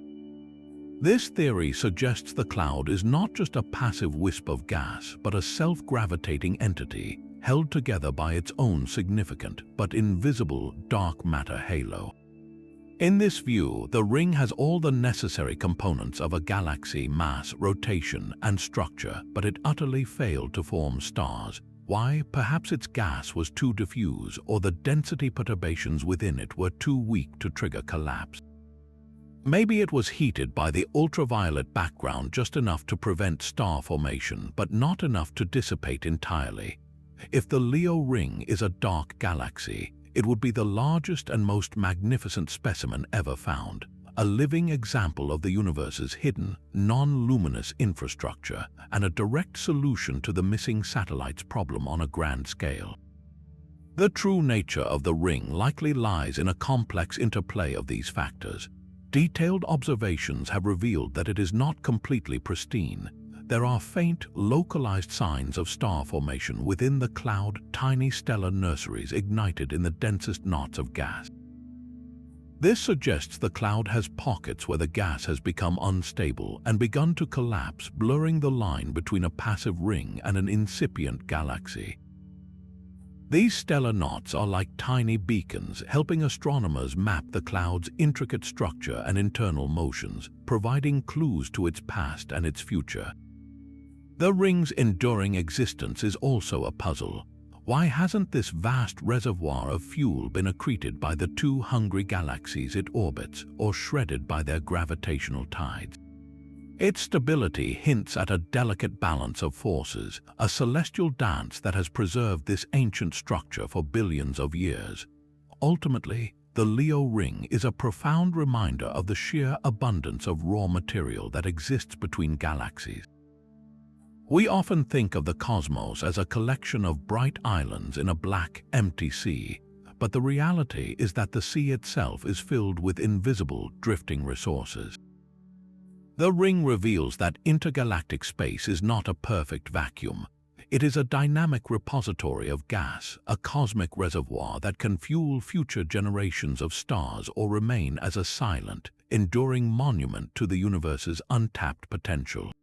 This theory suggests the cloud is not just a passive wisp of gas, but a self-gravitating entity held together by its own significant but invisible dark matter halo. In this view, the ring has all the necessary components of a galaxy: mass, rotation, and structure, but it utterly failed to form stars. Why? Perhaps its gas was too diffuse, or the density perturbations within it were too weak to trigger collapse. Maybe it was heated by the ultraviolet background just enough to prevent star formation, but not enough to dissipate entirely. If the Leo ring is a dark galaxy, it would be the largest and most magnificent specimen ever found, a living example of the universe's hidden, non-luminous infrastructure, and a direct solution to the missing satellites problem on a grand scale. The true nature of the ring likely lies in a complex interplay of these factors. Detailed observations have revealed that it is not completely pristine. There are faint, localized signs of star formation within the cloud, tiny stellar nurseries ignited in the densest knots of gas. This suggests the cloud has pockets where the gas has become unstable and begun to collapse, blurring the line between a passive ring and an incipient galaxy. These stellar knots are like tiny beacons, helping astronomers map the cloud's intricate structure and internal motions, providing clues to its past and its future. The ring's enduring existence is also a puzzle. Why hasn't this vast reservoir of fuel been accreted by the two hungry galaxies it orbits, or shredded by their gravitational tides? Its stability hints at a delicate balance of forces, a celestial dance that has preserved this ancient structure for billions of years. Ultimately, the Leo ring is a profound reminder of the sheer abundance of raw material that exists between galaxies. We often think of the cosmos as a collection of bright islands in a black, empty sea, but the reality is that the sea itself is filled with invisible, drifting resources. The ring reveals that intergalactic space is not a perfect vacuum. It is a dynamic repository of gas, a cosmic reservoir that can fuel future generations of stars or remain as a silent, enduring monument to the universe's untapped potential.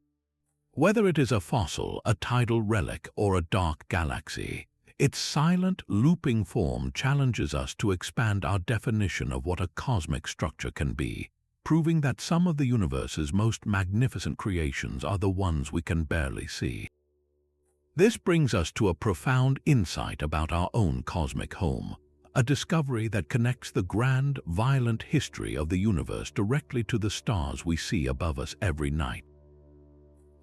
Whether it is a fossil, a tidal relic, or a dark galaxy, its silent, looping form challenges us to expand our definition of what a cosmic structure can be, proving that some of the universe's most magnificent creations are the ones we can barely see. This brings us to a profound insight about our own cosmic home. a discovery that connects the grand, violent history of the universe directly to the stars we see above us every night.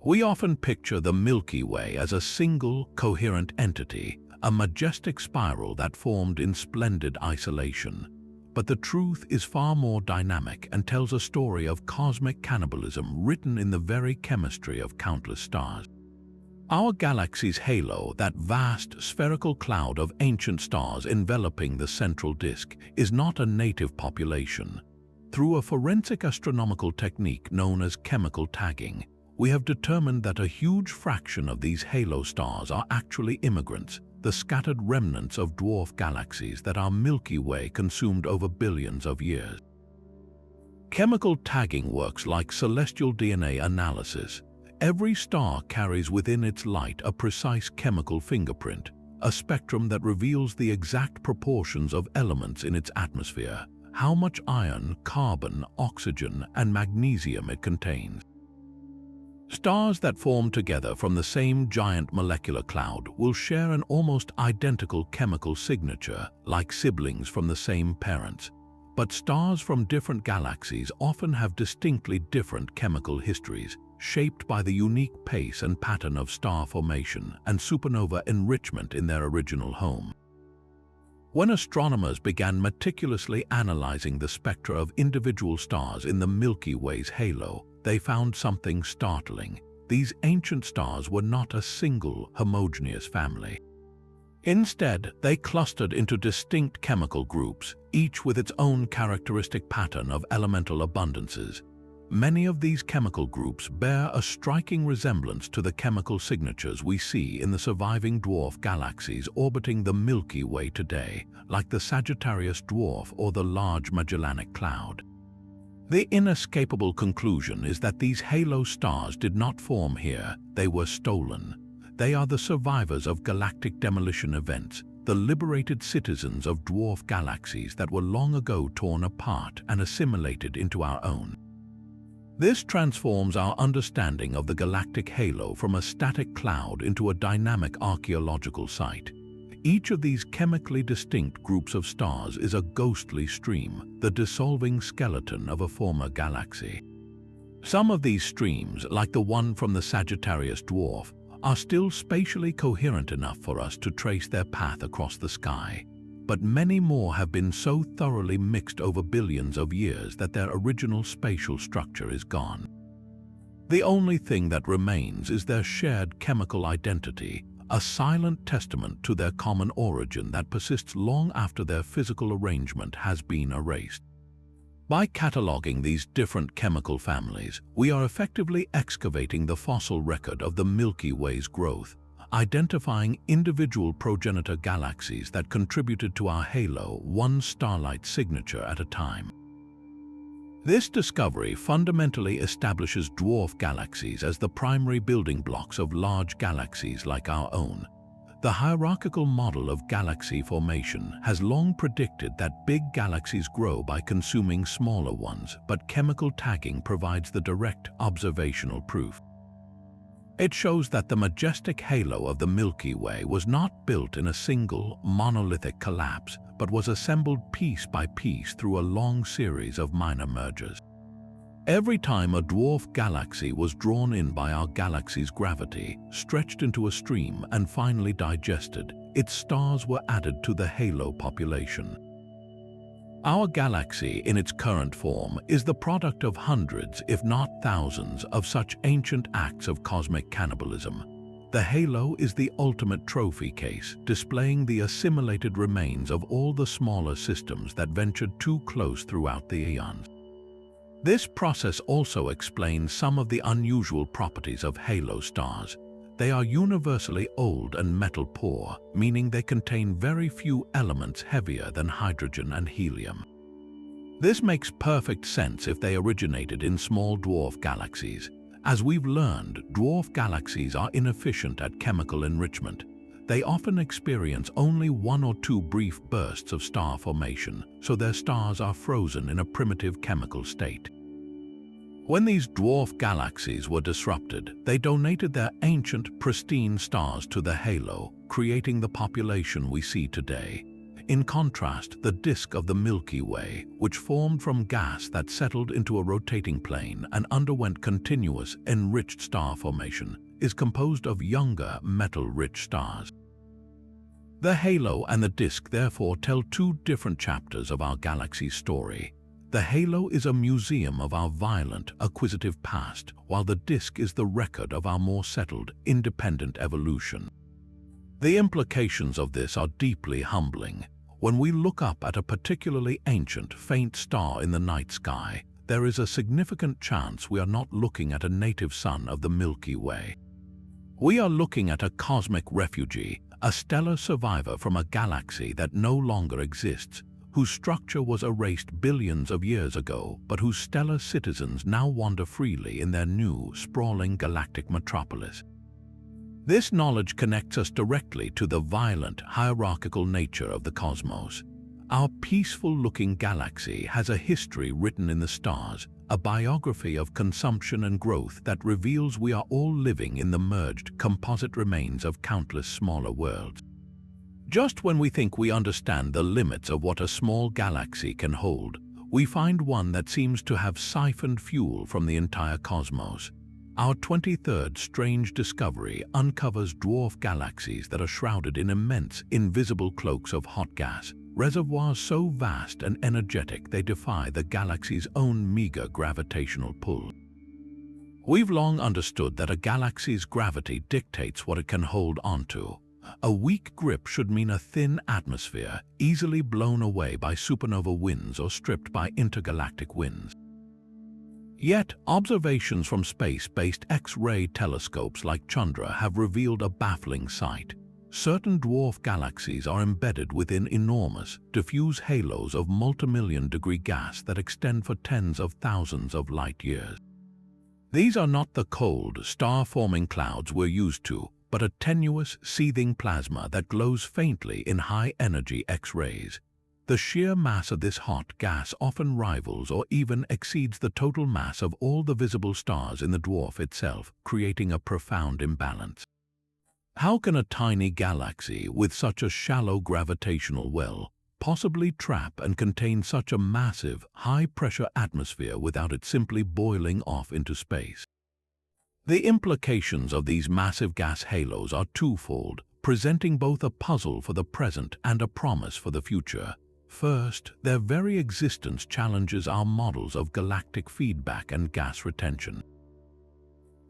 We often picture the Milky Way as a single, coherent entity, a majestic spiral that formed in splendid isolation. But the truth is far more dynamic and tells a story of cosmic cannibalism written in the very chemistry of countless stars. Our galaxy's halo, that vast spherical cloud of ancient stars enveloping the central disk, is not a native population. Through a forensic astronomical technique known as chemical tagging, we have determined that a huge fraction of these halo stars are actually immigrants, the scattered remnants of dwarf galaxies that our Milky Way consumed over billions of years. Chemical tagging works like celestial DNA analysis. Every star carries within its light a precise chemical fingerprint, a spectrum that reveals the exact proportions of elements in its atmosphere, how much iron, carbon, oxygen, and magnesium it contains. Stars that form together from the same giant molecular cloud will share an almost identical chemical signature, like siblings from the same parents. But stars from different galaxies often have distinctly different chemical histories, shaped by the unique pace and pattern of star formation and supernova enrichment in their original home. When astronomers began meticulously analyzing the spectra of individual stars in the Milky Way's halo, they found something startling. These ancient stars were not a single, homogeneous family. Instead, they clustered into distinct chemical groups, each with its own characteristic pattern of elemental abundances. Many of these chemical groups bear a striking resemblance to the chemical signatures we see in the surviving dwarf galaxies orbiting the Milky Way today, like the Sagittarius Dwarf or the Large Magellanic Cloud. The inescapable conclusion is that these halo stars did not form here, they were stolen. They are the survivors of galactic demolition events, the liberated citizens of dwarf galaxies that were long ago torn apart and assimilated into our own. This transforms our understanding of the galactic halo from a static cloud into a dynamic archaeological site. Each of these chemically distinct groups of stars is a ghostly stream, the dissolving skeleton of a former galaxy. Some of these streams, like the one from the Sagittarius Dwarf, are still spatially coherent enough for us to trace their path across the sky. But many more have been so thoroughly mixed over billions of years that their original spatial structure is gone. The only thing that remains is their shared chemical identity, a silent testament to their common origin that persists long after their physical arrangement has been erased. By cataloging these different chemical families, we are effectively excavating the fossil record of the Milky Way's growth, identifying individual progenitor galaxies that contributed to our halo, one starlight signature at a time. This discovery fundamentally establishes dwarf galaxies as the primary building blocks of large galaxies like our own. The hierarchical model of galaxy formation has long predicted that big galaxies grow by consuming smaller ones, but chemical tagging provides the direct observational proof. It shows that the majestic halo of the Milky Way was not built in a single, monolithic collapse, but was assembled piece by piece through a long series of minor mergers. Every time a dwarf galaxy was drawn in by our galaxy's gravity, stretched into a stream, and finally digested, its stars were added to the halo population. Our galaxy, in its current form, is the product of hundreds, if not thousands, of such ancient acts of cosmic cannibalism. The halo is the ultimate trophy case, displaying the assimilated remains of all the smaller systems that ventured too close throughout the eons. This process also explains some of the unusual properties of halo stars. They are universally old and metal-poor, meaning they contain very few elements heavier than hydrogen and helium. This makes perfect sense if they originated in small dwarf galaxies. As we've learned, dwarf galaxies are inefficient at chemical enrichment. They often experience only one or two brief bursts of star formation, so their stars are frozen in a primitive chemical state. When these dwarf galaxies were disrupted, they donated their ancient, pristine stars to the halo, creating the population we see today. In contrast, the disk of the Milky Way, which formed from gas that settled into a rotating plane and underwent continuous enriched star formation, is composed of younger, metal-rich stars. The halo and the disk therefore tell two different chapters of our galaxy's story. The halo is a museum of our violent, acquisitive past, while the disk is the record of our more settled, independent evolution. The implications of this are deeply humbling. When we look up at a particularly ancient, faint star in the night sky, there is a significant chance we are not looking at a native sun of the Milky Way. We are looking at a cosmic refugee, a stellar survivor from a galaxy that no longer exists, whose structure was erased billions of years ago, but whose stellar citizens now wander freely in their new, sprawling galactic metropolis. This knowledge connects us directly to the violent, hierarchical nature of the cosmos. Our peaceful-looking galaxy has a history written in the stars, a biography of consumption and growth that reveals we are all living in the merged, composite remains of countless smaller worlds. Just when we think we understand the limits of what a small galaxy can hold, we find one that seems to have siphoned fuel from the entire cosmos. Our 23rd strange discovery uncovers dwarf galaxies that are shrouded in immense, invisible cloaks of hot gas, reservoirs so vast and energetic they defy the galaxy's own meager gravitational pull. We've long understood that a galaxy's gravity dictates what it can hold onto. A weak grip should mean a thin atmosphere, easily blown away by supernova winds or stripped by intergalactic winds. Yet, observations from space-based X-ray telescopes like Chandra have revealed a baffling sight. Certain dwarf galaxies are embedded within enormous, diffuse halos of multimillion-degree gas that extend for tens of thousands of light-years. These are not the cold, star-forming clouds we're used to, but a tenuous, seething plasma that glows faintly in high-energy X-rays. The sheer mass of this hot gas often rivals or even exceeds the total mass of all the visible stars in the dwarf itself, creating a profound imbalance. How can a tiny galaxy with such a shallow gravitational well possibly trap and contain such a massive, high-pressure atmosphere without it simply boiling off into space? The implications of these massive gas halos are twofold, presenting both a puzzle for the present and a promise for the future. First, their very existence challenges our models of galactic feedback and gas retention.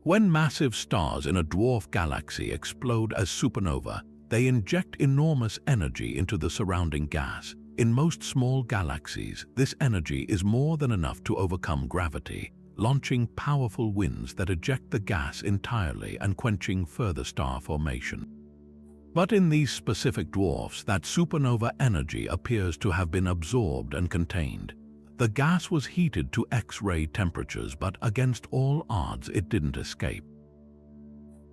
When massive stars in a dwarf galaxy explode as supernova, they inject enormous energy into the surrounding gas. In most small galaxies, this energy is more than enough to overcome gravity, launching powerful winds that eject the gas entirely and quenching further star formation. But in these specific dwarfs, that supernova energy appears to have been absorbed and contained. The gas was heated to X-ray temperatures, but against all odds it didn't escape.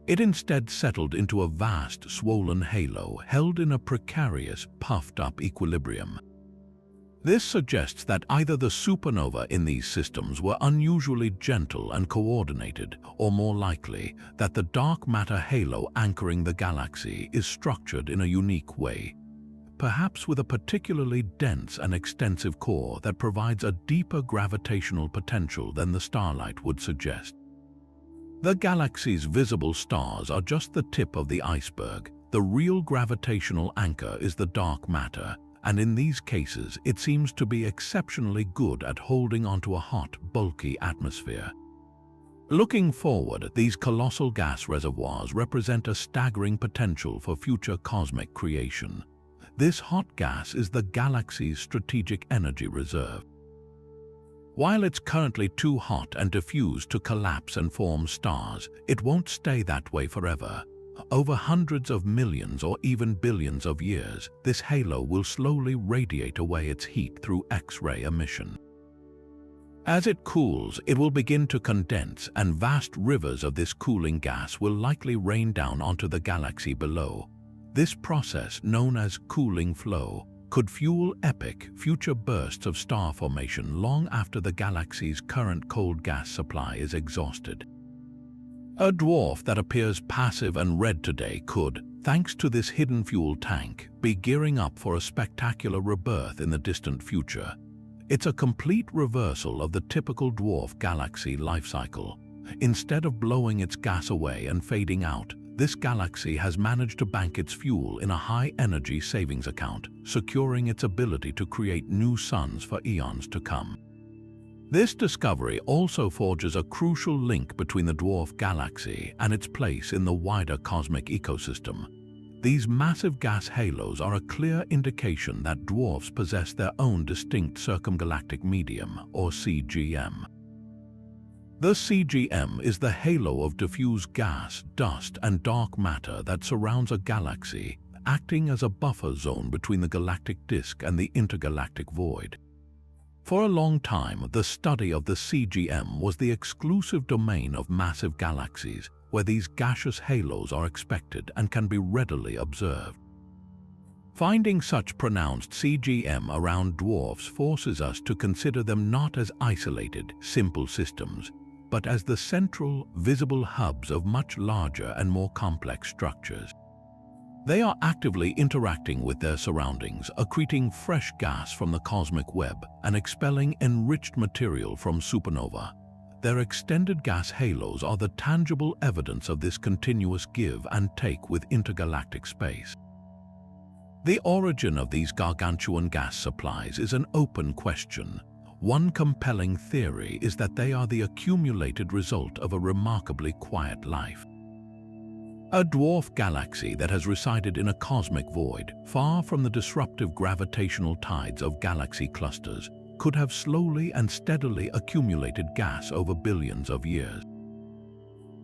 It instead settled into a vast, swollen halo held in a precarious, puffed-up equilibrium. This suggests that either the supernova in these systems were unusually gentle and coordinated, or more likely, that the dark matter halo anchoring the galaxy is structured in a unique way, perhaps with a particularly dense and extensive core that provides a deeper gravitational potential than the starlight would suggest. The galaxy's visible stars are just the tip of the iceberg. The real gravitational anchor is the dark matter, and in these cases it seems to be exceptionally good at holding onto a hot, bulky atmosphere. Looking forward, these colossal gas reservoirs represent a staggering potential for future cosmic creation. This hot gas is the galaxy's strategic energy reserve. While it's currently too hot and diffused to collapse and form stars, it won't stay that way forever. Over hundreds of millions or even billions of years, this halo will slowly radiate away its heat through X-ray emission. As it cools, it will begin to condense, and vast rivers of this cooling gas will likely rain down onto the galaxy below. This process, known as cooling flow, could fuel epic, future bursts of star formation long after the galaxy's current cold gas supply is exhausted. A dwarf that appears passive and red today could, thanks to this hidden fuel tank, be gearing up for a spectacular rebirth in the distant future. It's a complete reversal of the typical dwarf galaxy life cycle. Instead of blowing its gas away and fading out, this galaxy has managed to bank its fuel in a high-energy savings account, securing its ability to create new suns for eons to come. This discovery also forges a crucial link between the dwarf galaxy and its place in the wider cosmic ecosystem. These massive gas halos are a clear indication that dwarfs possess their own distinct circumgalactic medium, or CGM. The CGM is the halo of diffuse gas, dust, and dark matter that surrounds a galaxy, acting as a buffer zone between the galactic disk and the intergalactic void. For a long time, the study of the CGM was the exclusive domain of massive galaxies, where these gaseous halos are expected and can be readily observed. Finding such pronounced CGM around dwarfs forces us to consider them not as isolated, simple systems, but as the central, visible hubs of much larger and more complex structures. They are actively interacting with their surroundings, accreting fresh gas from the cosmic web and expelling enriched material from supernova. Their extended gas halos are the tangible evidence of this continuous give and take with intergalactic space. The origin of these gargantuan gas supplies is an open question. One compelling theory is that they are the accumulated result of a remarkably quiet life. A dwarf galaxy that has resided in a cosmic void, far from the disruptive gravitational tides of galaxy clusters, could have slowly and steadily accumulated gas over billions of years.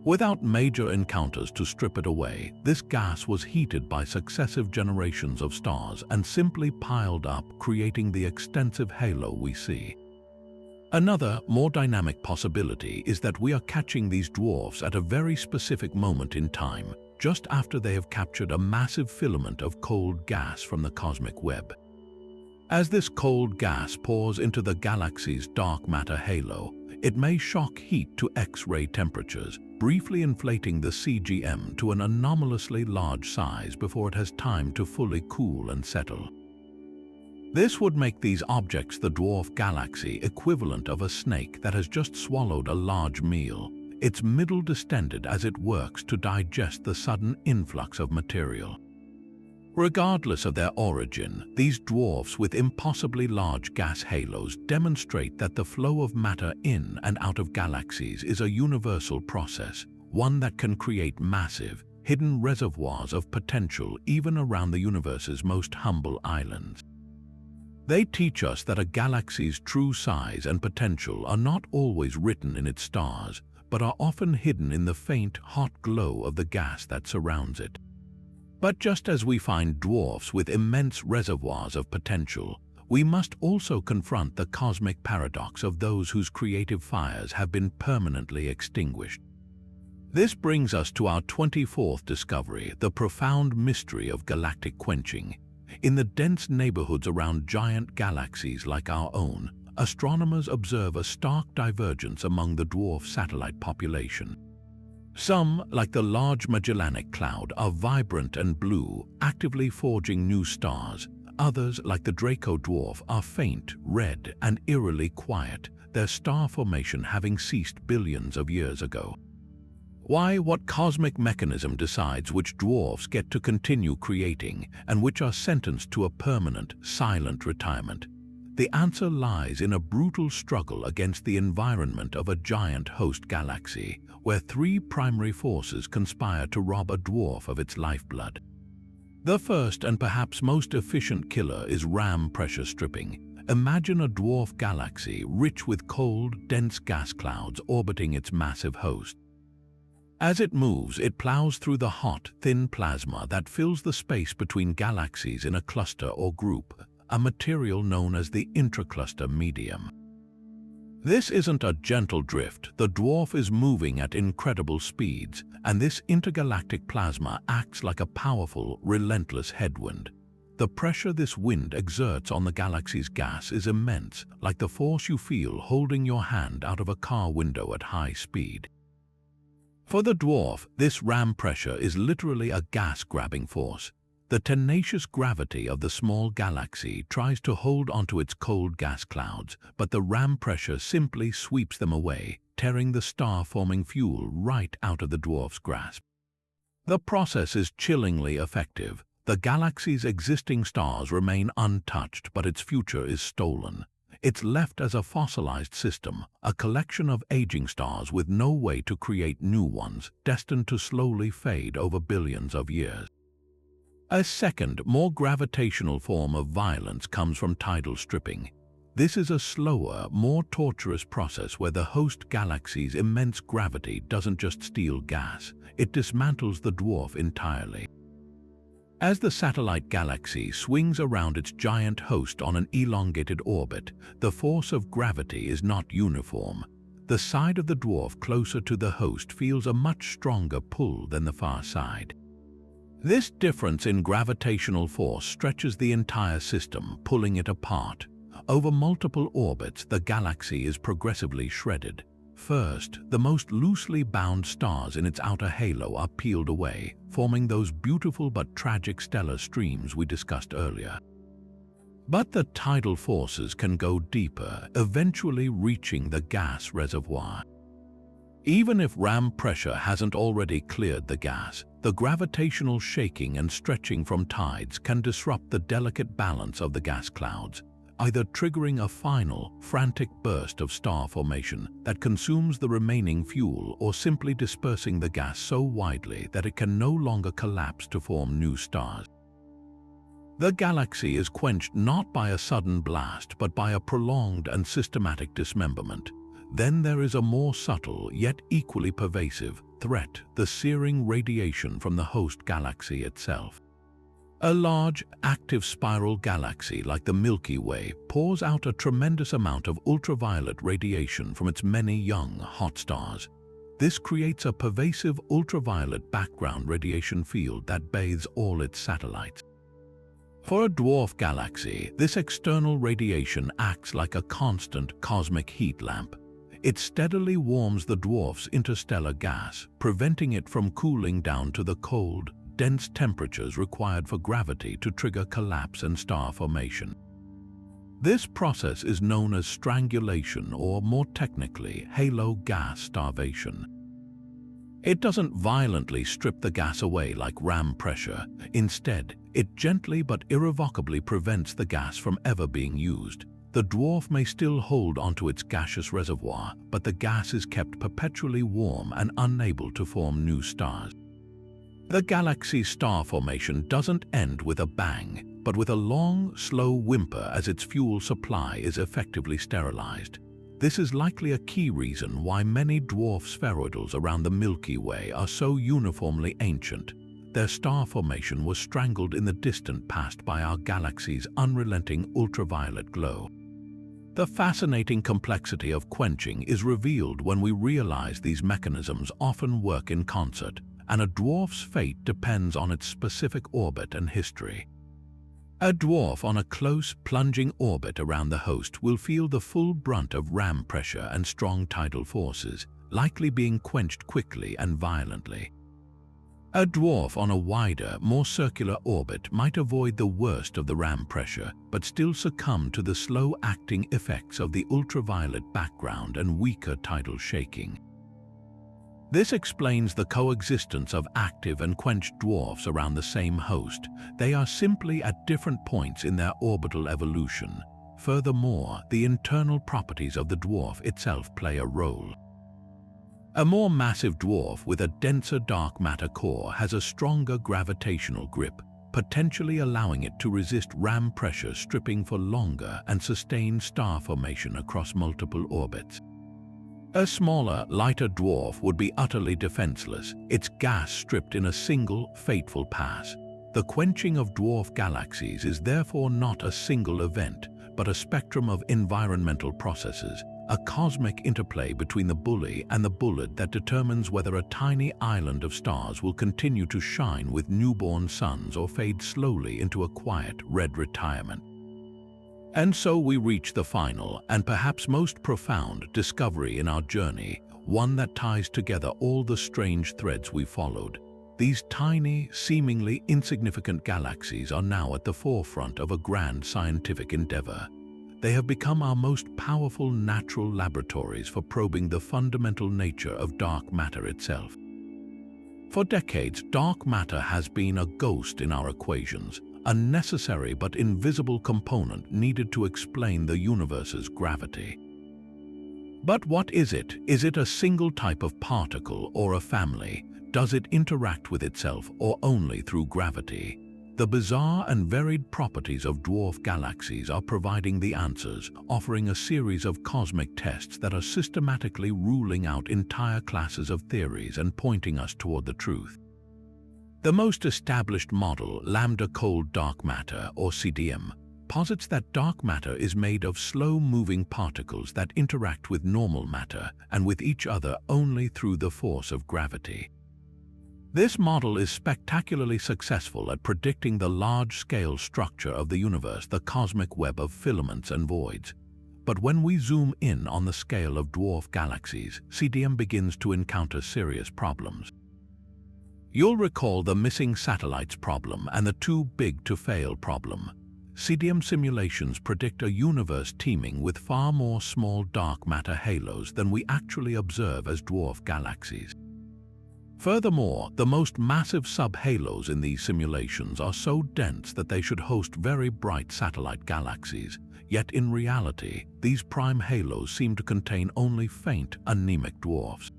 Without major encounters to strip it away, this gas was heated by successive generations of stars and simply piled up, creating the extensive halo we see. Another, more dynamic possibility is that we are catching these dwarfs at a very specific moment in time, just after they have captured a massive filament of cold gas from the cosmic web. As this cold gas pours into the galaxy's dark matter halo, it may shock heat to X-ray temperatures, briefly inflating the CGM to an anomalously large size before it has time to fully cool and settle. This would make these objects the dwarf galaxy equivalent of a snake that has just swallowed a large meal, its middle distended as it works to digest the sudden influx of material. Regardless of their origin, these dwarfs with impossibly large gas halos demonstrate that the flow of matter in and out of galaxies is a universal process, one that can create massive, hidden reservoirs of potential even around the universe's most humble islands. They teach us that a galaxy's true size and potential are not always written in its stars, but are often hidden in the faint, hot glow of the gas that surrounds it. But just as we find dwarfs with immense reservoirs of potential, we must also confront the cosmic paradox of those whose creative fires have been permanently extinguished. This brings us to our 24th discovery, the profound mystery of galactic quenching. In the dense neighborhoods around giant galaxies like our own, astronomers observe a stark divergence among the dwarf satellite population. Some, like the Large Magellanic Cloud, are vibrant and blue, actively forging new stars. Others, like the Draco Dwarf, are faint, red, and eerily quiet, their star formation having ceased billions of years ago. Why? What cosmic mechanism decides which dwarfs get to continue creating and which are sentenced to a permanent, silent retirement? The answer lies in a brutal struggle against the environment of a giant host galaxy, where three primary forces conspire to rob a dwarf of its lifeblood. The first and perhaps most efficient killer is ram pressure stripping. Imagine a dwarf galaxy rich with cold, dense gas clouds orbiting its massive host. As it moves, it plows through the hot, thin plasma that fills the space between galaxies in a cluster or group, a material known as the intracluster medium. This isn't a gentle drift. The dwarf is moving at incredible speeds, and this intergalactic plasma acts like a powerful, relentless headwind. The pressure this wind exerts on the galaxy's gas is immense, like the force you feel holding your hand out of a car window at high speed. For the dwarf, this ram pressure is literally a gas-grabbing force. The tenacious gravity of the small galaxy tries to hold onto its cold gas clouds, but the ram pressure simply sweeps them away, tearing the star-forming fuel right out of the dwarf's grasp. The process is chillingly effective. The galaxy's existing stars remain untouched, but its future is stolen. It's left as a fossilized system, a collection of aging stars with no way to create new ones, destined to slowly fade over billions of years. A second, more gravitational form of violence comes from tidal stripping. This is a slower, more torturous process where the host galaxy's immense gravity doesn't just steal gas, it dismantles the dwarf entirely. As the satellite galaxy swings around its giant host on an elongated orbit, the force of gravity is not uniform. The side of the dwarf closer to the host feels a much stronger pull than the far side. This difference in gravitational force stretches the entire system, pulling it apart. Over multiple orbits, the galaxy is progressively shredded. First, the most loosely bound stars in its outer halo are peeled away, forming those beautiful but tragic stellar streams we discussed earlier. But the tidal forces can go deeper, eventually reaching the gas reservoir. Even if ram pressure hasn't already cleared the gas, the gravitational shaking and stretching from tides can disrupt the delicate balance of the gas clouds, either triggering a final, frantic burst of star formation that consumes the remaining fuel or simply dispersing the gas so widely that it can no longer collapse to form new stars. The galaxy is quenched not by a sudden blast but by a prolonged and systematic dismemberment. Then there is a more subtle yet equally pervasive threat, the searing radiation from the host galaxy itself. A large, active spiral galaxy like the Milky Way pours out a tremendous amount of ultraviolet radiation from its many young, hot stars. This creates a pervasive ultraviolet background radiation field that bathes all its satellites. For a dwarf galaxy, this external radiation acts like a constant cosmic heat lamp. It steadily warms the dwarf's interstellar gas, preventing it from cooling down to the cold, dense temperatures required for gravity to trigger collapse and star formation. This process is known as strangulation, or more technically, halo gas starvation. It doesn't violently strip the gas away like ram pressure. Instead, it gently but irrevocably prevents the gas from ever being used. The dwarf may still hold onto its gaseous reservoir, but the gas is kept perpetually warm and unable to form new stars. The galaxy's star formation doesn't end with a bang, but with a long, slow whimper as its fuel supply is effectively sterilized. This is likely a key reason why many dwarf spheroidals around the Milky Way are so uniformly ancient. Their star formation was strangled in the distant past by our galaxy's unrelenting ultraviolet glow. The fascinating complexity of quenching is revealed when we realize these mechanisms often work in concert, and a dwarf's fate depends on its specific orbit and history. A dwarf on a close, plunging orbit around the host will feel the full brunt of ram pressure and strong tidal forces, likely being quenched quickly and violently. A dwarf on a wider, more circular orbit might avoid the worst of the ram pressure, but still succumb to the slow-acting effects of the ultraviolet background and weaker tidal shaking. This explains the coexistence of active and quenched dwarfs around the same host. They are simply at different points in their orbital evolution. Furthermore, the internal properties of the dwarf itself play a role. A more massive dwarf with a denser dark matter core has a stronger gravitational grip, potentially allowing it to resist ram pressure stripping for longer and sustain star formation across multiple orbits. A smaller, lighter dwarf would be utterly defenseless, its gas stripped in a single, fateful pass. The quenching of dwarf galaxies is therefore not a single event, but a spectrum of environmental processes, a cosmic interplay between the bully and the bullet that determines whether a tiny island of stars will continue to shine with newborn suns or fade slowly into a quiet, red retirement. And so we reach the final, and perhaps most profound, discovery in our journey. one that ties together all the strange threads we followed. These tiny, seemingly insignificant galaxies are now at the forefront of a grand scientific endeavor. They have become our most powerful natural laboratories for probing the fundamental nature of dark matter itself. For decades, dark matter has been a ghost in our equations, a necessary but invisible component needed to explain the universe's gravity. But what is it? Is it a single type of particle or a family? Does it interact with itself or only through gravity? The bizarre and varied properties of dwarf galaxies are providing the answers, offering a series of cosmic tests that are systematically ruling out entire classes of theories and pointing us toward the truth. The most established model, lambda cold dark matter, or CDM, posits that dark matter is made of slow-moving particles that interact with normal matter and with each other only through the force of gravity. This model is spectacularly successful at predicting the large-scale structure of the universe, the cosmic web of filaments and voids. But when we zoom in on the scale of dwarf galaxies, CDM begins to encounter serious problems. You'll recall the missing satellites problem and the too big to fail problem. CDM simulations predict a universe teeming with far more small dark matter halos than we actually observe as dwarf galaxies. Furthermore, the most massive sub-halos in these simulations are so dense that they should host very bright satellite galaxies, yet in reality, these prime halos seem to contain only faint, anemic dwarfs.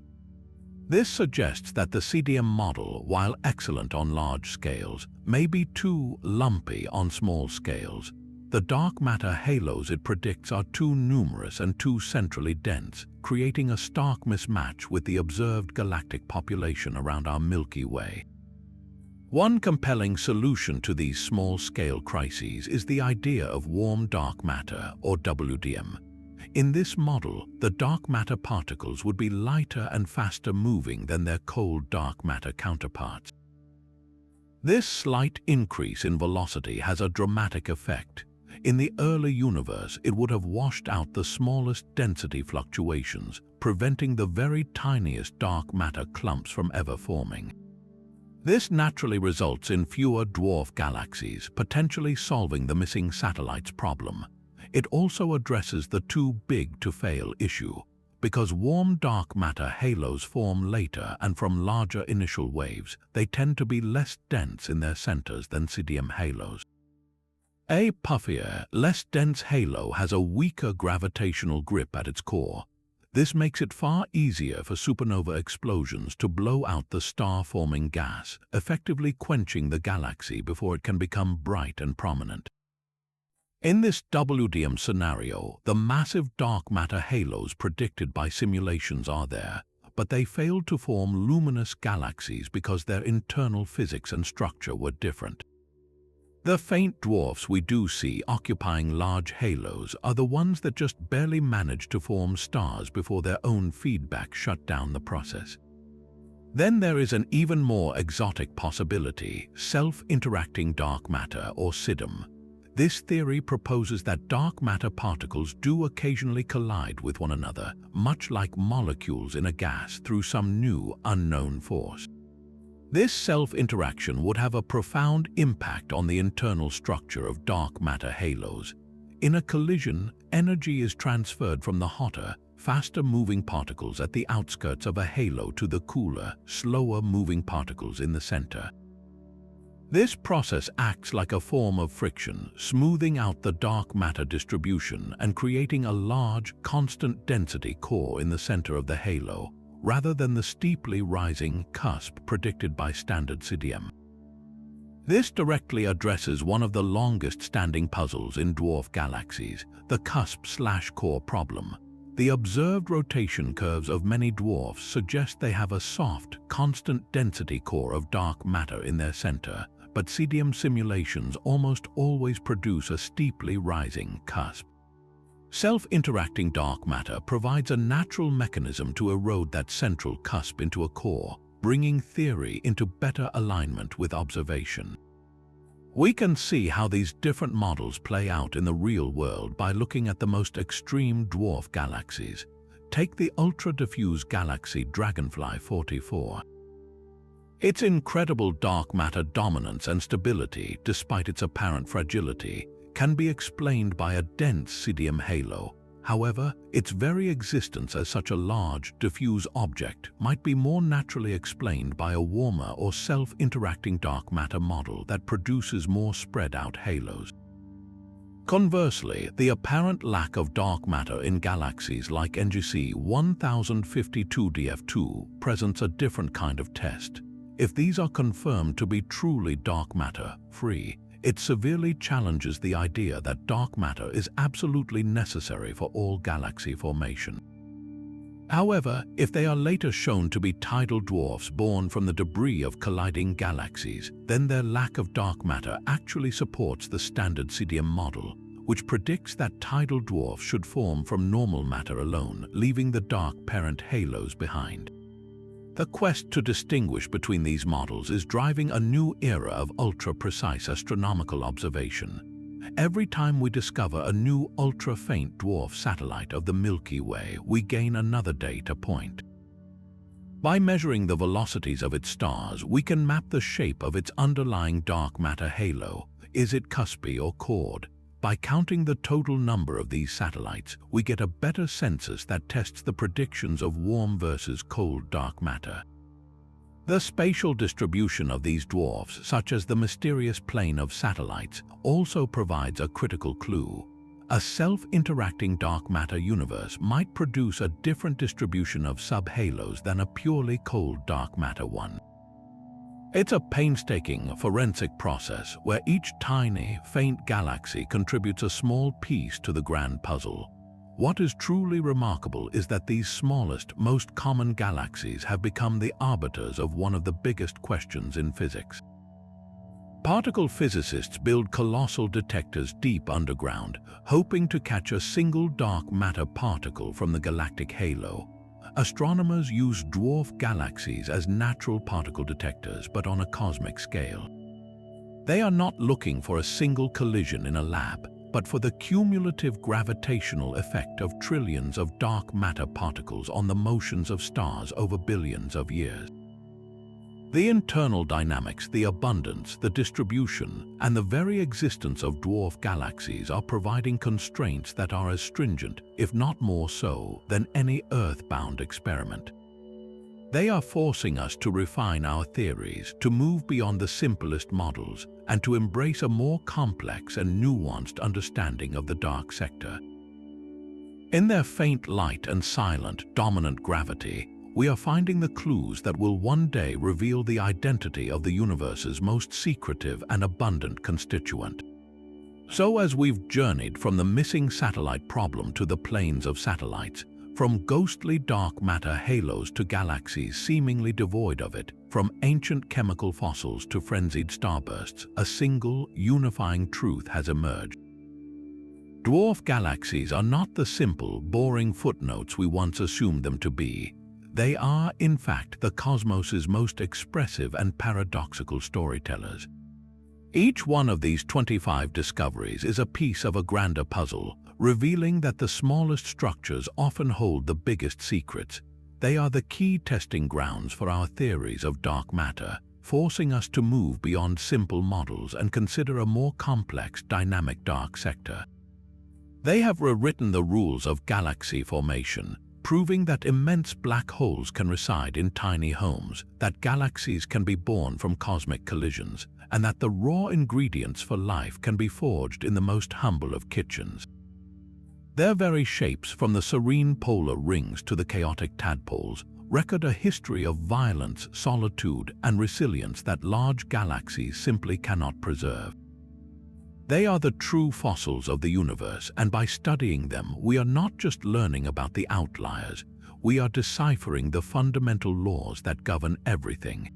This suggests that the CDM model, while excellent on large scales, may be too lumpy on small scales. The dark matter halos it predicts are too numerous and too centrally dense, creating a stark mismatch with the observed galactic population around our Milky Way. One compelling solution to these small-scale crises is the idea of warm dark matter, or WDM. In this model, the dark matter particles would be lighter and faster moving than their cold dark matter counterparts. This slight increase in velocity has a dramatic effect. In the early universe, it would have washed out the smallest density fluctuations, preventing the very tiniest dark matter clumps from ever forming. This naturally results in fewer dwarf galaxies, potentially solving the missing satellites problem. It also addresses the too big to fail issue, because warm dark matter halos form later and from larger initial waves, they tend to be less dense in their centers than CDM halos. A puffier, less dense halo has a weaker gravitational grip at its core. This makes it far easier for supernova explosions to blow out the star-forming gas, effectively quenching the galaxy before it can become bright and prominent. In this WDM scenario, the massive dark matter halos predicted by simulations are there, but they failed to form luminous galaxies because their internal physics and structure were different. The faint dwarfs we do see occupying large halos are the ones that just barely manage to form stars before their own feedback shut down the process. Then there is an even more exotic possibility, self-interacting dark matter, or SIDM. This theory proposes that dark matter particles do occasionally collide with one another, much like molecules in a gas, through some new, unknown force. This self-interaction would have a profound impact on the internal structure of dark matter halos. In a collision, energy is transferred from the hotter, faster-moving particles at the outskirts of a halo to the cooler, slower-moving particles in the center. This process acts like a form of friction, smoothing out the dark matter distribution and creating a large, constant-density core in the center of the halo, rather than the steeply rising cusp predicted by standard CDM. This directly addresses one of the longest-standing puzzles in dwarf galaxies, the cusp/core problem. The observed rotation curves of many dwarfs suggest they have a soft, constant-density core of dark matter in their center, but CDM simulations almost always produce a steeply rising cusp. Self-interacting dark matter provides a natural mechanism to erode that central cusp into a core, bringing theory into better alignment with observation. We can see how these different models play out in the real world by looking at the most extreme dwarf galaxies. take the ultra-diffuse galaxy Dragonfly 44. Its incredible dark matter dominance and stability, despite its apparent fragility, can be explained by a dense CDM halo. However, its very existence as such a large, diffuse object might be more naturally explained by a warmer or self-interacting dark matter model that produces more spread-out halos. Conversely, the apparent lack of dark matter in galaxies like NGC 1052 presents a different kind of test. If these are confirmed to be truly dark matter-free, it severely challenges the idea that dark matter is absolutely necessary for all galaxy formation. However, if they are later shown to be tidal dwarfs born from the debris of colliding galaxies, then their lack of dark matter actually supports the standard CDM model, which predicts that tidal dwarfs should form from normal matter alone, leaving the dark parent halos behind. The quest to distinguish between these models is driving a new era of ultra-precise astronomical observation. Every time we discover a new ultra-faint dwarf satellite of the Milky Way, we gain another data point. By measuring the velocities of its stars, we can map the shape of its underlying dark matter halo. Is it cuspy or chord? By counting the total number of these satellites, we get a better census that tests the predictions of warm versus cold dark matter. The spatial distribution of these dwarfs, such as the mysterious plane of satellites, also provides a critical clue. A self-interacting dark matter universe might produce a different distribution of subhalos than a purely cold dark matter one. It's a painstaking forensic process where each tiny, faint galaxy contributes a small piece to the grand puzzle. What is truly remarkable is that these smallest, most common galaxies have become the arbiters of one of the biggest questions in physics. Particle physicists build colossal detectors deep underground, hoping to catch a single dark matter particle from the galactic halo. Astronomers use dwarf galaxies as natural particle detectors, but on a cosmic scale. They are not looking for a single collision in a lab, but for the cumulative gravitational effect of trillions of dark matter particles on the motions of stars over billions of years. The internal dynamics, the abundance, the distribution, and the very existence of dwarf galaxies are providing constraints that are as stringent, if not more so, than any Earth-bound experiment. They are forcing us to refine our theories, to move beyond the simplest models, and to embrace a more complex and nuanced understanding of the dark sector. In their faint light and silent, dominant gravity, we are finding the clues that will one day reveal the identity of the universe's most secretive and abundant constituent. So as we've journeyed from the missing satellite problem to the plains of satellites, from ghostly dark matter halos to galaxies seemingly devoid of it, from ancient chemical fossils to frenzied starbursts, a single, unifying truth has emerged. Dwarf galaxies are not the simple, boring footnotes we once assumed them to be. They are, in fact, the cosmos's most expressive and paradoxical storytellers. Each one of these 25 discoveries is a piece of a grander puzzle, revealing that the smallest structures often hold the biggest secrets. They are the key testing grounds for our theories of dark matter, forcing us to move beyond simple models and consider a more complex, dynamic dark sector. They have rewritten the rules of galaxy formation, proving that immense black holes can reside in tiny homes, that galaxies can be born from cosmic collisions, and that the raw ingredients for life can be forged in the most humble of kitchens. Their very shapes, from the serene polar rings to the chaotic tadpoles, record a history of violence, solitude, and resilience that large galaxies simply cannot preserve. They are the true fossils of the universe, and by studying them, we are not just learning about the outliers, we are deciphering the fundamental laws that govern everything.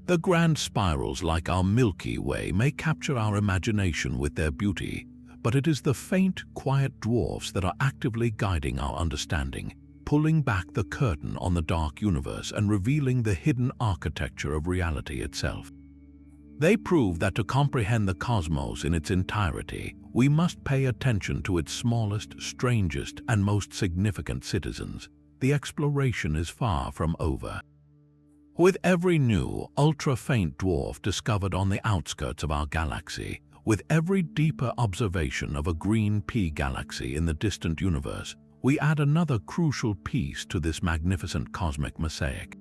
The grand spirals like our Milky Way may capture our imagination with their beauty, but it is the faint, quiet dwarfs that are actively guiding our understanding, pulling back the curtain on the dark universe and revealing the hidden architecture of reality itself. They prove that to comprehend the cosmos in its entirety, we must pay attention to its smallest, strangest, and most significant citizens. The exploration is far from over. With every new, ultra-faint dwarf discovered on the outskirts of our galaxy, with every deeper observation of a green pea galaxy in the distant universe, we add another crucial piece to this magnificent cosmic mosaic.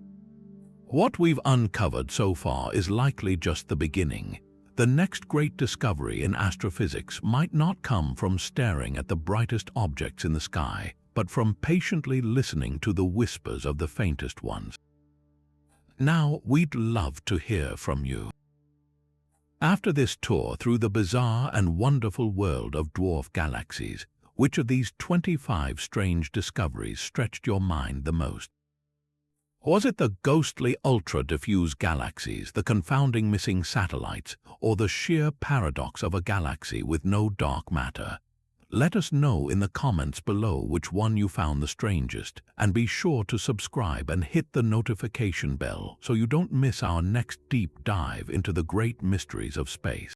What we've uncovered so far is likely just the beginning. The next great discovery in astrophysics might not come from staring at the brightest objects in the sky, but from patiently listening to the whispers of the faintest ones. Now, we'd love to hear from you. After this tour through the bizarre and wonderful world of dwarf galaxies, which of these 25 strange discoveries stretched your mind the most? Was it the ghostly ultra-diffuse galaxies, the confounding missing satellites, or the sheer paradox of a galaxy with no dark matter? Let us know in the comments below which one you found the strangest, and be sure to subscribe and hit the notification bell so you don't miss our next deep dive into the great mysteries of space.